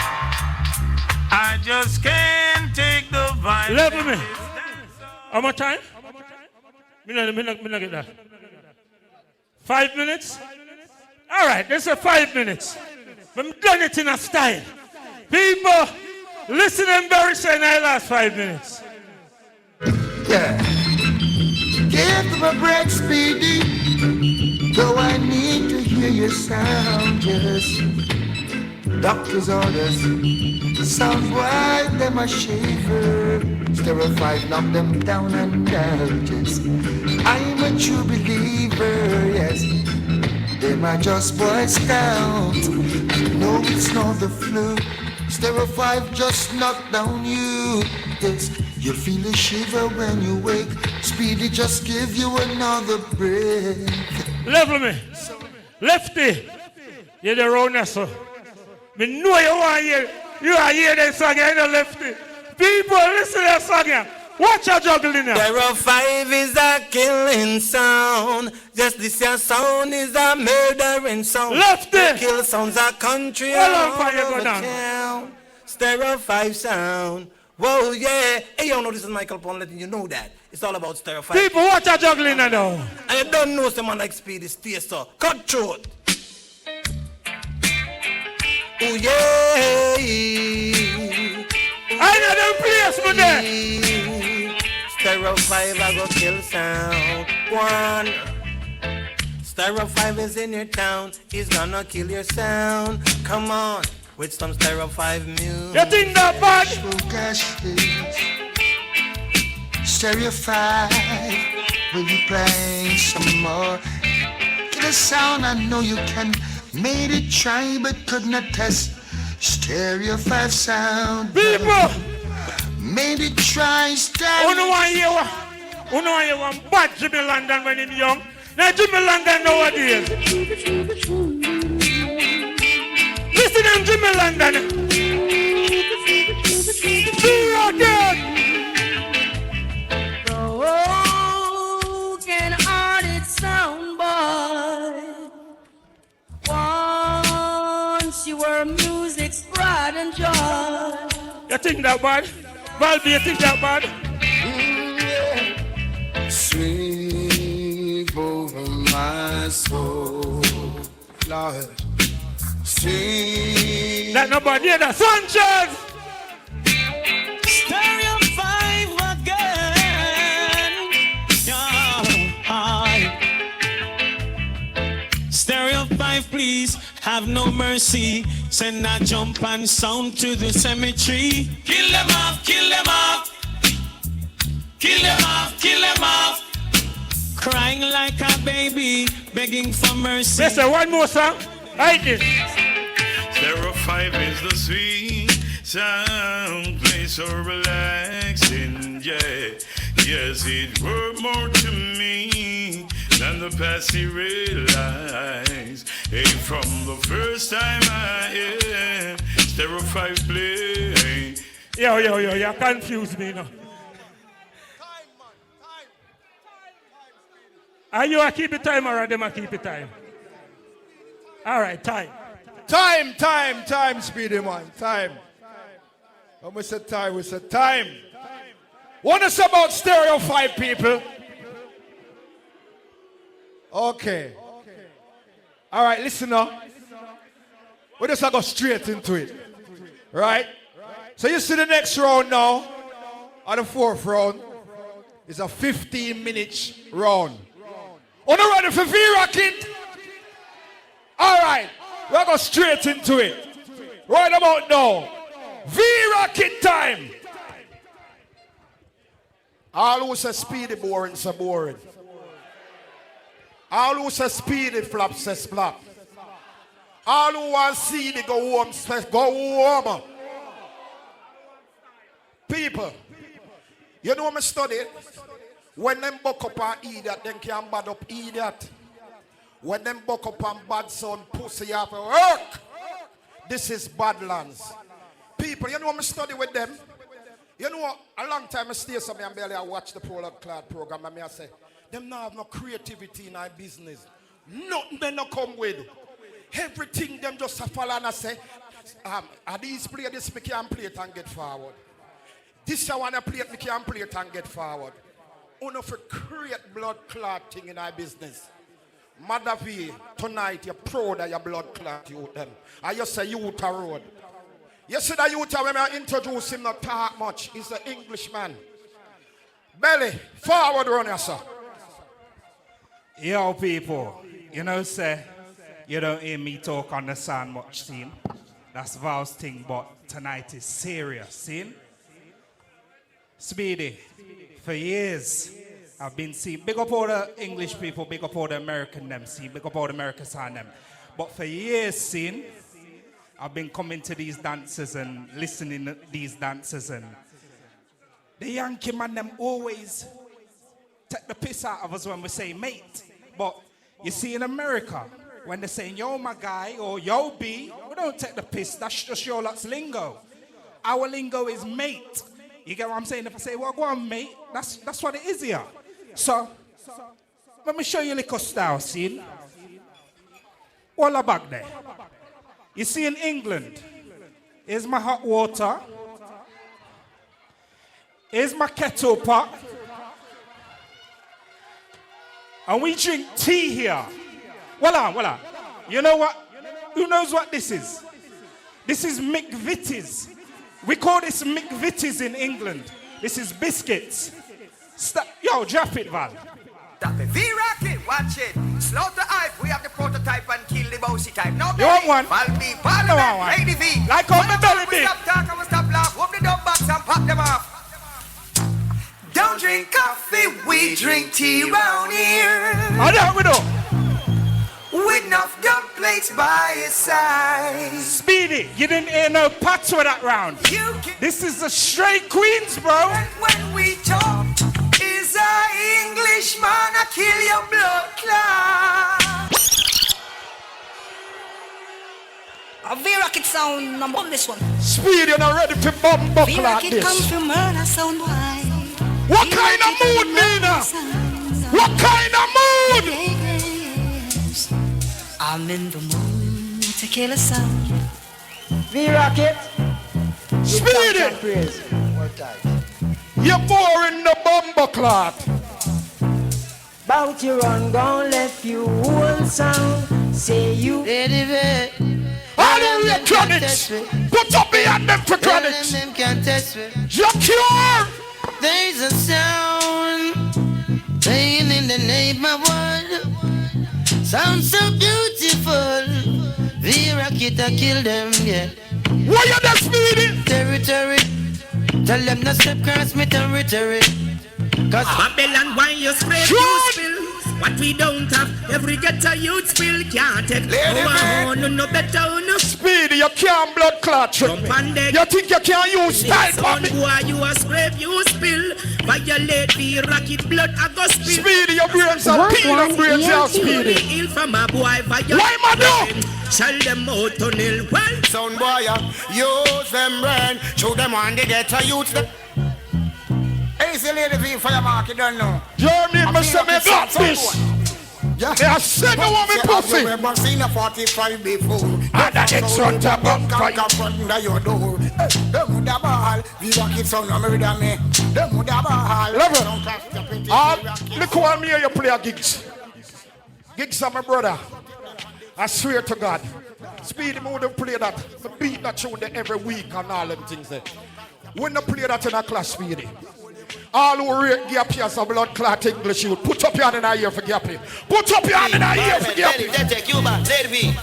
I just can't take the vibe. Level me. How much time? Me not get that. 5 minutes? All right, this is 5 minutes. I'm done it in a style. People, listen and very soon in the last 5 minutes. Yeah. Give them a break, Speedy. Though I need to hear your sound, yes. Doctor's orders. Sound white, them a shaver. Stereo 5, knock them down and out, yes. I'm a true believer, yes. Them are just Boy Scouts. No, it's not the flu. Stereo 5 just knock down you, yes. You'll feel a shiver when you wake. Speedy just give you another break. Level me. Lefty. You're the runner, sir. Me know you want to hear. You are here that song, you know Lefty. People, listen to that song here. Watch your juggling now. Stereo 5 is a killing sound. Just this your sound is a murdering sound. Lefty. The kill sounds a country Hold on, all fire, go over down. town. Stereo 5 sound. Whoa, yeah. Hey, you know this is Michael Pond letting you know that. It's all about Stereo 5. People, watch your juggling now. And you don't know someone like Speedy Stay so. Cut throat. Oh, yeah. I know them place for there. Stereo 5, I go kill sound. One. Stereo 5 is in your town. He's gonna kill your sound. Come on. With some Stereo 5 music. You think that bad? Stereo 5, will you play some more? Get a sound, I know you can. Made it try, but could not test. Stereo 5 sound. People! Made it try, stereo. Who know why you want bad Jimmy London when he's young? Now Jimmy London nowadays. Listen to Jimmy London. v.rocket. Broken-hearted soundboy. Once you were music's pride and joy. You think that bad? Valby, you think that bad? Sweep over my soul, Lord. Sweep. That nobody hear that. Sanchez! Stereo 5 again. Stereo 5, please, have no mercy. Send that jump and sound to the cemetery. Kill them off, kill them off. Kill them off, kill them off. Crying like a baby, begging for mercy. Listen, one more song. Like this. Stereo 5 is the sweet sound place so relaxing, yeah. Yes, it worth more to me than the past he realized. Hey, from the first time I hear Stereo 5 play. Yo, you confuse me now. Are you a keep it time or are them a keep it time? All right, time. Time, Speedy man, time. When we say time, we say time. What is about Stereo 5 people? Okay. All right, listen now. We just go straight into it. Right? So you see the next round now, or the fourth round, is a 15-minute round. Are you ready for v.rocket? All right, we'll go straight into it. Right about now, v.rocket time. All who say speedy boring, so boring. All who say speedy flop, says flop. All who want see the go home, says go home. People, you know me study? When them buck up and idiot, then can bad up idiot. When them buck up and bad son, pussy, you have to work. This is Badlands. People, you know me study with them? You know, a long time I stay somewhere and barely I watch the Polar Clad program and I say, them now have no creativity in our business. Nothing they not come with. Everything them just follow and I say, are these play this, me can play it and get forward. This I want to play it, me can play it and get forward. Only for create blood clot thing in our business. Mother V, tonight you're proud of your blood clot youth them. I just say youth a road. You see that youth when I introduce him not talk much. He's an Englishman. Belly, forward run here, sir. Yo people, you know say, you don't hear me talk on the sound much, scene. That's Val's thing, but tonight is serious, scene. Speedy, for years, I've been seeing, big up all the English people, big up all the American them, see, big up all the American sign them. But for years, scene, I've been coming to these dances and listening to these dances, and the Yankee man them always take the piss out of us when we say mate. But you see in America, when they're saying yo my guy or yo B, we don't take the piss, that's just your lot's lingo. Our lingo is mate. You get what I'm saying? If I say, well, go on, mate, that's what it is here. So, let me show you a little style, see? All about there. You see in England, here's my hot water. Here's my kettle pot. And we drink tea here. Voila. You know what? Who knows what this is? This is McVitie's. We call this McVitie's in England. This is biscuits. Yo, drop it, Val. Drop it. V.rocket, watch it. Slow the hype. We have the prototype and kill the bossy type. No, you want one? Valby, Parklands, Lady V. Like on my belly bit. Stop talk and we stop laugh. Whoop the dub box and pop them off. Don't drink coffee, we drink tea round here. How that we do? With enough dumb plates by his side. Speedy, you didn't hear no pats for that round. This is the straight Queens, bro. When we talk, is a Englishman, I kill your blood clot. v.rocket sound, number on this one. Speed, you're not ready to bomb buckle like v.rocket this. come from murder sound wide. What kind of mood, Nina? What kind of mood? I'm in the mood to kill a sound. v.rocket. Speedy. You're more in the bomber clock. Bout your run, gon' left you whole sound. Say you all the electronics. Put up behind them for chronics. Them can't test me. You're cure. There's a sound playing in the neighborhood. Sounds so beautiful. V.rocket I kill them, yeah. Why you that speedy? Territory. Tell them not step cross me territory. Cause Babylon, why you scrape, you spill. What we don't have, every ghetto youth spill. Can't take no better, no. Speedy, you can't blood clot. You think you can't use style for me? Boy, you a scrape, you spill. Violate v.rocket blood, I go spill. Speedy, your brains are peanut brains, you Speedy. Ill from a boy, violate. Why am I doing? Tell them out to nil well. Sound boy, use them brain. Show them on the ghetto youth. Hey, see lady V for your mark, you don't know. Jeremy, I say me got this. Yeah, I said you want me pussy. I've seen a 45 before. And that it's on top of under your door. Them would have ball. V.rocket sound no murder me. Them would have ball. Level. Look who I'm here, you play a gigs. Gigs are my brother. I swear to God. Speedy mode and play that. The beat that tune there every week and all them things there. When they play that in a class, Speedy. All who rate Gappy as a blood clot English youth, put up your hand in a ear for Gappy. Put up your hand in a ear for Gappy. They take you back, let me.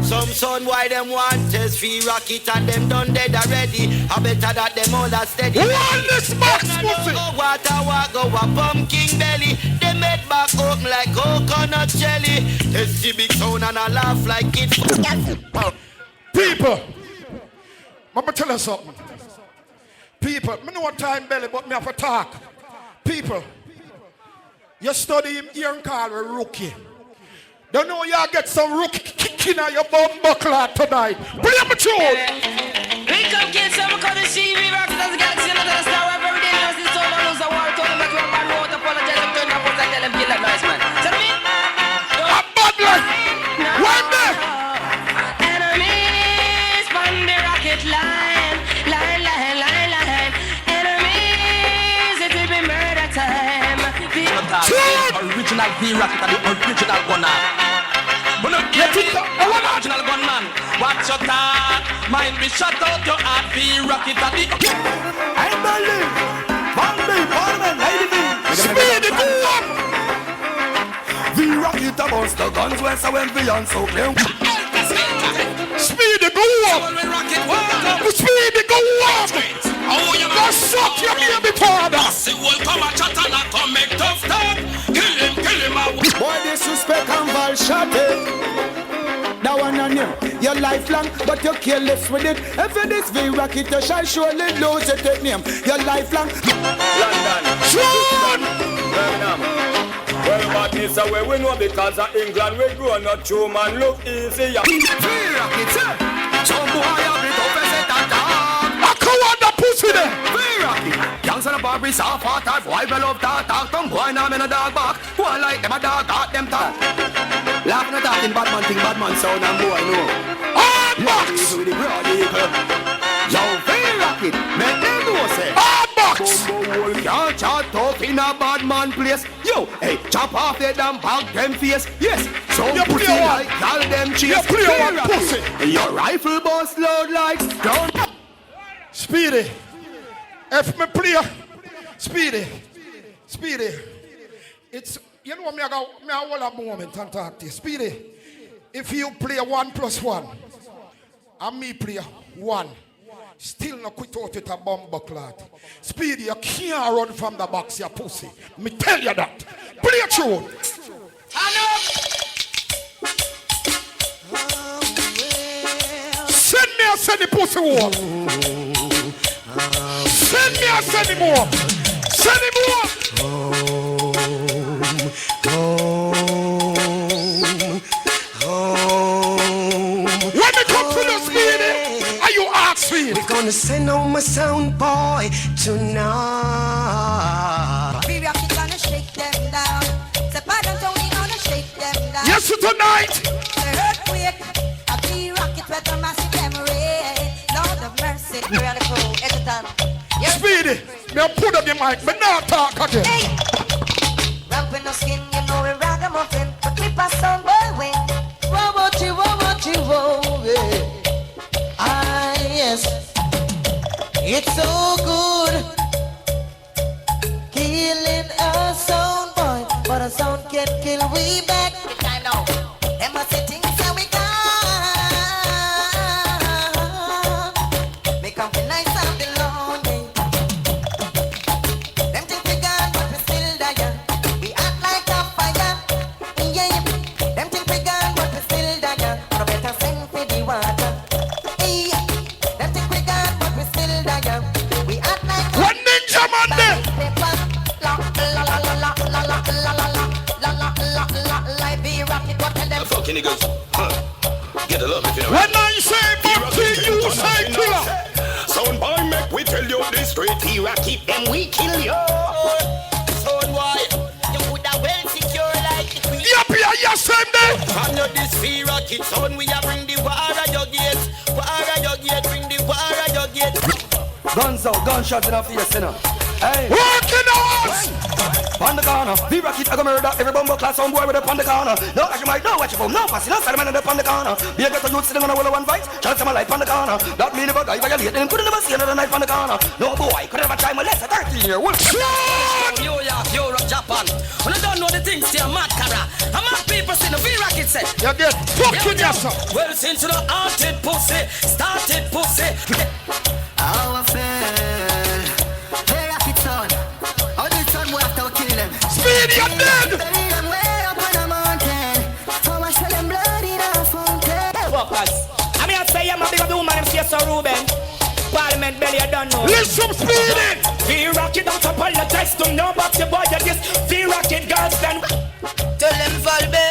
Some son why them want test v.rocket and them done dead already. I better that them all are steady. One this box pussy. Water go a pumpkin belly. They made back open like coconut jelly. They see big sound and I laugh like kids. People, let me tell you something. People, I know what time belly, but me have to talk. People, you study him here and call a rookie. Don't know you get some rookie kicking on your bum buckler tonight. Play my tune. We come kids, so we come to see v.rocket as a galaxy, another star. Every day, I see someone lose a war. Told them that you're man, wrote, apologize, I'm turning up, I tell them, kill that noise, man. Tell me. A bad life. One day. Enemies from the rocket line. Line. Enemies, it will be murder time. Original v.rocket and the original gunner. But not get it, original gunman. Watch your talk, mind be shut out your heart. V.rocket at the I believe. Parklands, lady V. Speedy, go up. V.rocket about the guns when so when beyond so clear. Speedy, go up. Speedy, go up. Oh, you go suck your baby father. See will come a chat and I come make tough talk. Kill him. Boy, disrespect and ball shot that one on you. You're lifelong, but you're careless with it. If it is v.rocket, you shall surely lose it. Take name. You're lifelong. London. Birmingham. Well, badness is where we know because of England we grow not true man look easier. V.rocket, some boy have it up as a tata. I come on the pussy there. V.rocket, youngs on the bar, we saw part of why we love talk. Some boy now in a dog bark. Who I like them a dog, talk them talk. Laughing at talking bad man thing, bad man sound and boy know. Hard box. With the broad eagle. Yo, V.rocket, make them know say. Hard box. Bumbo wolf can't chat tough in a bad man place. Yo, hey, chop off the damn bag them face. Yes, some you pussy like call them chase. You play one pussy. Your rifle bust loud like down. Speedy. If me play, Speedy. It's, you know me I hold a moment and talk to you. Speedy, if you play 1 + 1, and me play 1, still not quit out with a bomb clot. Speedy, you can't run from the box, you pussy. Me tell you that. Play a tune. Send me a send the pussy walk. Send me a send him more. Send him more. When we come to the send on my sound boy tonight. V.rocket gonna shake them down. The Pardon Tony gonna shake them down. Yes, tonight. The earthquake, a V.rocket with a massive memory. Lord of mercy. We're on the crew, every time. Speedy, me put up the mic, but now talk again. Hey! Ramping no skin, you know we're ragamuffin. But we pass on boy win. Whoa, whoa, yeah. Ah, yes. It's so good. Killing a sound boy. But a sound can kill we back. It's time now. Am I sitting so we gone? Make up the nice and the lonely. Them think we gone, but we still dying. We act like a fire. Yeah. Them think we gone, but we still dying. No better send for the water. Yeah. Them think we gone, but we still dying. We act like a One ninja man there. Fucking niggas, get a love if you know. When I say Banqueting, you say killer. Sound boy, make we tell you this straight. V.rocket, them we kill you. Sound boy, you would have well secure like the queen. Yup, yes, same day. And you this V.rocket, sound we a bring the war at your gate. War at your gate, bring the war at your gate. Guns out, gunshots in our face, you know. Hey. Working hours! On the corner, V.rocket, I go murder every bumbo class on boy with up on the corner. No, I can might know what you for, no passing, no side man up on the corner. Be a get a youth sitting on a wall of one fight, chance of my life on the corner. That mean if a guy violate them, couldn't never see another knife on the corner. No boy, could never try my less, a 13-year wolf. New York, Europe, Japan. When I don't know the things, they are mad cara. I'm mad people see the V.rocket say. You get fucking yourself. Well, since you know haunted pussy, started pussy. Our friend, V.rocket son. How this son we have to kill them? Speedy, you're dead! Bury them way up on a mountain. How much of them blood in a fountain? Focus. I mean, I say I'm a big woman, I'm so Ruben. Parliament belly, I don't know. Listen, Speedy! V.rocket don't apologize to nobody, boy, you this V.rocket girls, then. Tell them Valbe,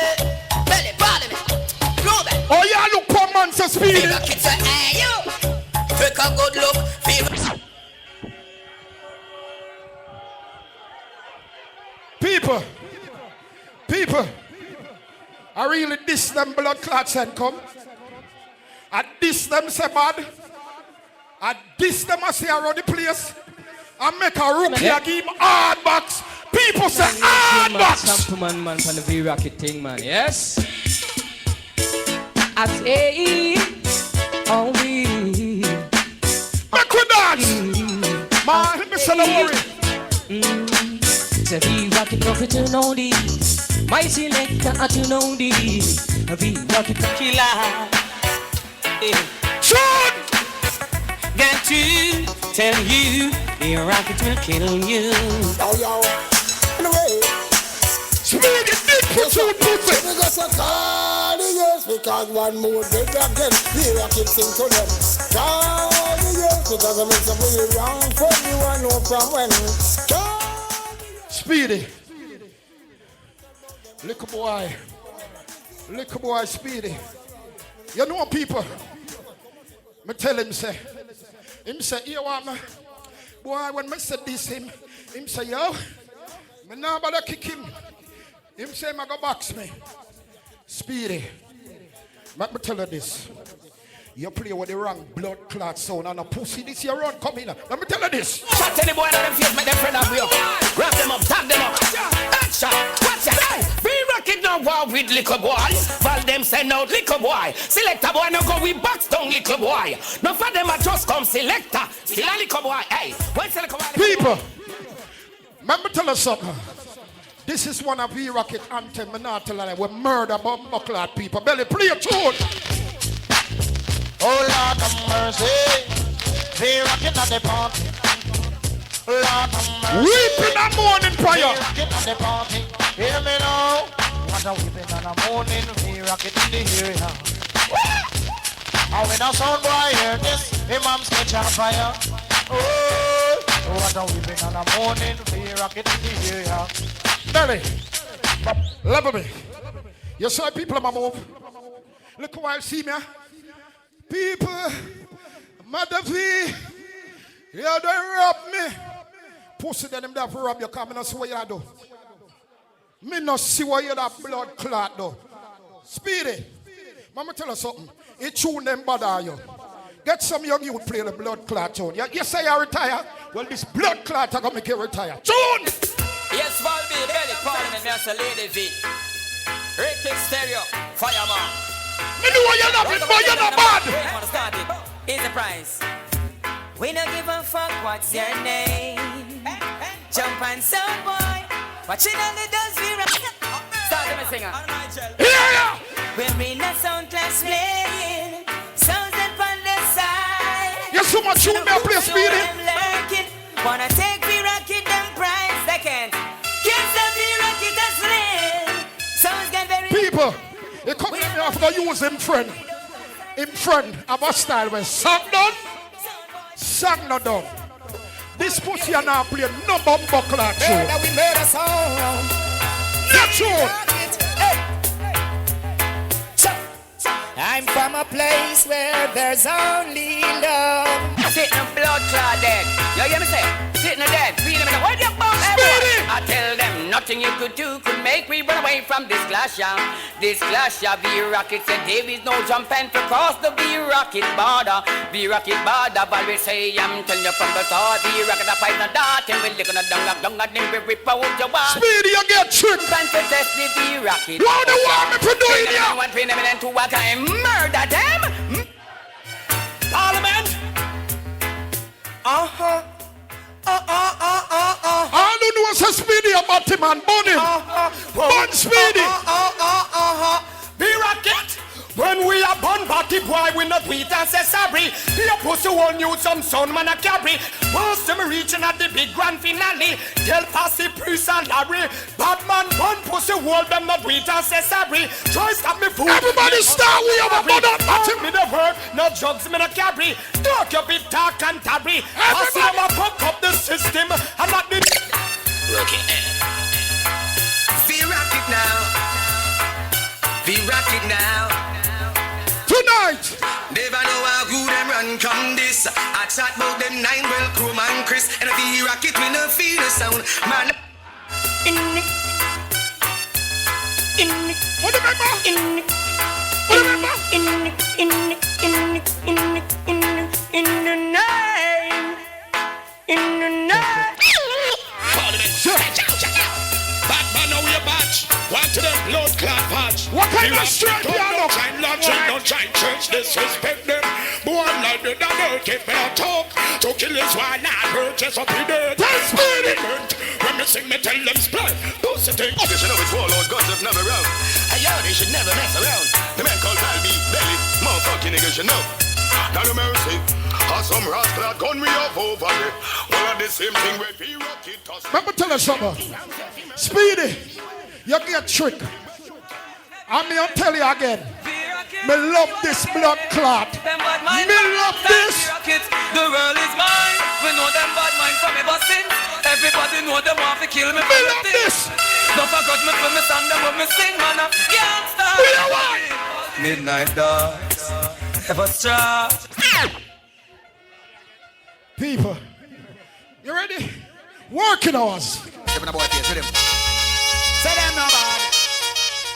belly, Parliament, Ruben. Oh, yeah, look, poor man, so Speedy. V.rocket say, hey, you. Take a good look, People, I really diss them blood clots and come. I diss them say bad. I diss them I say around the place. I make a rookie, I give him hard box. People say hard box. Man from the V.rocket thing, man, yes? I say, oh, we. Make we dance. Man, let me say no worry. The V.rocket nothing to know this. My selector to know this. A V.rocket killer. Shoot! Got to tell you, V.rocket will kill you. Yo, anyway. Speedy, big put you pussy. We got some cardios because one more day again. V.rocket sing to them. Cardios because I make some really wrong for you and know from when. Speedy. Little boy, Speedy. You know people, me tell him say, you want me? Boy, when me say this him say, yo, me now bother kick him. Him say, me go box me. Speedy, let me tell you this. You play with the wrong blood clot sound and a pussy this year run come in. Let me tell you this. Shot any boy in them face, make them friend of you. Grab them up, tag them up. Action, watch out. V.rocket no war with little boy. Val them send out little boy. Select a boy no go with box down little boy. No for them a just come selector. Still a little boy. Hey, what's the little boy? People, let me tell you something. This is one of V.rocket anthem. Me not tell you we murder buckler people. Belly, play a tune. Oh Lord of mercy, V.rocket at the party. Lord of mercy, weeping and mourning prayer. V.rocket at the party. Hear me now. What a weeping and a mourning, V.rocket in the area. And when a sound boy hear this, Imam's catch on fire. Oh, what a weeping and a mourning, V.rocket in the area. Nelly, level me. You saw people in my move. Look while see me. People, Mother V, Yeah, they rob me. Pussy them there for rob you, come and see what you do. Me not see what you that blood clot though. Speedy. Mama tell us something. It tune them bother you. Get some young youth play the blood clot tune. You say you retire? Well, this blood clot are gonna make you retire. Tune! Yes, Valby, Belly, Parliament, Master Lady V. Reggae Stereo, Fireman. Me know you're not bad, but you're not bad. I want to start it. Here's the prize. We don't give a fuck what's your name. Jump and sound boy. Watching on the dance we rock. Start them a singer. Yeah! We're in a sound class playing. Sounds that on the side. You're so much tune me a place, Speedy. Wanna take v.rocket them prize second. Can't stop v.rocket a slim. Sounds get very. People, they come at me after use him friend. Him friend have a style when song done, song not done. This pussy are now playing no bumper clock show. We made a song. Not true. I'm from a place where there's only love. Sitting a blood clot dead. You hear me say? Sitting a dead. Feel them in the what you bump I tell them nothing you could do could make me run away from this clash, yeah. This clash, yeah. V.rocket said David's no jumping to cross the V.rocket border. V.rocket border, but we say I'm telling you from the start. V.rocket a fight no dart and we're looking at dung and then we rip out your bar. Speedy, you get tricked. Plan to test the V.rocket. What the war me for doing here? One pin them in two a time. Murder them. Parliament. All you know is a Speedy about him and burn him. Burn Speedy. V.rocket. When we are born party boy, we not wait and say sorry. Your pussy won't use some son man a carry. Once them reaching at the big grand finale, tell Passy, Priest and Larry. Bad man, born pussy hold them not wait and say sorry. Try stop me food. Everybody start we have a me the word, no drugs me no carry. Talk your bit talk and tarry. Passy them a fuck up the system and not the Rocket. V.rocket now. V.rocket now. Tonight. Never know how good them run come this. I chat about them 9 well crew man Chris. And a V.rocket we no feel the sound. Man. What remember? In the night. In the night. Bad man, now we a batch. Want to them blood clot patch. What kind of strength you have? Don't try church, disrespect them. Boy, like the dirt, if they talk. To kill is why not hurt, just up in dirt. That's Speedy. When me sing, me tell them split. Pussy thing. They should know it's warlord, guns have never round. Hey, yo, they should never mess around. The man called Valby, Belly, motherfucking niggas should know. Not a mercy. Some rascal gun me up over there. Well, the same thing with V.rocket. Let me tell you something. Speedy, you get tricked. And me I'll tell you again. Me love this blood clot. Me love this. The world is mine. We know them bad mind from ever since. Everybody know them want to kill me. Me love this. Don't forget me when me stand up when me sing, man. I can't stop. Midnight dogs. Ever strong. People, you ready? Working hours. Say them no bad.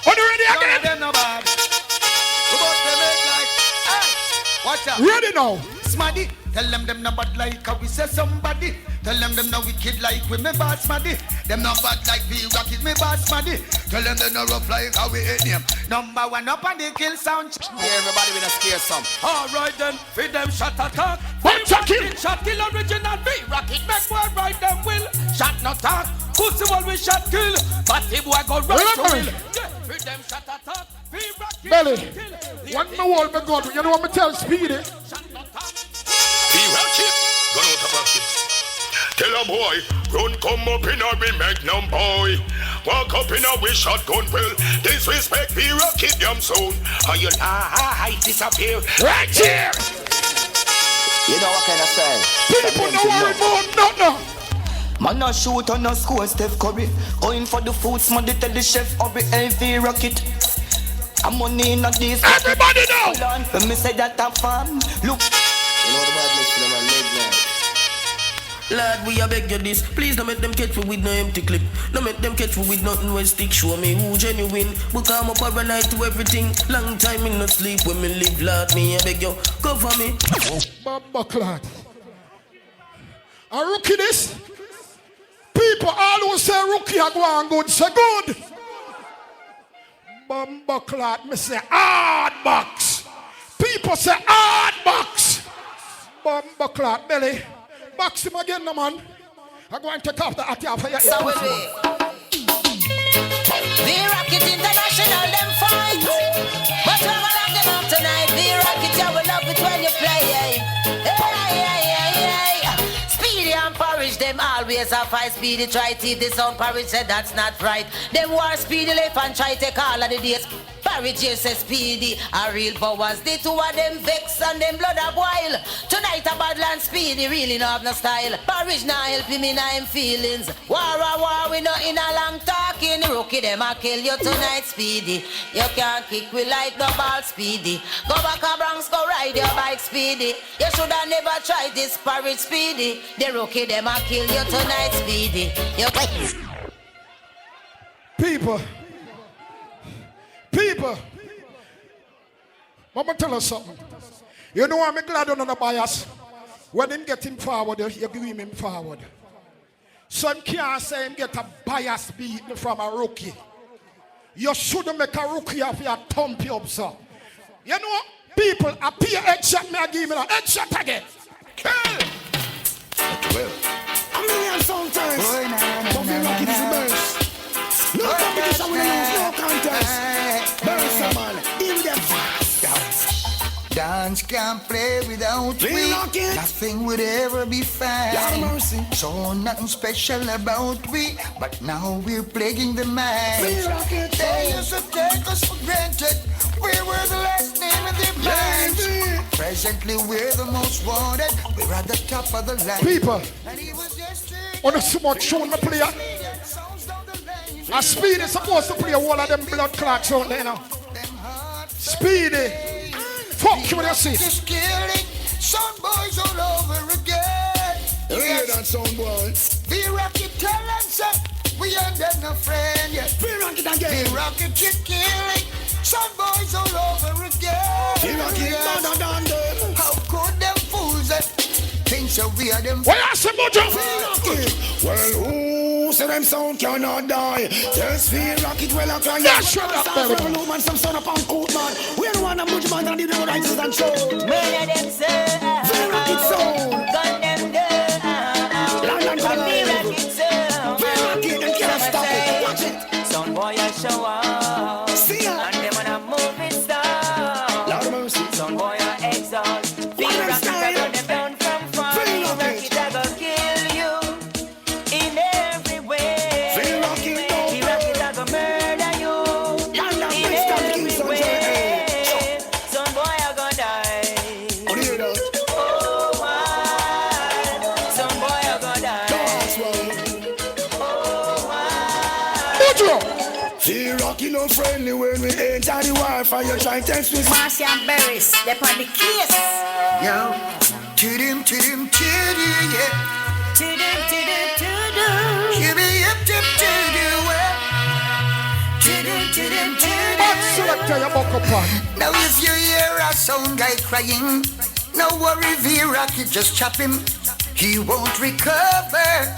Are you ready again? Them no bad. We both them make like, hey, watch out. Ready now. Smaddy. Tell them no bad like how we say somebody. Tell them no wicked like we me bad smaddy. Them no bad like V.rocket me bad smaddy. Tell them they no rough like how we hate them. Number 1 up on the kill sound. Everybody will scare some. Alright then, feed them shot attack. V.rocket shot kill original V.rocket. Make one right them will. Shot no talk. Pussy will we shot kill. But the boy go right to will. Feed them shot attack. V.rocket. Belly, one me hold me gun. You know what me tell Speedy? V.rocket, gun out of pocket. Tell a boy, run come up in a we magnum boy. Walk up in a we shotgun well. Disrespect V.rocket damn soon. How you disappear right here. You know what kind of style? People no worry about nothing. Man a shoot on a score Steph Curry. Going for the foods, man they tell the chef hurry. V.rocket. I'm money in a this. Everybody know. When me say that I'm fun, look. You know the badness for them and midnight. Lord, we a beg you this. Please don't make them catch me with no empty clip. Don't make them catch me with nothing when stick. Show me who genuine. Because I'm up every night to everything. Long time in no sleep when me live. Lord, me I beg you, cover me. Buckland. A rookie this? People all who say rookie are going good, say good. Buckland, me say hard box. People say hard box. Buckland, belly. Box him again, no man. I'm going to take off the hat for your So will we. V.rocket International, them fight. But we're gonna lock them up tonight. V.rocket, I will love it when you play. Hey. Speedy and Parrish, them always a fight. Speedy try to the sound. Parrish said that's not right. Them war Speedy left and try to take all of the days. Parrish says Speedy a real powers. The two of them vex and them blood a boil. Tonight a badland Speedy really no have no style. Parrish not helping me now him feelings. War, we not in a long talking. Rookie them a kill you tonight Speedy. You can't kick we like no ball Speedy. Go back a Bronx, go ride your bike Speedy. You shoulda never tried this Parrish Speedy. The rookie them a kill you tonight Speedy. You People, I'm going to tell you something. You know I'm glad on the bias. When him get him forward, you give him forward. Some can't say him get a bias beat from a rookie. You shouldn't make a rookie of your thump you up, sir. You know, people appear headshot me, I give me a headshot again. Kill! Well, a million sometimes. But v.rocket is the best. No competition when you lose, no contest. Burst a man, deal with them fast. Dance can't play without we. Nothing would ever be fine. So nothing special about we. But now we're plaguing the mind. They used to take us for granted. We were the last name of their minds. Presently we're the most wanted. We're at the top of the line. People, on a smart show in the player. A Speedy is supposed to play a wall of them blood clots out there now. Speedy. Fuck you with your seat. Just killing sound boys all over again. You hear that sound boy? V.rocket tell us we ain't got no friend yet. V.rocket again. V.rocket you killing sound boys all over again. V.rocket better than them. How could them fools think so we are them? Well, I said Mojo. Well, who say them sound cannot die? Just V.rocket well I cry. Yeah, shut up, baby. Man, some son of a coat man. We don't want a much man than the righteous and soul. Murder them soul. V.rocket soul. Gun them down. London for V.rocket soul. V.rocket and can't stop it. Watch it. Some boy a show up. See ya. And them on a movie star. Lord mercy. Some boy a exalt. V.rocket a run them down from far. V.rocket a go kill you in every way. V.rocket V.rocket a go murder you in every way. Some boy a go die. Oh why? Some boy a go die. Oh why? V.rocket no friendly when we enter the Wi-Fi. You try to text me. Marcy and Berries, they're on the case. Yo, to-dim, yeah. To-do. Give me up, to-do, well. To-dim. Selector, your buck up on. Now if you hear a sound guy crying, no worry, V.rocket, just chop him. He won't recover.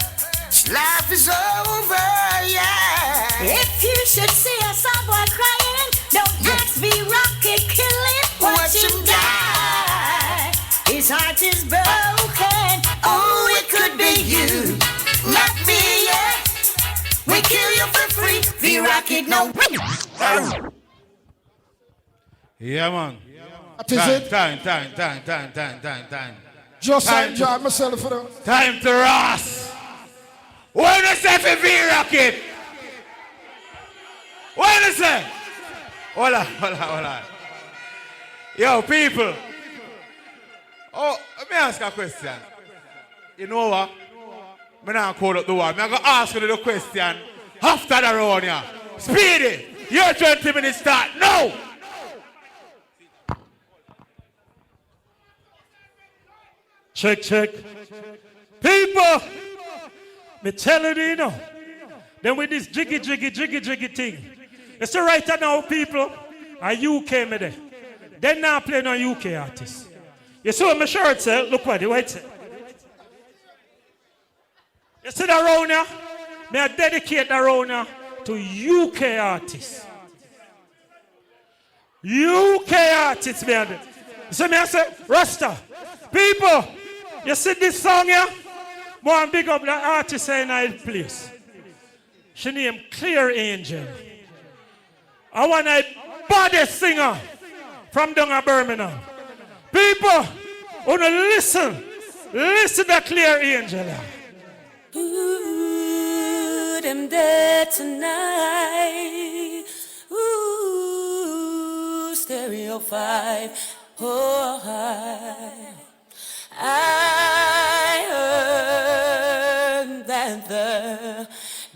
His life is over, yeah. If you should see a someone crying, don't ask V.rocket, kill him, watch him die. His heart is broken. Oh, it could be you, not me, yeah. We kill you for free, V.rocket, no. Yeah, man. That is it. Time. Just Time enjoy myself for them. Time to Ross. What do you say for V.rocket? What do you say? Hold on. Yo, people. Oh, let me ask a question. You know what? I'm not call up the one. I'm going to ask you the question after the round here. Speedy, your 20 minutes start now. Check. People, me tell you know. Then with this jiggy thing. It's the right now, people. A UK me there. Then now play no UK artist. You see what my shirt say? Look what the white say. You see that around here? May I dedicate that around here to UK artists. UK artists, man. So me I say, Rasta, people, you see this song here? More big up the artist in that place. She named Clear Angel. I want a baddest singer from down at Birmingham. People, wanna listen to Clear Angel. Ooh, them dead tonight. Ooh, Stereo 5. Oh, I heard that the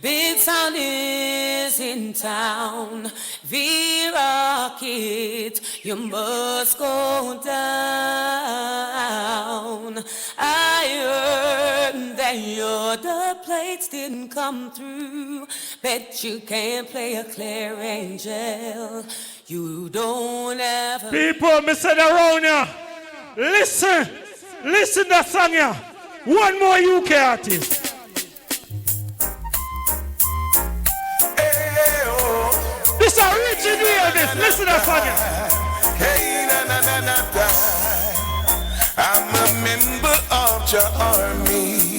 big sound is in town. v.rocket, you must go down. I heard that your the plates didn't come through. Bet you can't play a Clear Angel. You don't ever. People, me said around here. Listen to that song here. One more UK artist. This original this. Listen to that song here. Hey, na na na na na. I'm a member of your army.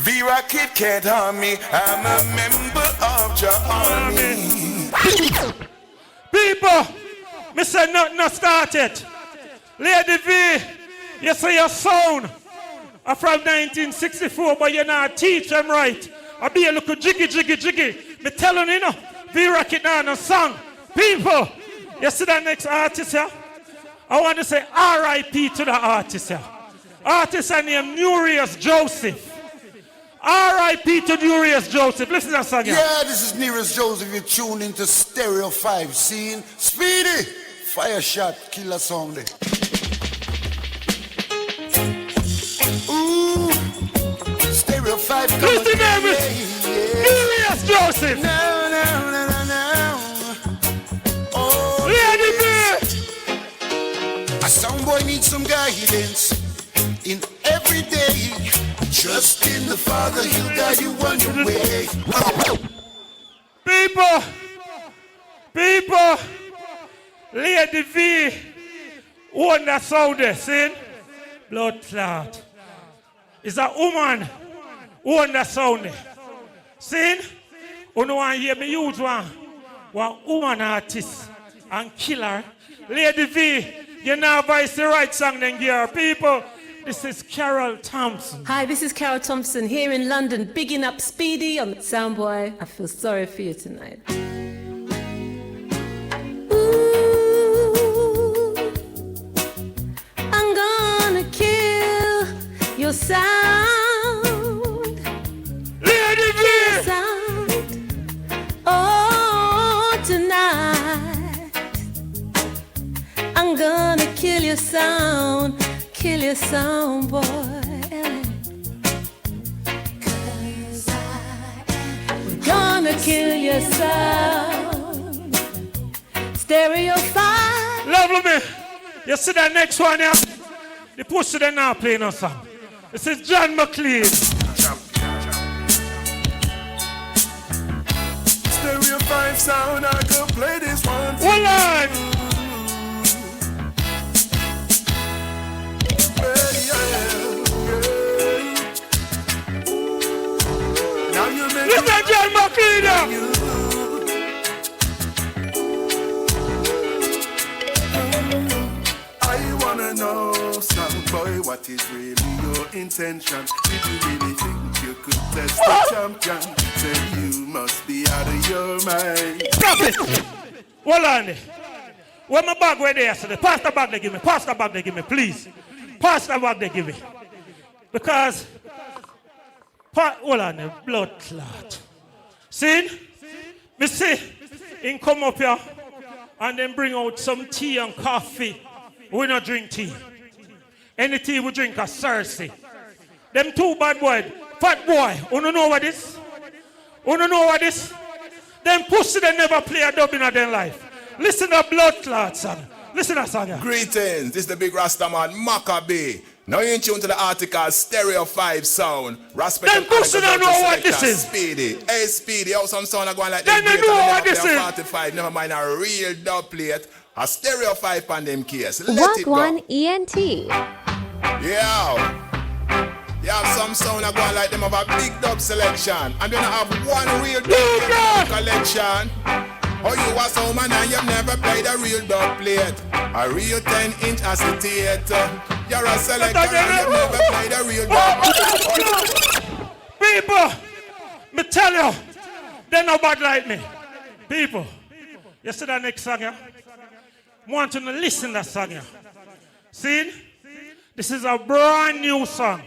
v.rocket can't harm me. I'm a member of your army. People, me say nothing not started. Lady V, you say your sound are from 1964, but you're not teach them right. I be a little jiggy. Me telling you, v.rocket now no song. People, you see that next artist here? I want to say R.I.P. to the artist here. Artist named Nereus Joseph. R.I.P. to Nereus Joseph. Listen to that song here. Yeah, this is Nereus Joseph. You tune into Stereo 5. Scene Speedy. Fire shot. Killer song there. Ooh. Stereo 5. Listen to me. Nereus Joseph. No. Oh, Lady B. A sound boy needs some guidance in every day. Trust in the Father, He'll guide you on your way. People, Lady V, own that sound there, see? Blood clot. It's a woman who own that sound there. See? You know want to hear me use one woman artist and killer. Lady V, you now voice the right song then give her. People, this is Carol Thompson. Hi, this is Carol Thompson here in London, bigging up Speedy on the Soundboy. I feel sorry for you tonight. Ooh, I'm gonna kill your sound. Lady V! Sound. Oh, tonight. I'm gonna kill your sound. Kill your sound, boy. 'Cause I'm gonna kill your sound. Stereo 5. Lovely me. You see that next one here? The pussy they now playing a song. This is John McLean. Stereo 5 sound, I could play this one. Hold on. Listen, John McLean. I wanna know, sound boy, what is really your intention? Did you really think you could test the champion? Say you must be out of your mind. Stop it! Hold on there. Where my bag where they yesterday? Pass the bag they give me. Pass the bag they give me, please. Pass the bag they give me. Because hold on there, blood clot. See? Me see him come up here and then bring out some tea and coffee. We don't drink tea. Any tea we drink is Cersei. Them two bad boys. Fat boy. You know what this? You know what this? Them pussy they never play a dub in their life. Listen to Blood Clot song. Listen to that song. Greetings, this is the big Rastaman Maccabee. Now you in tune to the article Stereo 5 sound. Respect them pussy don't know what this is. Speedy. Hey Speedy, how some sound are going like this? They know what this is. 45, never mind a real dub plate. A Stereo 5 on them case. Let it go. One ENT. Yeah. You have some sound are going like them have a big dub selection. And then I have one real dub collection. Oh, you are so man and you've never played a real dub plate. A real 10-inch acetate. You're a selector and you've never played a real dub plate. People, me tell you, they're not bad like me. People, you see that next song here? I want you to listen to that song here. See? This is a brand new song.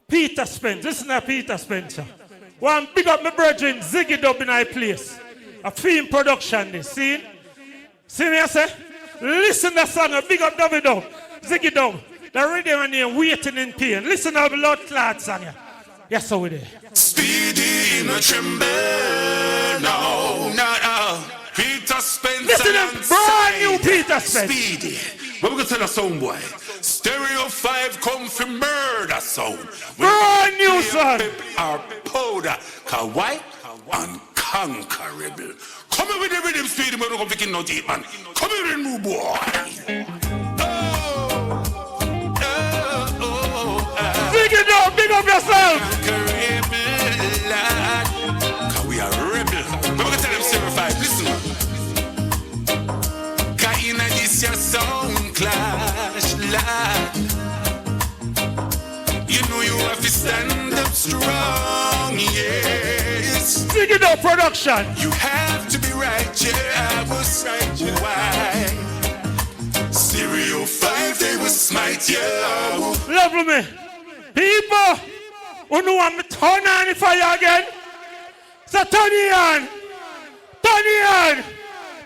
Peter Spence. Listen to Peter Spencer. One big up my brethren, Ziggy Dub in our place. A film production this. See? See me I say? Listen to that song. Big up Dubby Dub. Ziggy Dub. The radio on here waiting in pain. Listen to the Blood Clot song here. Yes, so we there. Speedy in a tremble. No. Peter Spencer. Listen to brand new Peter Spencer. Speedy. What we gonna tell a sound boy? Stereo 5 come from murder sound. Brand new song. Our powder. Kawaii unconquerable. Come here with the rhythm, Speedy. We're not gonna pick in no deep man. Come here and move, boy. Big it up, big up yourself. Cause we are rebel. We're gonna tell them Stereo 5. Listen. Kaina this your sound clash, lad. You know you have to stand up strong, yes. Big it up production. You have to be right, yeah, I was right, why? Stereo 5, they will smite you. Love me. People, who know I'm turn on the fire again? So turn it on. Turn it on.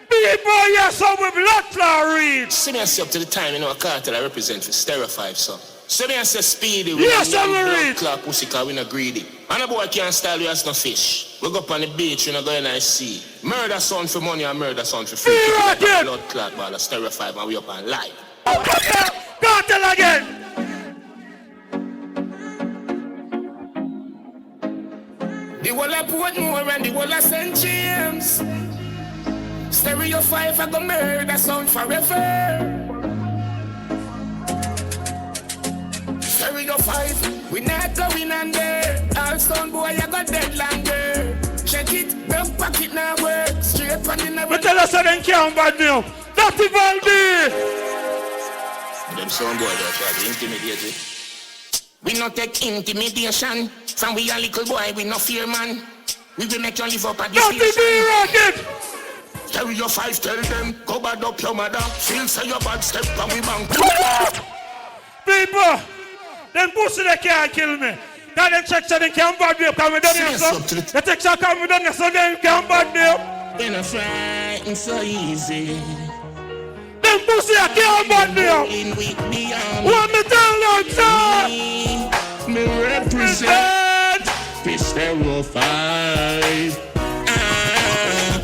People, yes, I'm with Blood Clot read. See me and say up to the time, you know, a cartel I represent for Stereo 5, so. See me and say Speedy, we yes, don't Blood Clot pussy cause we not greedy. And a boy can't style you as no fish. We go up on the beach, we not go in and see. Murder sound for money and murder sound for free. v.rocket. Blood Clot ball of Stereo 5 and we up on live. Cartel again. The whole of Portmore and the whole of St. James. Stereo 5 I go murder sound forever. Stereo 5, we not going under. All sound boy I got dead longer. Check it, don't pack it now work. Straight on the never. But tell us how they can't bad me up. That's the Valdi. Them sound boy just try to intimidate me. We not take intimidation. From we a little boy, we no fear man. We will make you live up at the station. That's the v.rocket. Stereo 5 tell them, go bad up your mother. Feel say your bad step and we bank. People, them pussy they can't kill me. Now them check so they can't bad me up. Come we done here so. They take so come we done here so they can't bad me up. You're not frightened so easy. Them pussy they can't bad me up. What me tell them, sir? Me represent Stereo 5.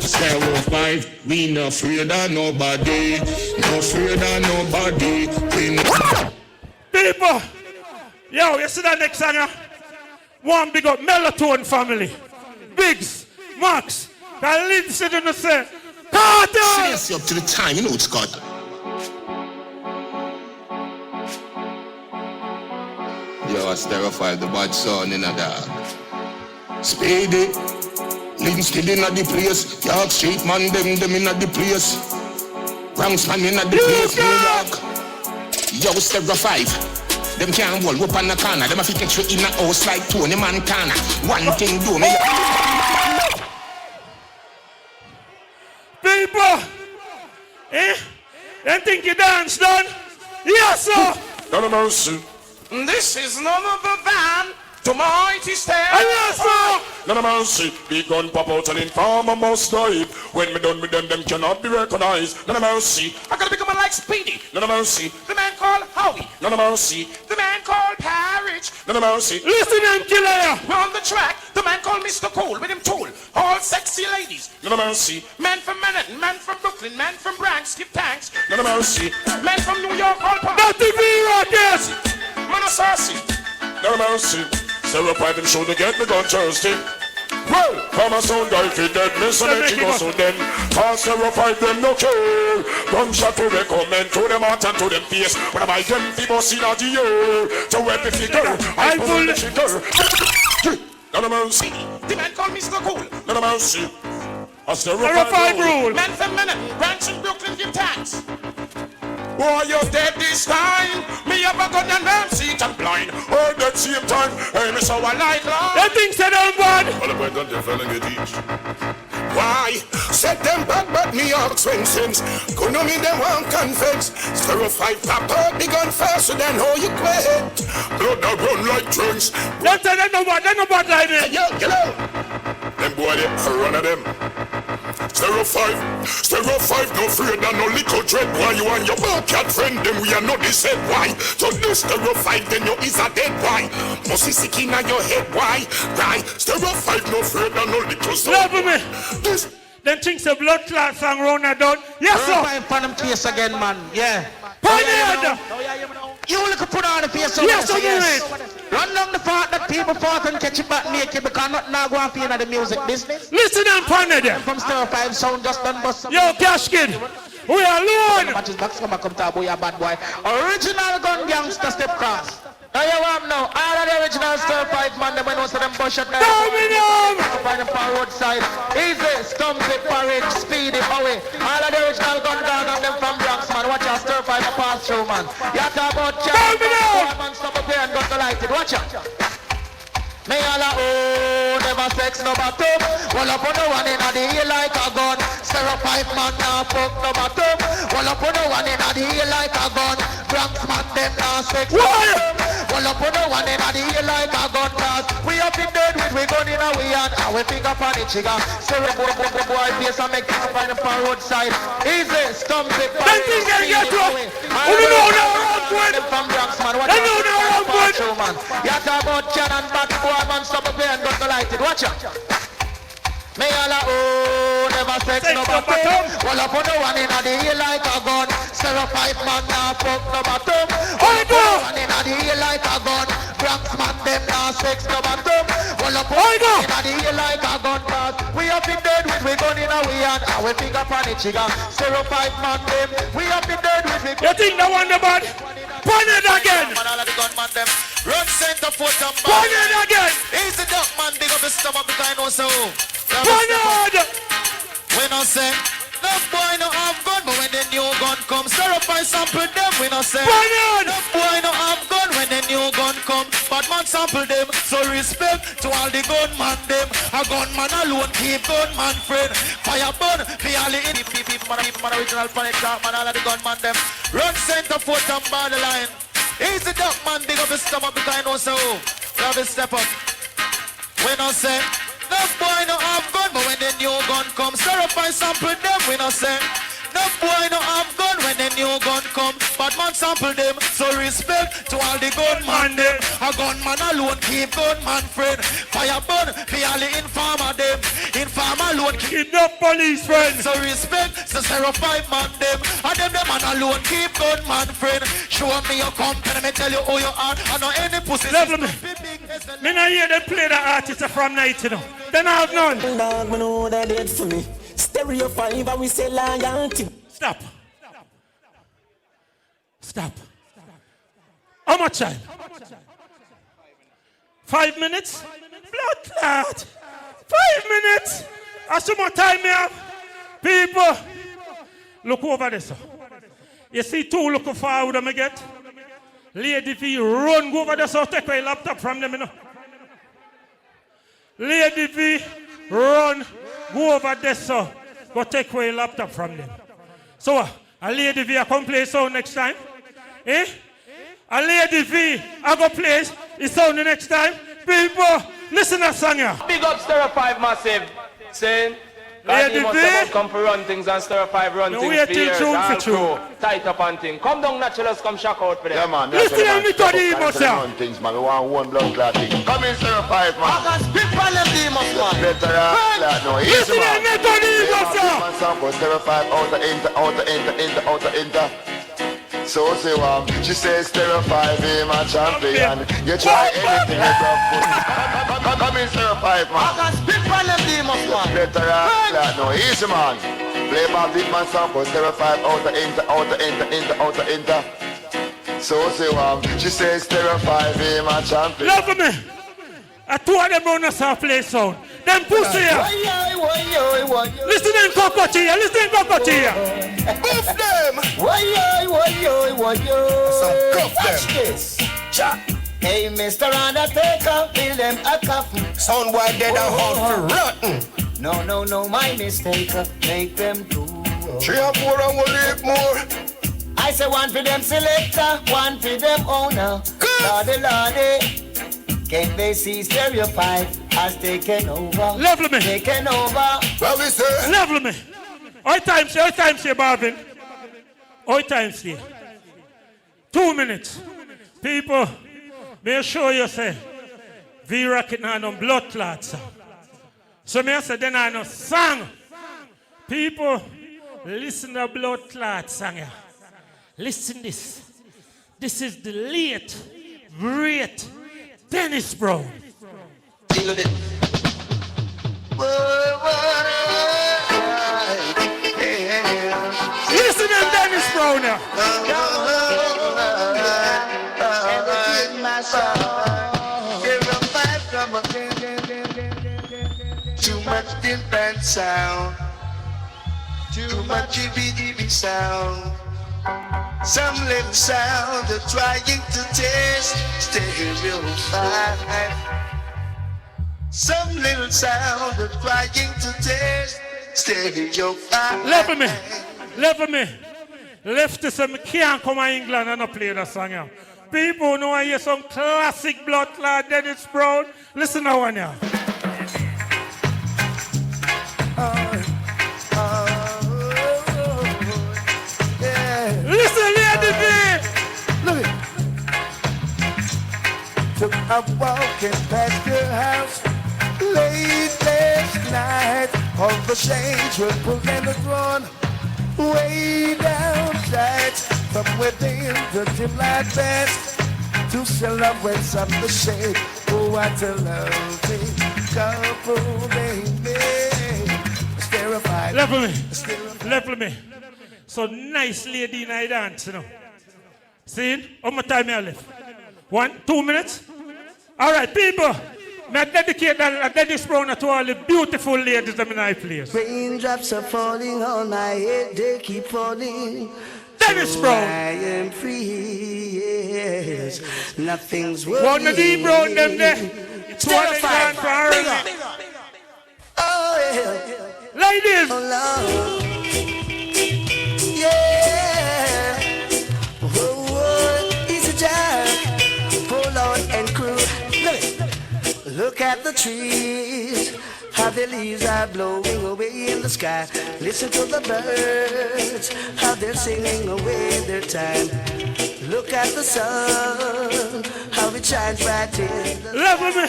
Stereo 5, we no afraid of nobody. No afraid of nobody. People, yo, you see that next song? One big up Melatonin family. Biggs, Max, that Lindsay didn't say, Carter! Seriously, up to the time, you know it's Carter. Yo, I Stereo 5, the bad son in a dog. Speedy. Linstead in the place, York Street man, them in the place. Bronx man in the place, New York. Yo, Stereo 5. Them can't hold up on the corner. Them have to catch you in a house like Tony Montana. One thing do me. People, Them think you dance done? Yes, sir. None of mercy. This is none other than the mighty Stereo. Yes, sir. None of mercy. Big gun pop out and informer must die. When me done with them cannot be recognized. None of mercy. I gotta become like Speedy. None of mercy. The man called Howie. None of mercy. The man called Parrot. bitch. No mercy. Listen and killer. On the track, the man called Mr. Cool with him tool. All sexy ladies. No mercy. Man from Manhattan, man from Brooklyn, man from Bronx, give thanks. No mercy. Man from New York, all parts. Not the V.rocket. Man a sassy. No mercy. Sarah Pipe and show to get the gun thirsty. Well, from a sound guy fit dead, listen and she goes to them. Pass Sarah Pipe them no care. Gunshot to recommend to them heart and to them face. When I buy them people see that the year. To wear the figure, I pull the trigger. No mercy. The man called Mr. Cool. No mercy. A Sarah Pipe rule. Man from Manhattan, Branch in Brooklyn, give thanks. Boy, you're dead this time. Me have a gun and I'm seat and blind. All that same time, hey, me so I like that. That thing said I'm bad. All about that, they're felling it each. Why? Set them back, but me all expenses. Gonna me them one confess. Stereo 5 papa, big gun faster than how you quit. Blood that run like drinks. Don't tell them no bad like me. Hey, yo, them boy, they run at them. Stereo 5, no fear than no little dread. Why you and your cat friend, them we are not the same. Why? To this Stereo 5, then you is a dead. Why? Must be sick in your head. Why? Right? Stereo 5, no fear than no little son. Love me. This. Them things a blood clot song round and done. Yes, sir. Find them case again, man. Yeah. Pioneer. You look to put on the face. Yes, I do it. Run down the fact that people fought and catch it back naked because not now go and feel in the music business. Listen and pioneer them. From Stereo 5 sound just done bust. Yo, Cash Kid. We are alone. Matches back come to a boy a bad boy. Original gun gangster step cross. Now you want now, all of the original Stereo 5 man, them when most of them bush at night. Birmingham! Find them on roadside. Easy, Stumpy, Porridge, Speedy, Howie. All of the original gun gang and them from Bronx, man. Watch out, Stereo 5 pass through, man. You talk about Birmingham! Man, stop up here and got the lighted. Watch out. Me all a oh, never sex no bottom. Well up on the one in the heel like a gun. Stereo 5 man now fuck no bottom. Well up on the one in the heel like a gun. Bronx man them now sex no bottom. Well up on the one in the heel like a gun. Cause we up in dead with we gun in a way and we finger on the trigger. Stereo boy face and make people find them on roadside. Easy, Stumpy, Them things they get to. Who know now around good? From Bronx man. They know now around good. You talk about Cannon back. Man, stop up here and got the lighted. Watch out. Me all a oh, never sex no bottom. Well up on the one in the heel like a gun. Stereo 5 man now fuck no bottom. Well up on the one in the heel like a gun. Bronx man them now sex no bottom. Well up on the one in the heel like a gun. Cause we up in dead with we gun in a way and we finger on the trigger. Stereo 5 man them. We up in dead with we gun. You think no one the bad? Pun it again. Run center foot and back. Pun it again. Easy duck man, big up his stomach because I know so. Pun it. When I say, no boy no have gun, but when the new gun comes, Stereo 5 sample them. When I say, Pun it. no boy no have gun, when the new gun come, bad man sample them. So respect to all the gunman them. A gunman alone keep gunman friend. Fire burn, be all the in people man original panic talk man, all of the gunman them. Run center foot and borderline. Easy duck man, big up his stomach because I know so. Love his step up. When I say, no boy no have gun, but when the new gun comes, Stereo 5 sample them. When I say, no boy no have gun, when the new gun come, bad man sample them. So respect to all the gunman them. A gunman alone keep gunman friend. Fire burn, be all the informer them. Informer alone keep no police friend. So respect, so Stereo 5 man them. And them man alone keep gunman friend. Show me your company, me tell you who you are. I know any pussy. Level me. Me not hear them play the artist from night, you know. They don't have none. Dog, me know they did for me. Stereo 5 and we say loyalty. Stop. Stop. How much time? 5 minutes? Blood clot. 5 minutes. That's so much time we have. People, look over this. You see two looking forward them get? Lady V, run, go over there, so take my laptop from them, you know. Lady V, run, go over there, so go take away laptop from them. So, a Lady V, I come play sound next time? Eh? A Lady V, I go play his sound the next time? People, listen to that song here. Big up Stereo 5 Massive. Saying, Cause Lady he must V. have come for run things and stir five run No, things we are for till years. June All for June. crew, tight up on thing. Come down, naturals, come shock out for them. Yeah, man. Listen to me, Tony, Run things, man. We want one blood clot thing. Come in, 05, man. I can spit on them demons, man. Better clot, no. Easy, Listen to man. me, Tony, Man, sample 05, outer, enter. So say she says stereo 5, hey, my champion. You try anything, you come in 05, man. I can spit on them demons, man. Better clot, no. Easy, man. Play my big man sample, stereo 5, outer, enter. So say she says stereo 5, hey, my champion. Love me. I two of them run us off play sound. Them pussy here. Listen to them cockroach here. Listen to them cockroach here. Boof them. Watch this. Cha. Hey, Mr. Undertaker, build them a coffin. Sound boy dead and hot for rotten. No, my mistake. Make them do. 3 or 4 and we'll leave more. I say one for them selector, one for them owner. Lordy. Can they see Stereo 5 has taken over? Level me. Taken over. Well, we say. Level me. All time here, Marvin. All time here. 2 minutes. People, make sure you say, v.rocket now no blood clots. So me say, then I no song. People, listen to blood clot song here. Listen this. This is the late, great Dennis Brown. Deal with it. Listen to Dennis Brown here. Too much different sound. Too much GBGB sound. Some little sound are trying to test Stereo 5. Some little sound are trying to test Stereo 5. Level me. Left to some can't come to England and not play that song here. People know I hear some classic blood clot Dennis Brown. Listen to one here. Listen, Lady V. Look it. Took a walk in past your house late last night. All the shades were pulled and drawn way downtight. From within the dim light best to silhouettes of the shade. Oh, what a lovely couple, baby. Terrified. Level me. So nice lady in I dance, you know. See? How much time I left? 1, 2 minutes? All right, people. I dedicate that Dennis Brown to all the beautiful ladies that I play. Raindrops are falling on my head, they keep falling. Dennis Brown. I am free, yes. Nothing's worth. One of the Brown them there. It's Terrified. Oh, yeah. Ladies. Oh, Lord. Yeah. Whoa, easy job. Pull on and crew. Look at the trees, how the leaves are blowing away in the sky. Listen to the birds, how they're singing away their time. Look at the sun, how it shines bright in the Level me.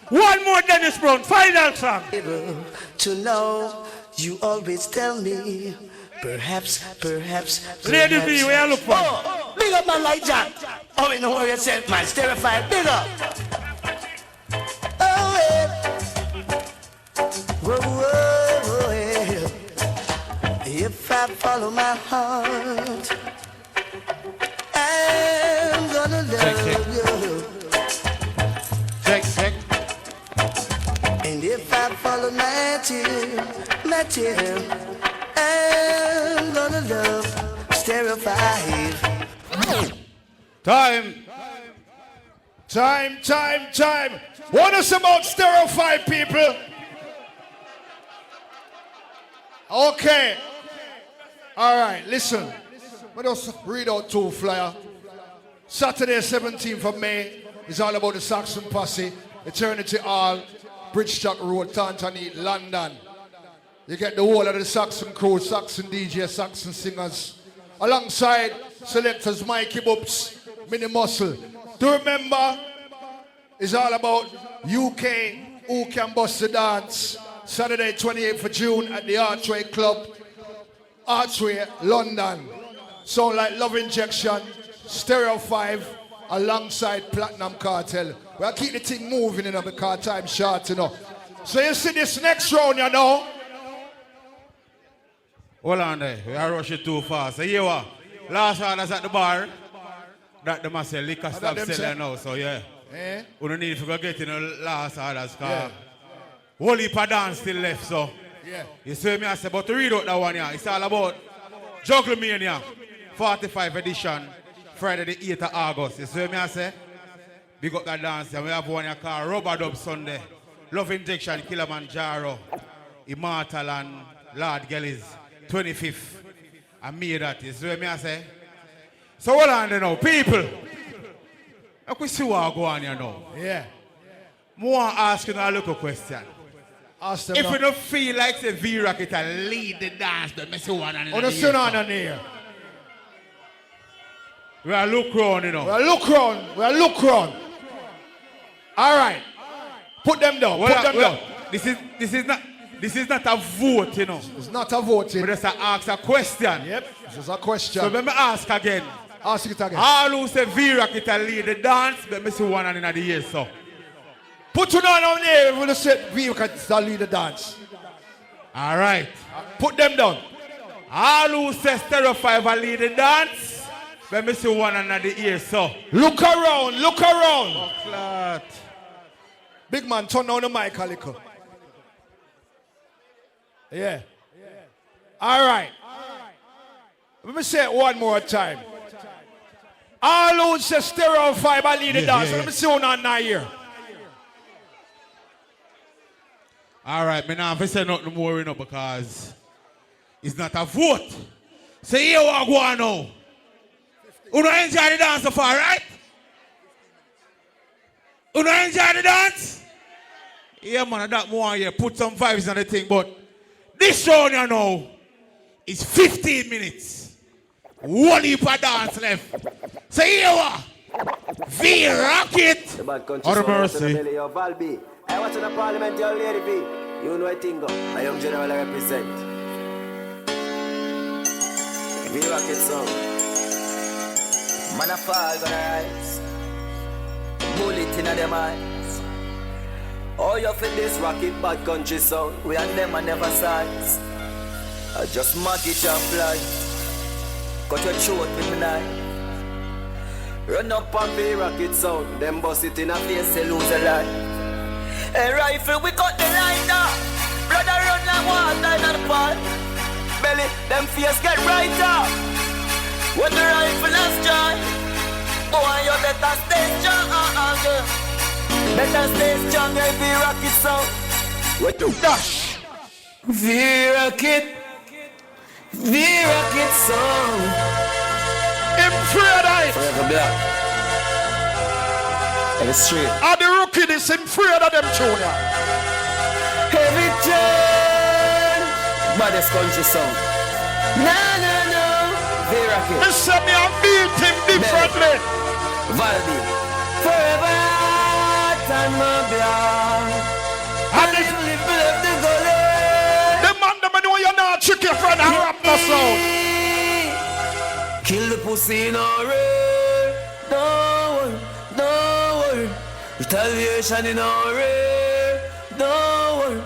One more Dennis Brown, final song. To know, you always tell me, perhaps. Lady V, where you look for? Oh, big up man like Jack. Oh, you know yourself, man. Terrified, big up. Oh, yeah. Whoa, yeah. If I follow my heart, I'm gonna love you. Check. And if I follow my tear, I'm gonna love Stereo 5. Time. What is about Stereo 5 people? Okay. All right, listen. Let us read out 2 flyer. Saturday, 17th of May is all about the Saxon Posse, Eternity Hall, Bridgestock Road, Taunton, London. You get the whole of the Saxon crew, Saxon DJ, Saxon singers, alongside selectors Mikey Boops, Mini Muscle. Do remember, it's all about UK, Who Can Bust the Dance, Saturday 28th of June at the Archway Club, Archway, London. Sound like Love Injection, Stereo 5, alongside Platinum Cartel. We'll keep the thing moving, you know, because time's short, you know. So you see this next round, you know. Hold on there, we are rushing too fast. So here what? Last orders at the bar, that the must say liquor stop selling now, so yeah. Eh? We don't need to go get in the last orders, because whole heap of dance still left, so. Yeah. You see me, I say, but to read out that one, yeah, it's all about Juggle Mania, 45 edition, Friday the 8th of August. You see me, I say? Big up that dance, and we have one called Rubber Dub Sunday, Love Injection, Kilimanjaro, Immortal and Lord Gellies, 25th. I made that, you see me, I say? So hold on there now, people. I can see what go on here now. Yeah. I want to ask you a little question. Ask them if now. you don't feel like the v.rocket and lead the dance, the messy one and Oh, the sun on here. We are look round, you know. We are look round. We are look round. All right. Put them down. Well, Put them down. This is not a vote, you know. It's not a vote. But just ask a question. Yep. This is a question. So let me ask again. Ask it again. All who say v.rocket and lead the dance, let me see one and in the year, so. Put you down there when you say v.rocket and lead the dance. All right. Put them down. All who say Stereo 5 and lead the dance, let me see one and in the ear, so. Look around. Look around. Oh, flat. Big man, turn down the mic a little. Yeah. All right. Let me say it one more time. All who say Stereo 5 and lead the dance. Let me see one on here. All right, me now, if I say nothing more, you know, because it's not a vote. So here what go on now. You don't enjoy the dance so far, right? You don't enjoy the dance? Yeah, man, that more here. Put some vibes on the thing, but this round, you know, is 15 minutes. One heap of dance left. So here what? v.rocket. Or mercy. I watch in the parliament, your lady B. You know I think I young general I represent. v.rocket song. Man a fall gonna rise. Bullet in them eyes. Oh, you feel this rocket bad country sound. We and them are never sides. I just mark it and fly. Cut your throat with me knife. Run up and v.rocket sound. Them bust it in a face, they lose a life. A rifle, we cut the line down. Blood a run like water in the pot. Belly, them face get brighter. When the rifle has joy, boy, you better stay strong, girl. Better stay strong, yeah, v.rocket sound. What the dash? v.rocket, v.rocket sound. Forever black. Straight. Are the rookie this in afraid of them junior? Every turn, baddest country song. No, v.rocket. Listen, me and beat him differently. Valdi, forever time my blood. And if you live the gully, the man that know you're not trick your friend and rap the sound. Kill the pussy in a rain. Don't worry. Retaliation in our rain. Don't worry.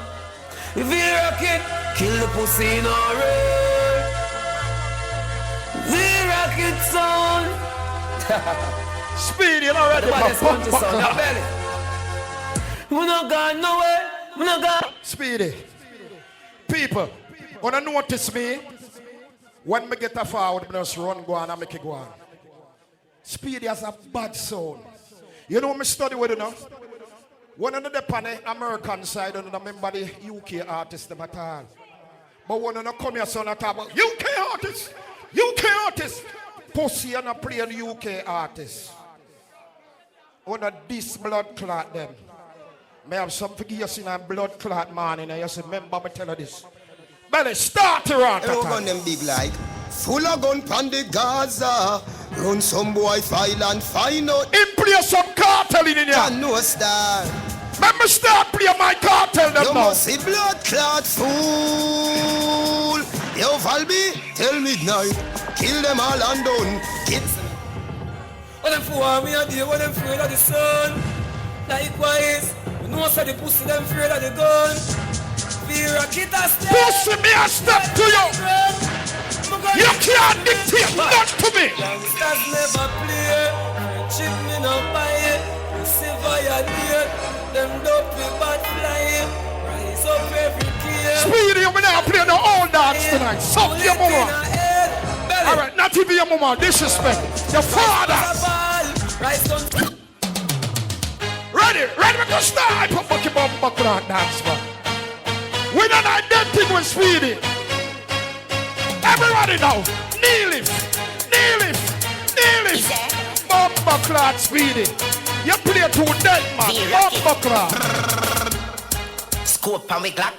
v.rocket, kill the pussy in our rain. v.rocket sound. Speedy already. We not gone nowhere. We not gone. Speedy. People, wanna notice me? When me get a forward, me just run go on and make it go on. Speedy has a bad sound. You know what me study with you now? One of the American side, I don't remember the UK artists them at all. But one of them come here son and talk about UK artists. Pussy and I play the UK artists. One of this blood clot them. May have some forgiveness in a blood clot man and I just remember me tell you this. Belly, start to run. Hello, gun them big like. Full of gun pan the Gaza. Run some boy file and find out. Him play some cartel in here. And no star. Let me start play my cartel them you now. Must see blood clot fool. Yo, Valby, tell midnight. Kill them all and done. What them for me a day, what them afraid of the sun. Likewise, you know so the pussy them afraid of the gun. V.rocket a step. Pussy me a step to you. You can't dictate that to me. Youngsters never play. Friendship me no buy it. Pussy violate. Them dopey bad flying. Rise up every gear. Speedy, you now play the old dance tonight. Suck your mama. Alright, not even your mama. Disrespect. Your father. Ready, we can start. I put fucking buckle on dance, man. We don't identify with Speedy. Everybody now, kneel it. Buckle Speedy. You play too dead, man. Buckle. Scope and we glock.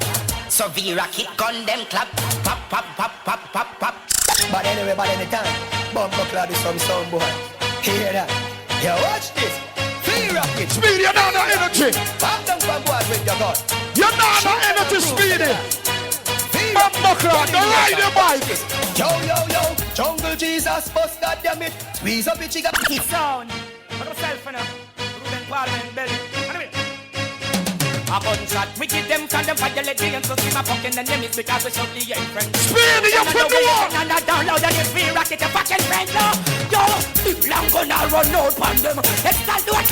So V.rocket gun them clap. Pop. But anyway, by any time, Bumper Cloud is some sound boy. Hear that? Yeah, watch this. V.rocket. Speedy, you're not no energy. Calm down for boy with your gun. You're not no energy, Speedy. Bumper Cloud, the ride your bike. Yo, Jungle Jesus, bust goddamn it. Squeeze up the chicken. Hit sound. What myself for now? Ruben Parklands belly. A gunshot, we give them from them violate and so see my fucking enemies because we shove the young friend. Speedy, you put me on! And I download and if V.rocket a fucking friend now. Yo, long gonna run out on them. Let's start doing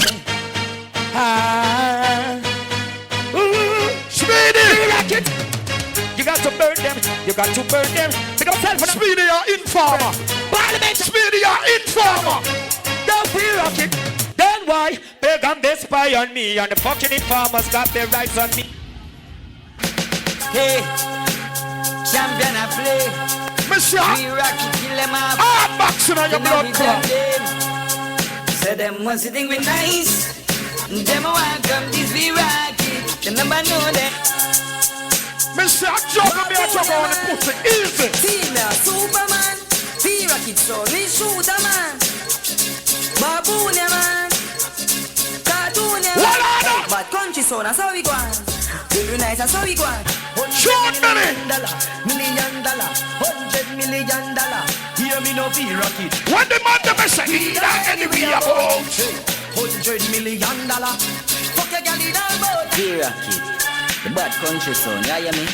Speedy! V.rocket! You got to burn them. Pick up self for them. Speedy, you're informer. Parliament! Speedy, you're informer. Don't V.rocket. Then why? Pagan they spy on me and the fucking informers got their rights on me. Hey, champion I play. Monsieur, V.rocket kill them up. Hard boxing on your blood clot. Say them was sitting with nice. Them want come this V.rocket. They never know that. Monsieur, juggle me a juggle on the pussy. Easy. Team Superman. V.rocket so we shoot a man. Baboon ya man. Cartoon ya man. Bad country son, that's how we go on. Very nice, that's how we go on. $100 million. $100 million. Hear me no V.rocket. When the man them say, he not anywhere about. $100 million. Fuck your girl in our boat. V.rocket, the bad country son, you hear me?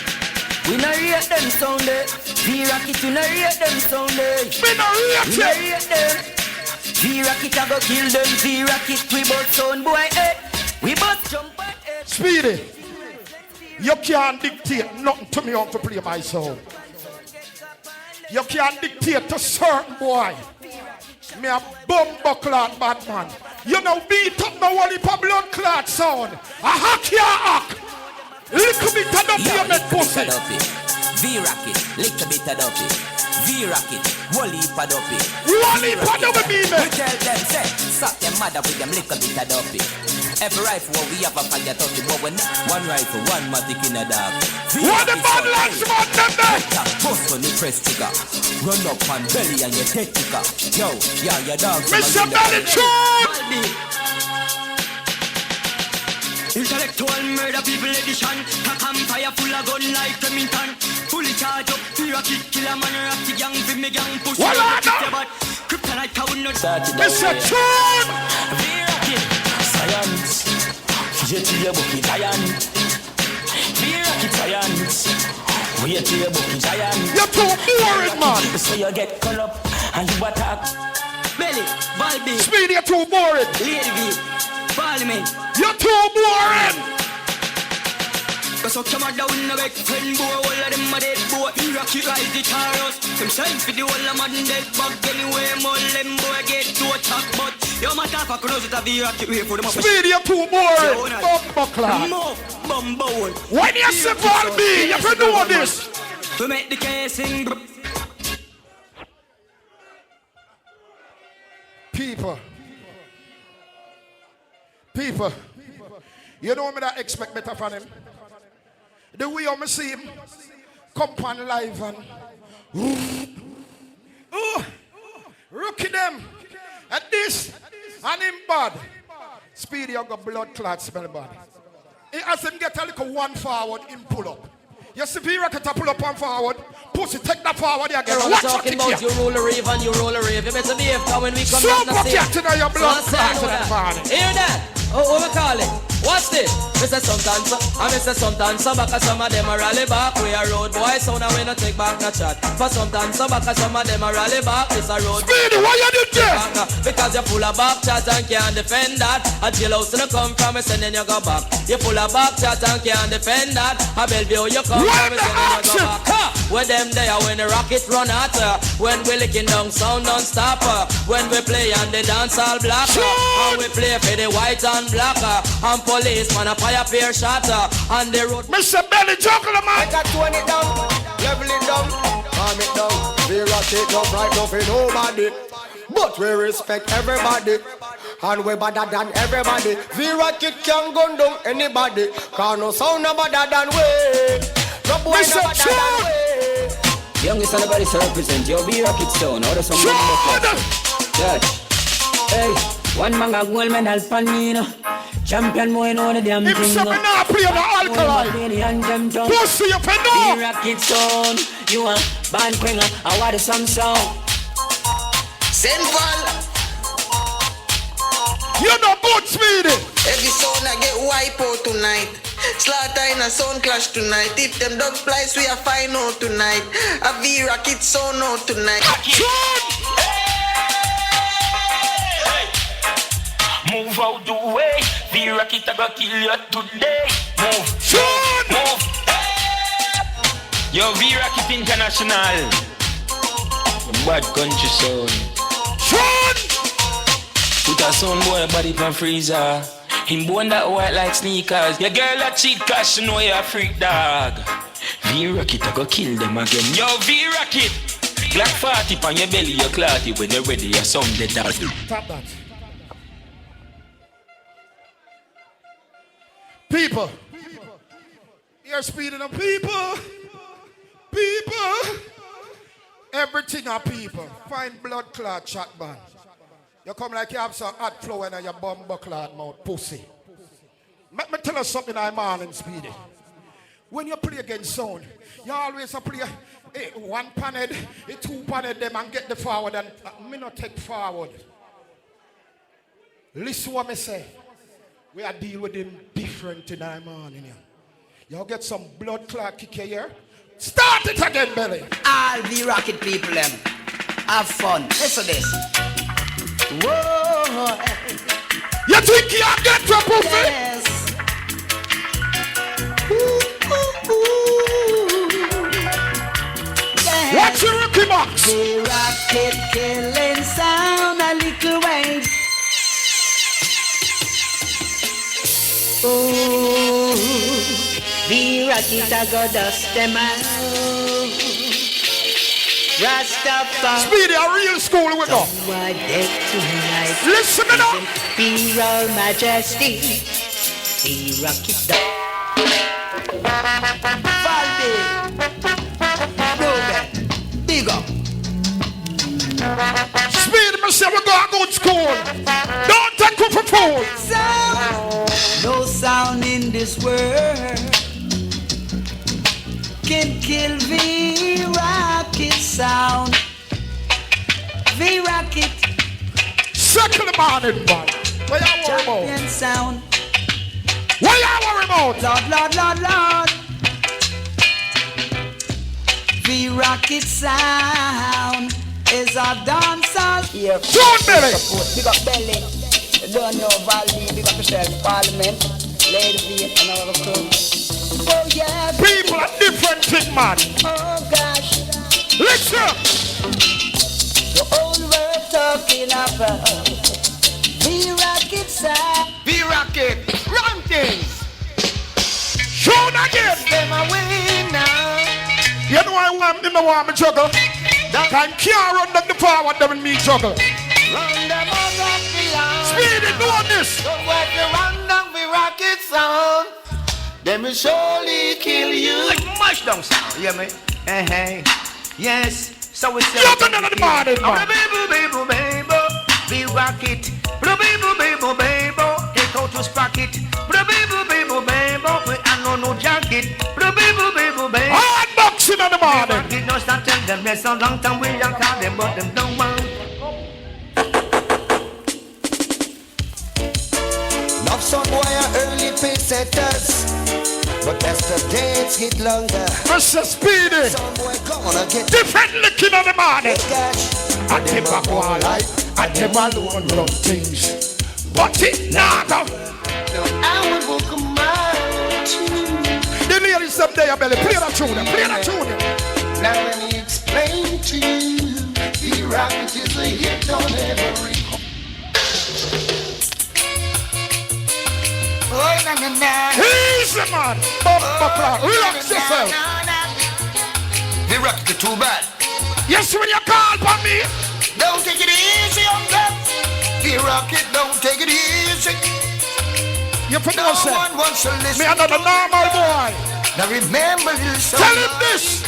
We no rate them sound there. V.rocket, we no rate them sound there. We no rate them. V.rocket I go kill them. V.rocket we both sound boy head. We both jump by head. Speedy, you can't dictate nothing to me on to play my soul. You can't dictate to certain boy. Me a bumbo clot bad man. You know beat up no one in blood clot sound. A hack your hack. Little bit of the payment pussy. V.rocket, little bit of dopey. V.rocket, whole heap of dopey. Whole heap of dopey, baby. We tell them, say, suck them mother with them little bit of dopey. Every rifle we have a fire touchy, but when one rifle, one matic in a dog. What the bad lads want them there? Bust on the press trigger. Run up on belly and your take kicker. Yo, yeah, your dog. Mr. Belly Chun! Intellectual murder people edition. A campfire full of gun like Remington. Fully charged up, V.rocket kill a man. Rock the gang, for me gang push. What are that? Kryptonite cow not started. Mr. Chun! V.rocket science. Jet to your bookie giant. V.rocket science. Wait to your bookie giant. You're too boring, man. So you get caught up and you attack. Belly, Balbi. Speedy, you're too boring. Lady V. Parliament. You're too boring. Cause so come down the back, friend boy, all of them are dead boy. V.rocket rise the chorus. Them sign for the whole of man dead bug. Anyway, all them boy get to attack. But yo, my top of close with a V.rocket way for them. Speedy, you're too boring. Bumbo clock. Bumbo. When you say Balbi, you can do this. To make the casing. People, you know me that expect better from him. The way I see him, come on live and rookie them. And this, and him bad. Speedy, you got blood clot smell bad. As him get a little one forward, him pull up. You see v.rocket pull up and forward. Pussy, take that forward again. Watch out, talking about you roll a rave and you roll a rave. You better behave when we come back to the scene. So your blood clot. Hear that? Oh, what we call it? What's this? Mr. Sometimes, I Mr. Sometimes, some back some of them are rally back. We are road boys, so now we no take back no chat. For sometimes, some back some of them are rally back. This a road. Speedy, why you do this? Because you pull a back chat and can't defend that. A jailhouse you come from, me send then you go back. You pull a back chat and can't defend that. A Bellevue you come from, me send then you go back. Ha! When them there, when the rocket run out, when we licking down sound non-stop, when we play and the dance all black, and we play for the white and black, and policeman a fire pair shot on the road. Mr. Belly Chocolate Man. I got 20 down, level it down, calm it down. v.rocket don't right now for nobody, but we respect everybody. And we better than everybody. v.rocket can gun down anybody. Cause no sound no better than we. No boy no better than we. Youngest anybody to represent your v.rocket sound. How does someone look like? Judge. Hey, one man a gold medal for me, you know. Champion boy know the damn thing. If something not play the alkaline, pussy you can know. v.rocket sound. You a Banqueting, I want some sound. Sinful. You know good, Speedy. Every sound I get wipe out tonight. Slaughter in a sound clash tonight. If them dog flies, we are fine out tonight. A v.rocket sound out tonight. Move out the way. v.rocket I gonna kill you today. Move. Move. Yo, v.rocket International. Bad country sound. Put a sound boy body pan freezer. Him bone that white like sneakers. Your girl a cheat cause she know you a freak dog. v.rocket I go kill them again. Yo, v.rocket. Black 40 pan your belly, your clotty. When you're ready, your sound dead dog. Stop that. People. You're speeding up. People. Everything are people. Find blood clot chat man. You come like you have some hot flow in your bumper clot mouth, pussy. Let me tell you something I'm on in Speedy. When you play against sound, you always play one panel, two panel them and get the forward and me not take forward. Listen what me say. We are deal with them different in our morning here. Y'all get some blood clot kick here. Start it again, Belly. All v.rocket people them. Have fun. Listen to this. Whoa. You think you get your pussy? Yes. Yes. What's your rookie box? v.rocket killing sound a little way. Ooh, v.rocket I go dust them out. Rastafari. Speedy, a real school we go. Listen me now. Be royal majesty. v.rocket down. Valdi. Ruben. Big up. Speedy, me say we go a good school. Don't take you for fool. No sound in this world can kill v.rocket sound. v.rocket. Second morning, man. Where you worry about? Champion sound. Where you worry about? Lord. v.rocket sound is a dancer. Yeah. John Belly. Big up Belly. You don't know Valdi. Big up yourself. Parliament. Lady V and all of the crew. Oh yeah. People are different thing, man. Oh gosh. Listen. The whole world talking about v.rocket sound. v.rocket, run things. Show again. Them a win now. You know I want them to want me juggle. Can can't run them the forward them and me juggle. Run them on the line. Speedy doing this. Don't want to run down v.rocket sound. them will surely kill you. Like mash down sound, you hear me? Hey, yes. So we say, you're gonna the morning, man. V.rocket. Take out your sprocket. And no jacket. Hard boxing on the morning. V.rocket, no start tell them there's a long time we don't call them, but them don't want. Love some boy are early pace setters, but as the days get longer, Mr. Speedy, some boy gonna get different looking on the morning. And them a go life, and them alone run things. But it not. I would walk a mile too. The ladies up there, belly, play that tune, play that tune. Now let me explain to you, V.rocket is a hit on every. Oh, na na na. He's the man. Relax yourself. V.rocket is too bad. Yes, when you call for me. Don't take it easy on them. V.rocket, don't take it easy. You put no one wants to listen. Me another normal boy. Now remember this. Tell him this.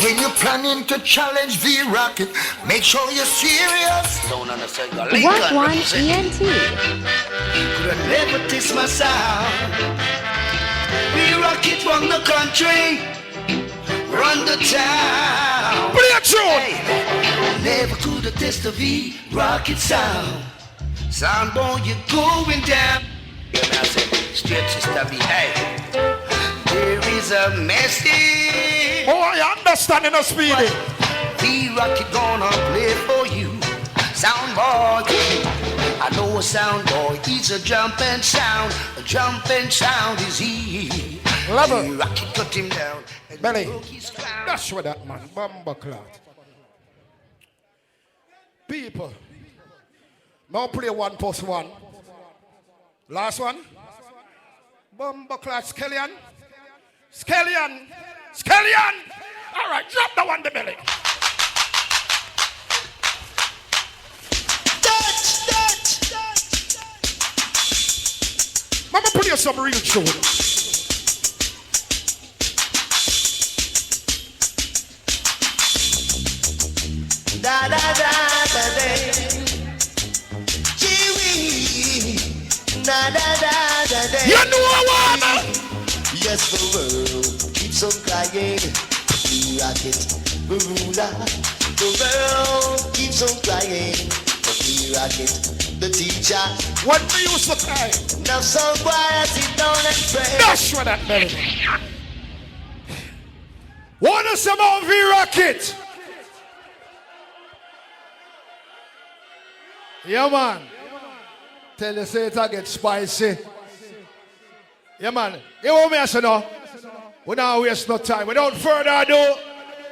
When you're planning to challenge V.rocket, make sure you're serious. Don't understand your link. What one ENT? Could have never taste my sound. V.rocket run the country, run the town. Play a tune. Hey, never could have tasted the V.rocket sound. Sound boy, you're going down. Yeah, man, I say, straight sister V. Hey, there is a message. Oh, I understand in a Speedy. V.rocket gonna play for you. Sound boy, I know a sound boy. He's a jumping sound. A jumping sound is he. Love it. V.rocket cut him down. Belly, that's what that man. Bumba clot. People, now play 1+1. Last one. Bumba clot, Skellion. Skellion. Skellion. All right, drop the one, the belly. Mama, put you some real tune. Da da da da da. Cheery. Da da da da da. You know I wanna. Yes, the world keeps on crying. V.rocket, the ruler. The world keeps on crying. V.rocket, the teacher. What we used to cry. Now some boy sit down and pray. That's what that melody. Want some more V.rocket? Yeah, man. Tell you say it get spicy. Yeah, man. You want me to say no? We don't waste no time. Without further ado,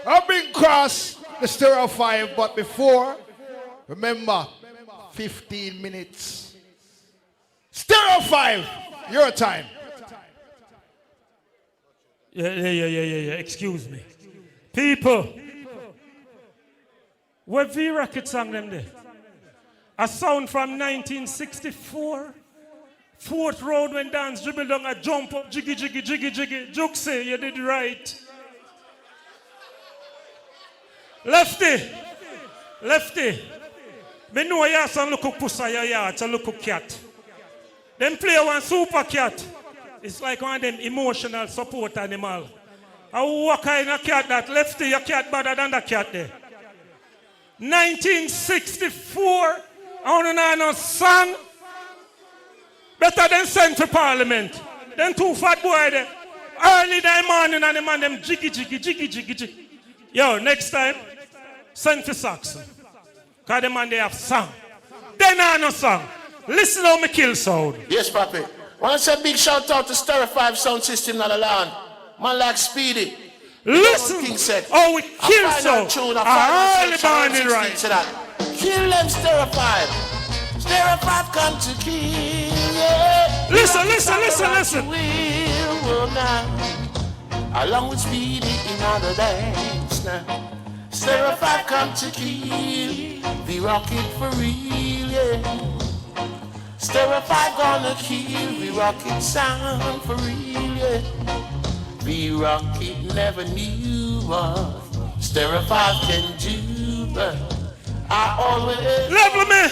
I've been cross the Stereo 5, but before, remember, 15 minutes. Stereo 5, your time. Yeah. Excuse me. People, what V.rocket song them there? A sound from 1964. Fourth road when dance, dribble down a jump up, jiggy. Juxie, you did right. Lefty. Me know you have some look pussy your yard, a look cat. Then play one super cat. It's like one of them emotional support animal. I walk in a cat that Lefty, your cat better than the cat there. 1964, I don't know no song. Better than sent to Parliament. Then two fat boy there. Early that morning and the man them jiggy. Yo, next time, send to Saxon. Because the man they have song. Then I no song. Listen how me kill sound. Yes, Papi. Want to say a big shout out to Stereo 5 sound system on the land. Man like Speedy. Listen how we kill sound. Early morning right. Kill them Stereo 5. Stereo 5 come to kill, yeah. Listen. Along with Speedy in other dance now. Stereo 5 come to kill. V.rocket for real, yeah. Stereo 5 gonna kill v.rocket sound for real, yeah. v.rocket never knew what Stereo 5 can do, but I always... Level me!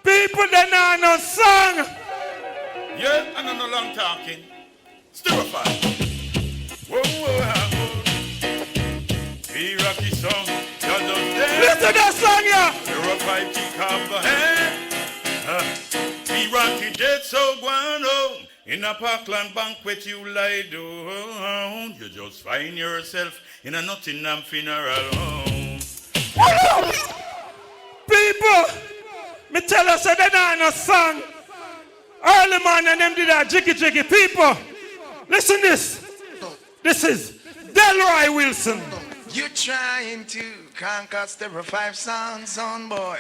People that know no song! Yeah, I know no long talking. Stereo 5. Whoa, whoa, whoa. v.rocket song, you're just there. Listen to that song, yeah! Stereo 5 kick off the hand. v.rocket dead so guano. In a Parkland banquet you lie down. You just find yourself in a Nottingham funeral home. People, me tell us that they don't know song. Early man and them did that jiggy jiggy. People, listen this. This is Delroy Wilson. You're trying to conquer Stereo 5 sounds on, boy.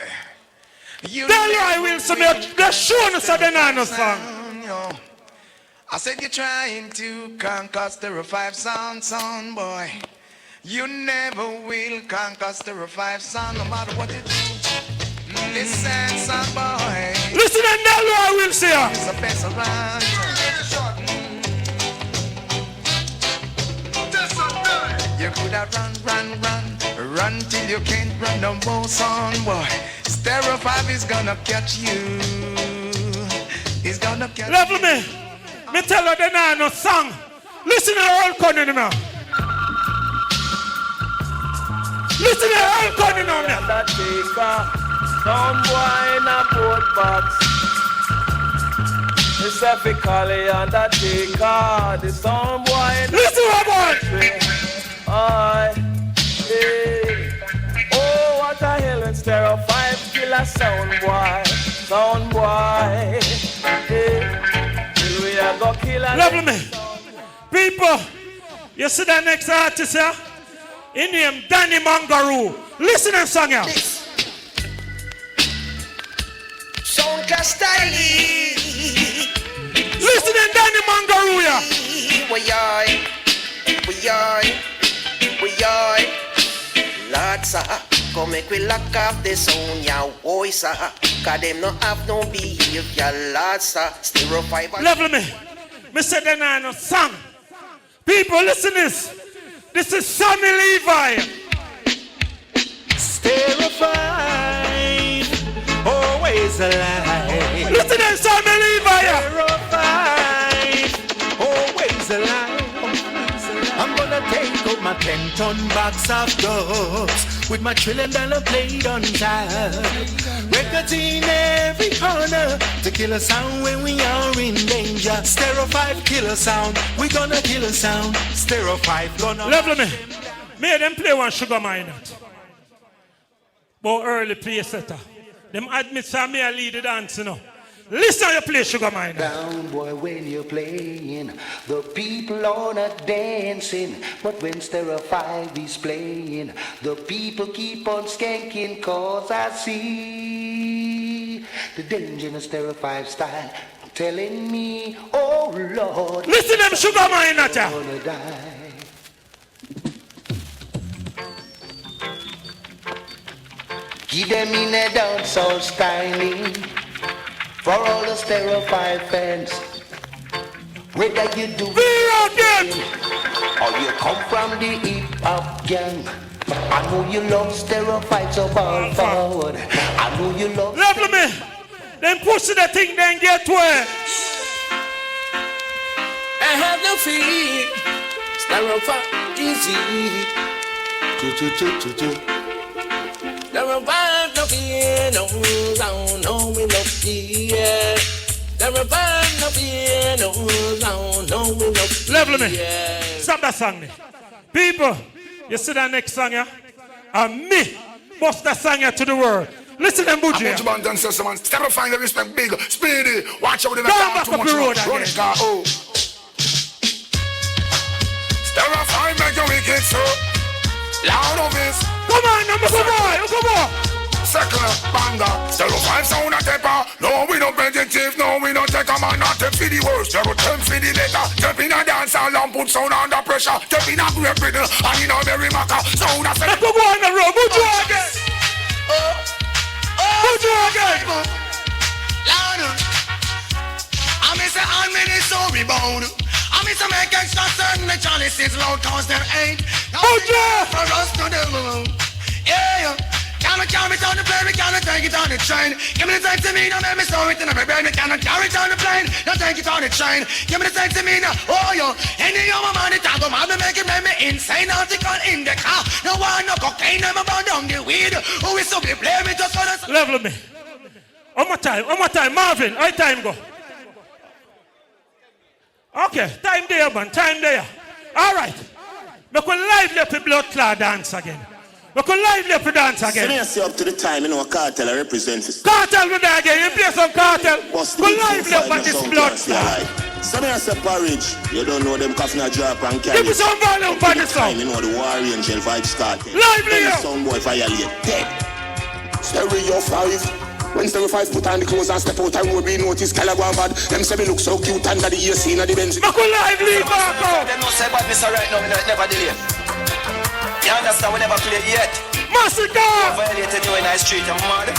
Delroy Wilson, they're showing us that they don't know song. I said you're trying to conquer Stereo 5 sound, boy. You never will conquer Stereo 5 sound, no matter what you do. Listen, son, boy. Listen and Delroy Wilson. It's the best around. You could have run till you can't run no more, son, boy. Stereo 5 is gonna catch you. He's gonna catch you. Level me. Me tell her they know no song. Listen to her all coming in now. Listen to her all coming on now. Some boy in a port box. It's a fically undertaker. The some boy in listen to her boy. Hey. Oh, what a hell in Stereo 5 killer sound boy. Sound boy. Hey. Level me. People, you see that next artist here? His name Danny Mangaroo. Listen to song here. Sound Castelli. Listen to Danny Mangaroo here. We are. Lord, sir, come make we lock up the sound, ya voice, sir. Cause them no have no behavior, Lord, sir. Stereo 5. Level me. Me said they know no song. People, listen this. This is Sammy Levi. Stereo 5, always alive. Listen to Sammy Levi. Stereo 5, always alive. I'm gonna take out my 10-ton box of dubs with my $1 trillion plate on top. Records in every corner to kill a sound when we are in danger. Stereo 5 killer sound, we gonna kill a sound. Stereo 5 gonna... Level me. May them play one Sugar Minor. But early play setter. Them admit some me a lead the dance, you know. Listen how you play Sugar Minor. Down boy when you're playing, the people are not dancing. But when Stereo 5 is playing, the people keep on skanking. Cause I see the danger in the Stereo 5 style telling me, oh Lord. Listen to them Sugar Minor. Gonna die. Give them in a dancehall styling. For all the Stereo 5 fans, whether you do v.rocket or you come from the hip-hop gang, I know you love Stereo 5 so far forward. I know you love... Level me. Then push the thing, then get where. I have no fear. Stereo 5 easy. Stereo 5 no fear, no sound, no we no fear. Stereo 5 no fear, no sound, no we no fear. Level me. Stop that song. People, you see that next song here? And me bust that song here to the world. Listen to them, Buji. I'm going to say someone. Stereo 5 respect big, speedy. Watch out with the back up the road again. Stereo 5 make you wicked so loud of this. Come on, number boy, come on. Circle, banger, Stereo 5 sound a temper. No, we no vegetative, no, we no take a man, not take for the worst. Stereo 10 for the better. Jump in a dance and put sound under pressure. Jump in a great riddle and in a very maca. Sound a let's go on the road, Buju again. Buju again. Louder. be bound. I mean to make extra certain the chalice is loud cause there ain't nothing for us to do. Yeah, cannot carry it on the plane, we cannot take it on the train. Give me the time to me, don't make me store it in my brain. We cannot carry it on the plane, don't take it on the train. Give me the time to me now, oh yo. Any of my money talk about me make it make me insane. Article in the car, no one no cocaine, never burn down the weed. Who is so be blame me just for us. Level me. One more time, Marvin, how time go? Okay, time there, man, time there. All right. We can lively up the blood clot dance again. We can lively up the dance again. Let me see up to the time, you know, Cartel I represent this. Cartel with that again, you play some Cartel. We lively up at this blood clot. Some of say Porridge, you don't know them coffin a drop and carry. Give me some volume for the song. You know the War Angel vibes Cartel. Lively up. Some boy violate dead. Stereo 5. When Stereo 5 put on the clothes and step out and road, we notice Calabar bad. Them say me look so cute under the AC in the Benz. Make a lively back up. Them no say badness right now, me never delay. You understand, we never play yet. Massacre! You violated you in the street, you mad.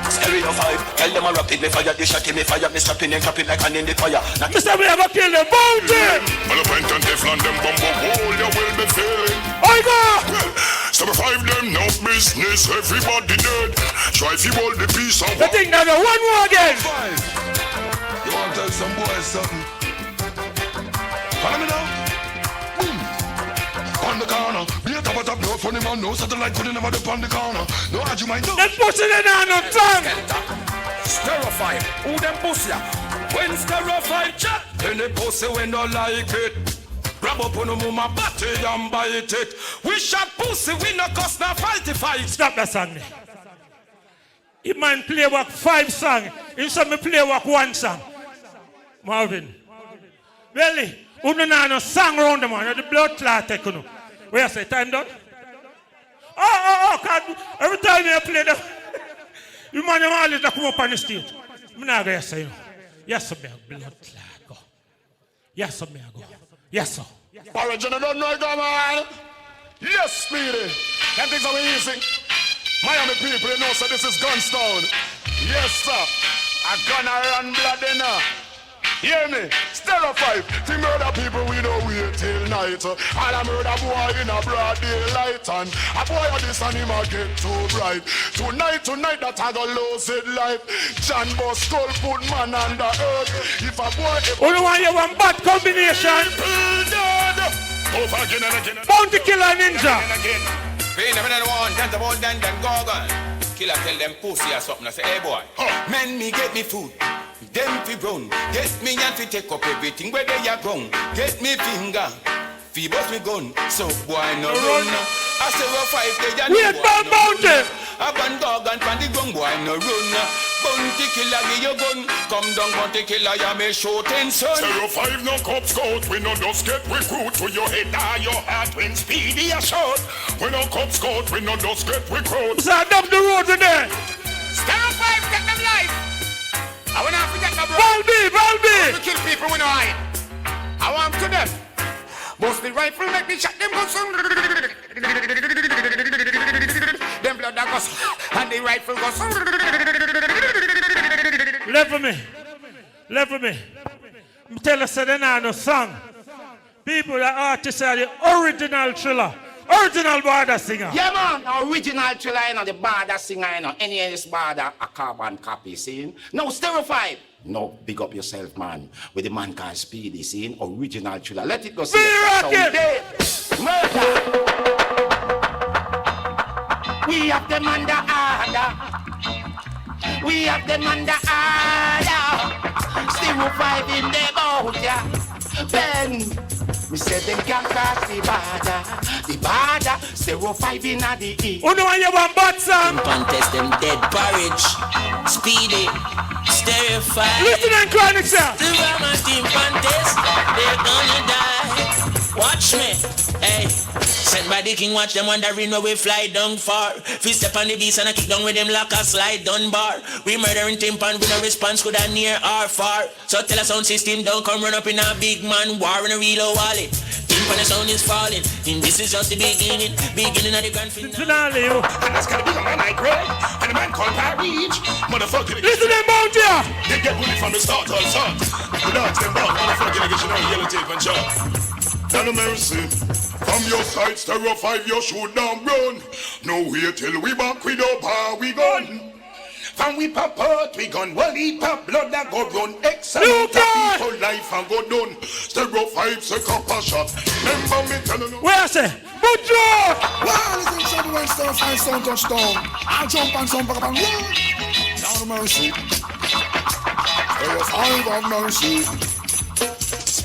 Stereo 5, tell them a rapid, me fire, they shot me fire, me strapping and clapping like an in the fire. Mr. We ever kill them, bounty! All the pint and Teflon, them bumbo hole, you will be feeling. I go! Well, Stereo 5, them no business, everybody dead. Try if you hold the piece of the thing now, one more again. 5. You want to tell some boys something? Follow me now. On the corner, be a top of top, no funny man, no satellite couldn't never dip on the corner. No argument, no. Them pussy they down on tongue. Stereo 5, who them pussy? When Stereo 5 chat, any pussy when don't like it. Grab up on the mama body and bite it. We shot pussy, we no cuss, now fight. Stop that song. If man play work 5 songs, in some me play work 1 song. Marvin. Really? Who don't know no song round the man, the blood clot take you. Where you say, time done? Oh, God. Every time you play that, you man always come up on the stage. I'm not going to say, yes, sir, blood clot go. Yes, sir, go. Yes, sir. Porridge, you don't know it, man. Yes, Speedy. Can't think so easy. Miami people, you know, so this is Gunstone. Yes, sir. I'm gonna run blood in her. Hear me? Stereo 5. To murder people, we don't wait till night. All a murder boy in a broad daylight. And a boy of this and him a get too bright. Tonight that I go lose it life. John Boss skull put man under earth. If a boy... Only one you want bad combination. Over again and again. Bounty killer ninja. Pay them in one, dance about then gorgon. Killer tell them pussy or something. I say, hey boy, man me get me food. Them fi run, get me and fi take up everything where they are gone. Get me finger, fi bust me gun. So boy no run. I say well 5 days and we bad bounty. A ban gorgon from the gun boy no run. Bounty killer give your gun. Come down bounty killer ya me shooting son. Stereo 5 no cop scout, we no just get recruit to your head or your heart when Speedy a shot. We no cop scout, we no just get recruit. So up the road today. Stereo 5 take them life. I want to forget the bro. Balbi! To kill people we know hide. I want to them. Bust the rifle, make me shot them guns. Them blood that goes and the rifle goes. Level me. Tell us that they no song. People that artists are the original thriller. Original border singer. Yeah, man. Original thriller, you know, the border singer, you know. Any of this border, a carbon copy, see? No, Stereo 5. No, big up yourself, man. With the man called Speedy, see? Original thriller. Let it go, see. v.rocket. Murder. We have them under order. We have them under order. Stereo 5 in the boat, yeah. Ben. We said them can't cross the border. The border, Stereo 5 in the east. Who know you want bad song? Contest them dead Porridge. Speedy. Stereo 5. Listen and chronic, sir. The Rama team contest. They're gonna die. Watch me. Hey. Sent by the king, watch them wondering where we fly down far. Fist step on the beast and I kick down with them like a slide down bar. We murdering timpan with no response, could I near or far. So tell us sound system don't come run up in a big man war in a real wallet. Timpan the sound is falling, and this is just the beginning of the grand finale. And that's gonna be a man like Greg, and a man called Parriage. Motherfucker. Listen to them, Bounty. Buja! They get bullied from the start all start. Without them back, motherfucking niggas, you know, yellow tape and chalk. Tell mercy. From your side, Stereo 5, you shoot down run. No wait till we back with our power, we gone. From we pop out, we gone. Well, he pop blood that go run. Excellent people life and go done. Stereo 5, say copper shot. Remember me telling you. Where I say? Buja! Well, it's in trouble when Stereo 5 sound touchdown. I'll jump and some back and run. Down to mercy. Stereo 5 of mercy.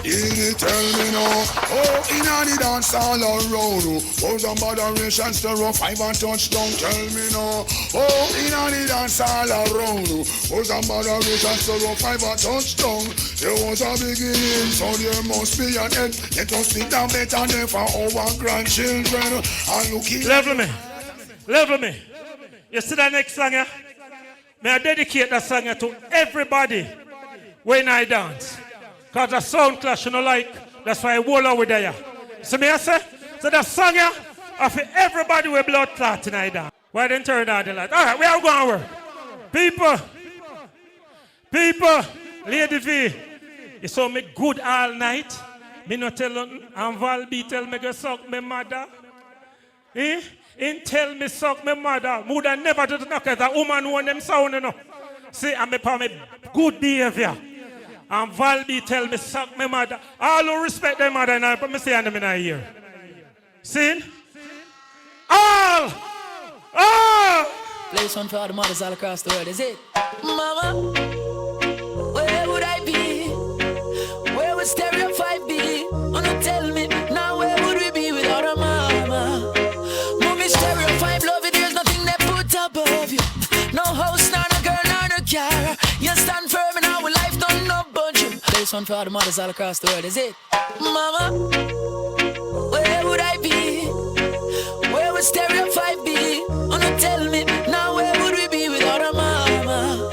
Speedy tell me now, oh, in the dance all around, oh, some moderation, Stereo 5 and touchdown, tell me now, oh, in the dance all around, oh, some moderation, Stereo 5 and touchdown, there was a beginning, so there must be an end, let us be down better than for our grandchildren, and looking... Level me. You see that next song, yeah? May I dedicate that song to everybody when I dance. Because the sound clash you know like, that's why I roll out with there. So me I say, so the song here, of everybody with blood clot tonight down. Why didn't turn out the light? Alright, we are going to work. People, Lady V, you saw me good all night. Me not tell nothing. And Val B tell me go suck my mother. In tell me suck my mother. Woulda never do knock as a woman want them sound, you know. See, I'm a me good behavior. And Valby tell me, suck my mother. All who respect their mother, and I put me say them in a ear. See? All! Play this one for all the mothers all across the world, is it? Mama, where would I be? Where would Stereo 5 be? Wanna tell me, now where would we be without our mama? Mommy, Stereo 5 love you, there's nothing that put above you. No house, nor no girl, nor no car. You stand firm in our life, don't know. This one for all the mothers all across the world, is it? Mama, where would I be? Where would Stereo 5 be? Wanna tell me, now where would we be without our mama?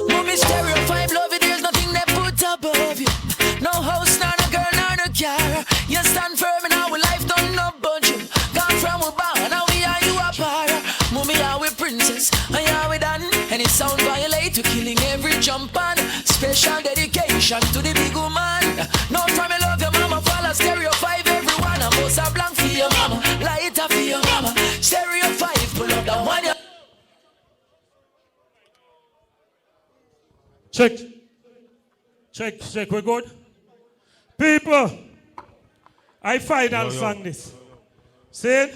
Mommy, Stereo 5 love you, there's nothing that put above you. No house, nor no girl, nor no car. You stand firm in our life, don't know about you. Gone from a bar, now we are you a para. Mommy, are we princess, and are we done? And it sound violate, we're killing every jump on. Special dedication to the big woman. No from love your mama, follow Stereo 5 everyone. And most are blank for your mama, lighter for your mama. Stereo 5, pull up that one. Check, we good? People, I final song this. See it?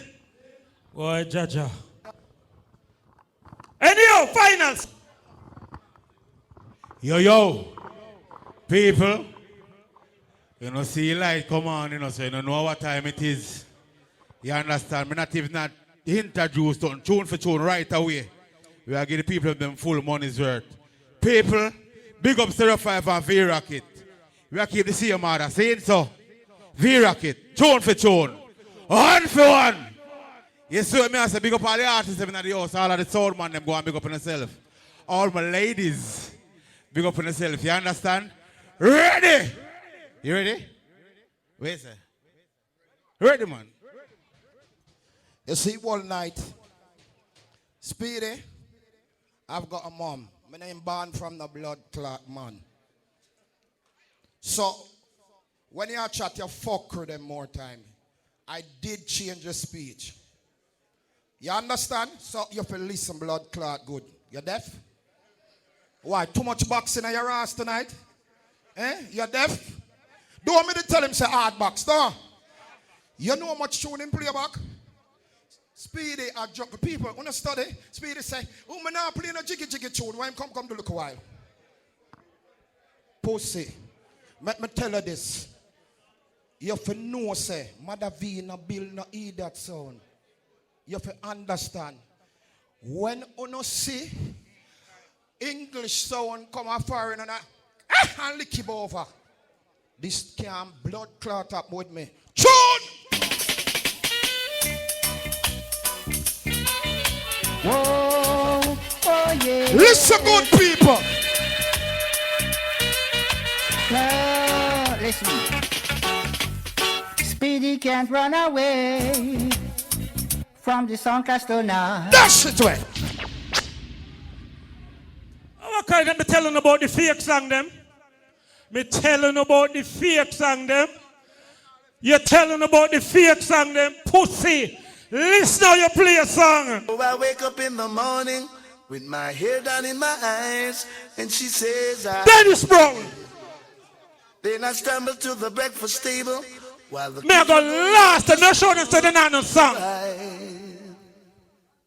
Boy, Jaja. Anyhow, finals. Yo, people, you know, see light come on, you know, so you don't know what time it is. You understand? Me not even not introduced on tune for tune right away. We are giving the people them full money's worth. People, big up Stereo 5 and v.rocket. We are keep the same order. Saying so, v.rocket, tune for tune, one for one. You see me, I say big up all the artists in the house, all of the sound man them go and big up on themselves. All my ladies. Big up on yourself, you understand? Ready? You ready? Wait, sir. Ready, man. You see, one night, Speedy, I've got a mom. My name born from the blood clot, man. So, when you chat, you fuck with them more time. I did change the speech. You understand? So, you have to listen, blood clot good. You deaf? Why? Too much boxing in your ass tonight? You're deaf? Do you want me to tell him say hard box, no? You know how much tune in playback? Speedy, I joke. People, when I study, Speedy say, oh, I'm not playing a jiggy tune. Why come to look a while? Pussy. Let me tell you this. You have to know, say, Mother V no build no eat that sound. You have to understand. When you see English sound come a foreign and lick him over. This can blood clot up with me. Tune! Whoa, oh yeah. Listen, good people. Listen. Speedy can't run away from the Soundcastle now. That's it way. Our Okay, let me tell you about the fake song them. Me telling about the fake song them. You're telling about the fake song them. Pussy. Listen how you play a song. Oh, I wake up in the morning with my hair down in my eyes, and she says, Dennis Brown. Then I stumble to the breakfast table while the Me I go last and not show them to the nano song.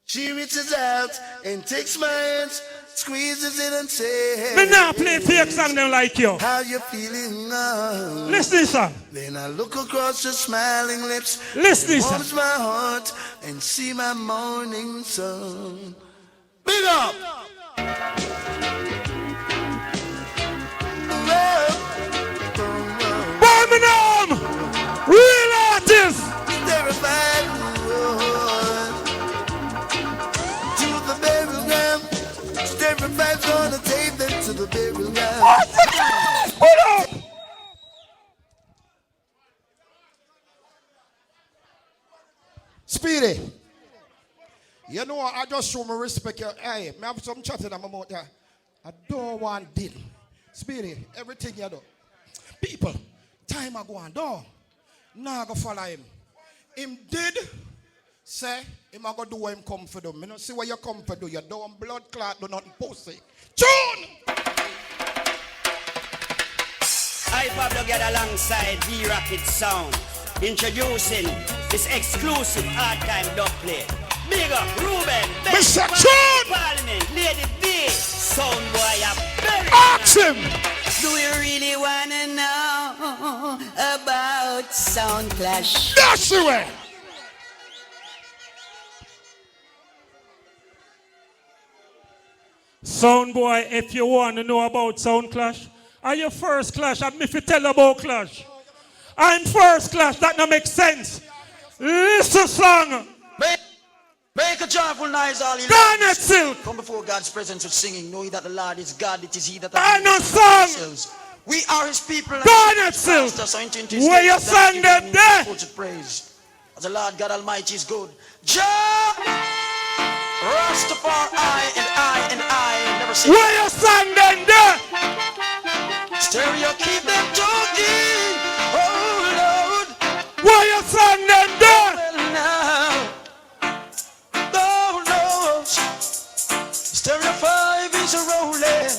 She reaches out and takes my hands, squeezes it and says, Me now play fake song them like you. How you feeling now? Listen this song. Then I look across your smiling lips. Listen it this warms my heart and see my morning sun. Big up! Birmingham! Real artists! Terrified to the burial ground. Terrified's gonna take them to the burial ground. Hold up! Speedy. You know, I just show my respect. Hey, I have some chatting about that. I don't want deal. Speedy, everything you do. People, time I go on, don't. Now I go follow him. Him did say, him I go do what him come for do. You know, see what you come for do. You don't blood clot, do nothing pussy. Tune! I Pablo get alongside v.rocket sound. Introducing this exclusive hard time dub play. Big up, Ruben, Mr. Tune! Parliament, Lady D, Sound Boy, Ask him! Do you really wanna know about Sound Clash? That's the way! Sound boy, if you want to know about Sound Clash, are you first Clash? I'm if you tell about Clash. I'm first Clash, that don't make sense. Listen song. Make a joyful noise, all you Garnet Silk. Come before God's presence with singing, knowing that the Lord is God, it is He that Garnet Song. We are His people. Garnet Silk. Where you sang them there? Praise. As the Lord God Almighty is good. Jah, Rastafari, and I, never see. Where you sang them there? Stereo, keep them talking. Oh Lord. Where you sang them there? Stereo 5 is a rolling.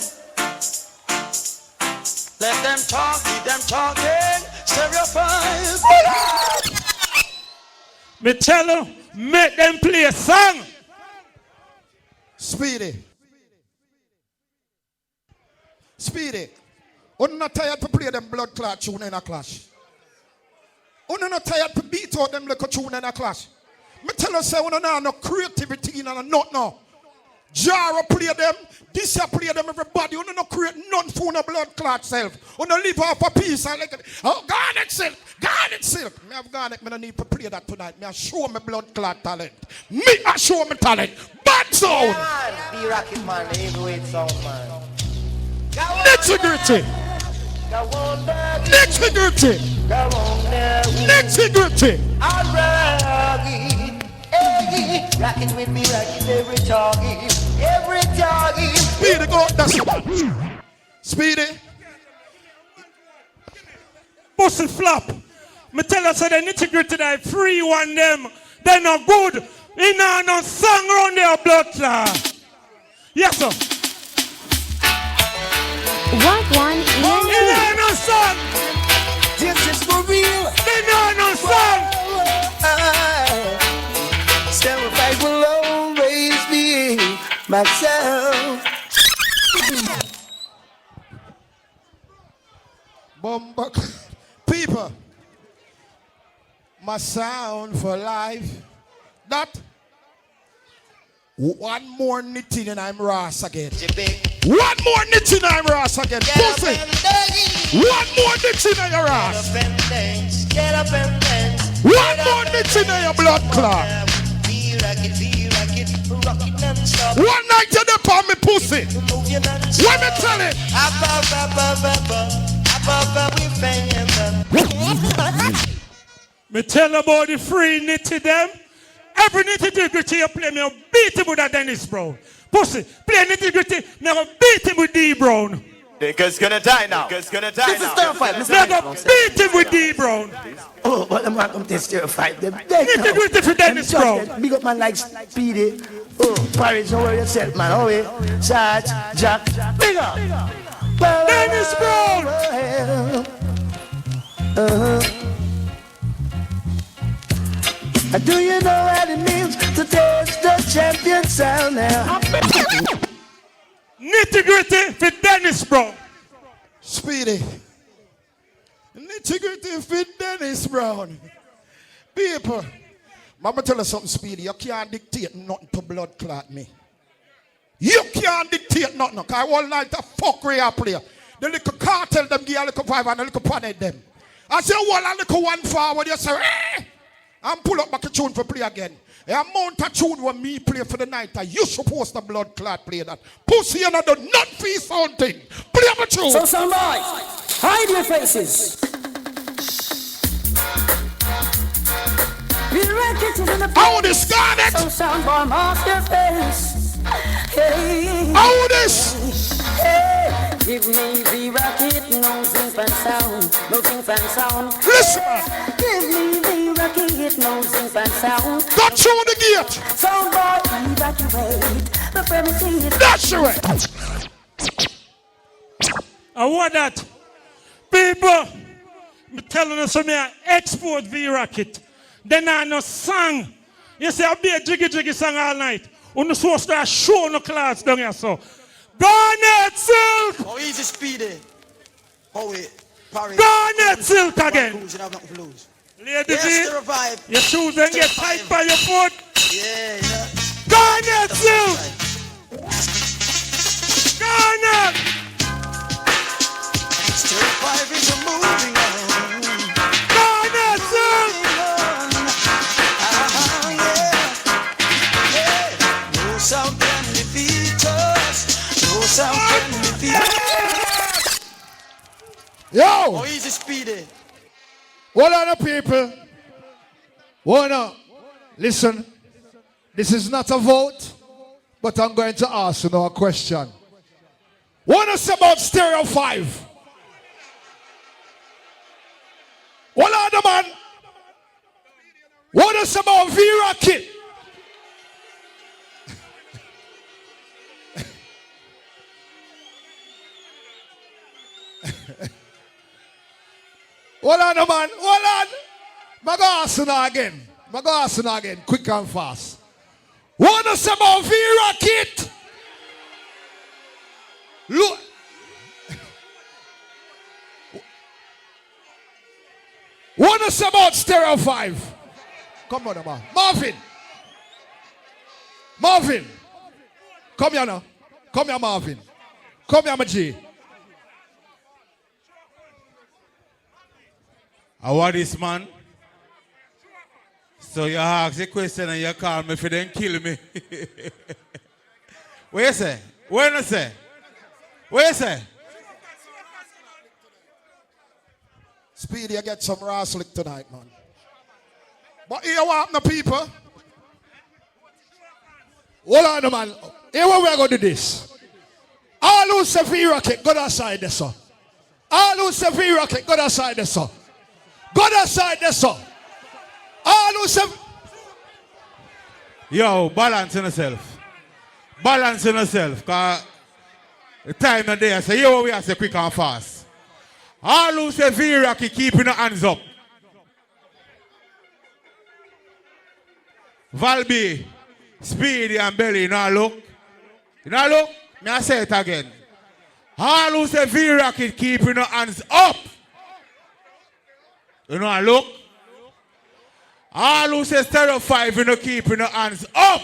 Let them talk, keep them talking. Stereo 5. Me tell you, make them play a song. Speedy. Speedy. I'm not tired to play them blood clot tune in a clash. I'm not tired to beat out them little tune in a clash. Me tell you, say, we don't have no creativity in a not now. Jara play them, this year play them, everybody. You don't create none for no blood clot self. You don't live off a piece. I like it. Oh, garnet silk. Me have garnet, me don't need to play that tonight. Me I show me blood clot talent. Me I show me talent. Bad sound. Yeah, man. V.rocket, man. Heavyweight sound, man. Nitty-gritty. Nitty-gritty. Nitty-gritty. Rockin' with me, rockin' every target. Every target. Speedy, go. That's it. Speedy. Pussy flop. Me tell you, so the nitty-gritty that free one them. They not good. You know, no song around their blood clot. Yes, sir. What one is You know, no song. This is for real. You know, no song. Stereo 5 will always be myself. Bumbuck. People. My sound for life. That. One more knitting and I'm Ross again. One more knitting and I'm Ross again. Pussy. One more knitting and you're Ross. Get up and dance. One more knitting and your blood clot. One night you're there on me pussy. Let me tell it. Me tell about the free nitty them. Every nitty gritty you play me, beat it with a Dennis, bro. Pussy, play nitty-gritty. Now go beat him with D Brown. Niggas gonna die now. Niggas gonna die This is now. Mr. Now go beat him with D Brown. Oh, but I'm not going to terrify them. Nitty-gritty for Dennis Brown. Big up man like Speedy. Oh, Paris, don't worry yourself, man. Oh, yeah. Sarge, Jack, big up. Dennis Brown. Do you know what it means to taste the champion sound now? Nitty-gritty for Dennis Brown. Speedy. Nitty-gritty for Dennis Brown. People, I'm going to tell you something, Speedy. You can't dictate nothing to blood clot me. You can't dictate nothing. Because I won't like to fuck where you play. The little cartel them give a little 5 and a little planet them. I say, well, a little one forward, you say, eh? And pull up back a tune for play again. A amount of tune when me play for the night, you supposed to blood clot play that. Pussy and I do not feel something. Play up a tune. So sound boys, hide your faces. V.rocket is in the How this Garnet? So sound boy, mask your face. Hey. How this? Hey. Give me V.rocket, no zinc and sound. No zinc and sound. Listen, man. Give me V.rocket, no zinc and sound. Got through the gate. Sound boy, evacuate the premises. That's right. I want that. People, I'm telling you something, I export V.rocket. Then I no song. You say, I'll be a jiggy song all night. On the source, I show no class down here, so. Garnet Silk! Oh, easy Speedy. Oh, wait. Garnet Silk again. Lady yes, V, revive. your shoes and get tight by your foot. Yeah, yeah. Garnet Silk! Garnet! Still revive is moving on. Garnet Silk! Yeah. No sound can defeat us. No sound can defeat us. Yo! Oh, easy Speedy. What are the people? What up? Listen, this is not a vote, but I'm going to ask you now a question. What is about Stereo 5? What are the man? What is about V.rocket? Hold on, man. Hold on. I'm going to ask you now again. I'm going to ask you now again. Quick and fast. What is about V.rocket? Look. What is about Stereo 5? Come on, man. Marvin. Marvin. Come here now. Come here, Marvin. Come here, my G. I want this man. So you ask the question and you call me if you then kill me. What you say? What you say? What you say? Speedy, you get some raw slick tonight, man. But here what the people? Hold on, man. Here what we are going to do this. All who say V.rocket, go outside there, sir. All who say V.rocket, go outside there, sir. Go outside there, sir. All who say... Yo, balance on yourself. Balance on yourself. Because the time not there. So here we are say quick and fast. All who say V.rocket, keeping your hands up. Valby, Speedy and Belly, you know look. You know look? May I say it again. All who say V.rocket, keeping your hands up. You know look. All who say Stereo 5, you know keeping your hands up.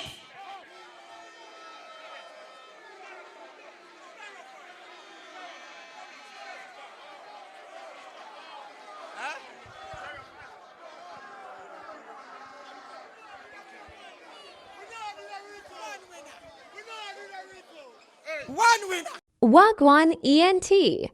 One winner. Wagwan ENT.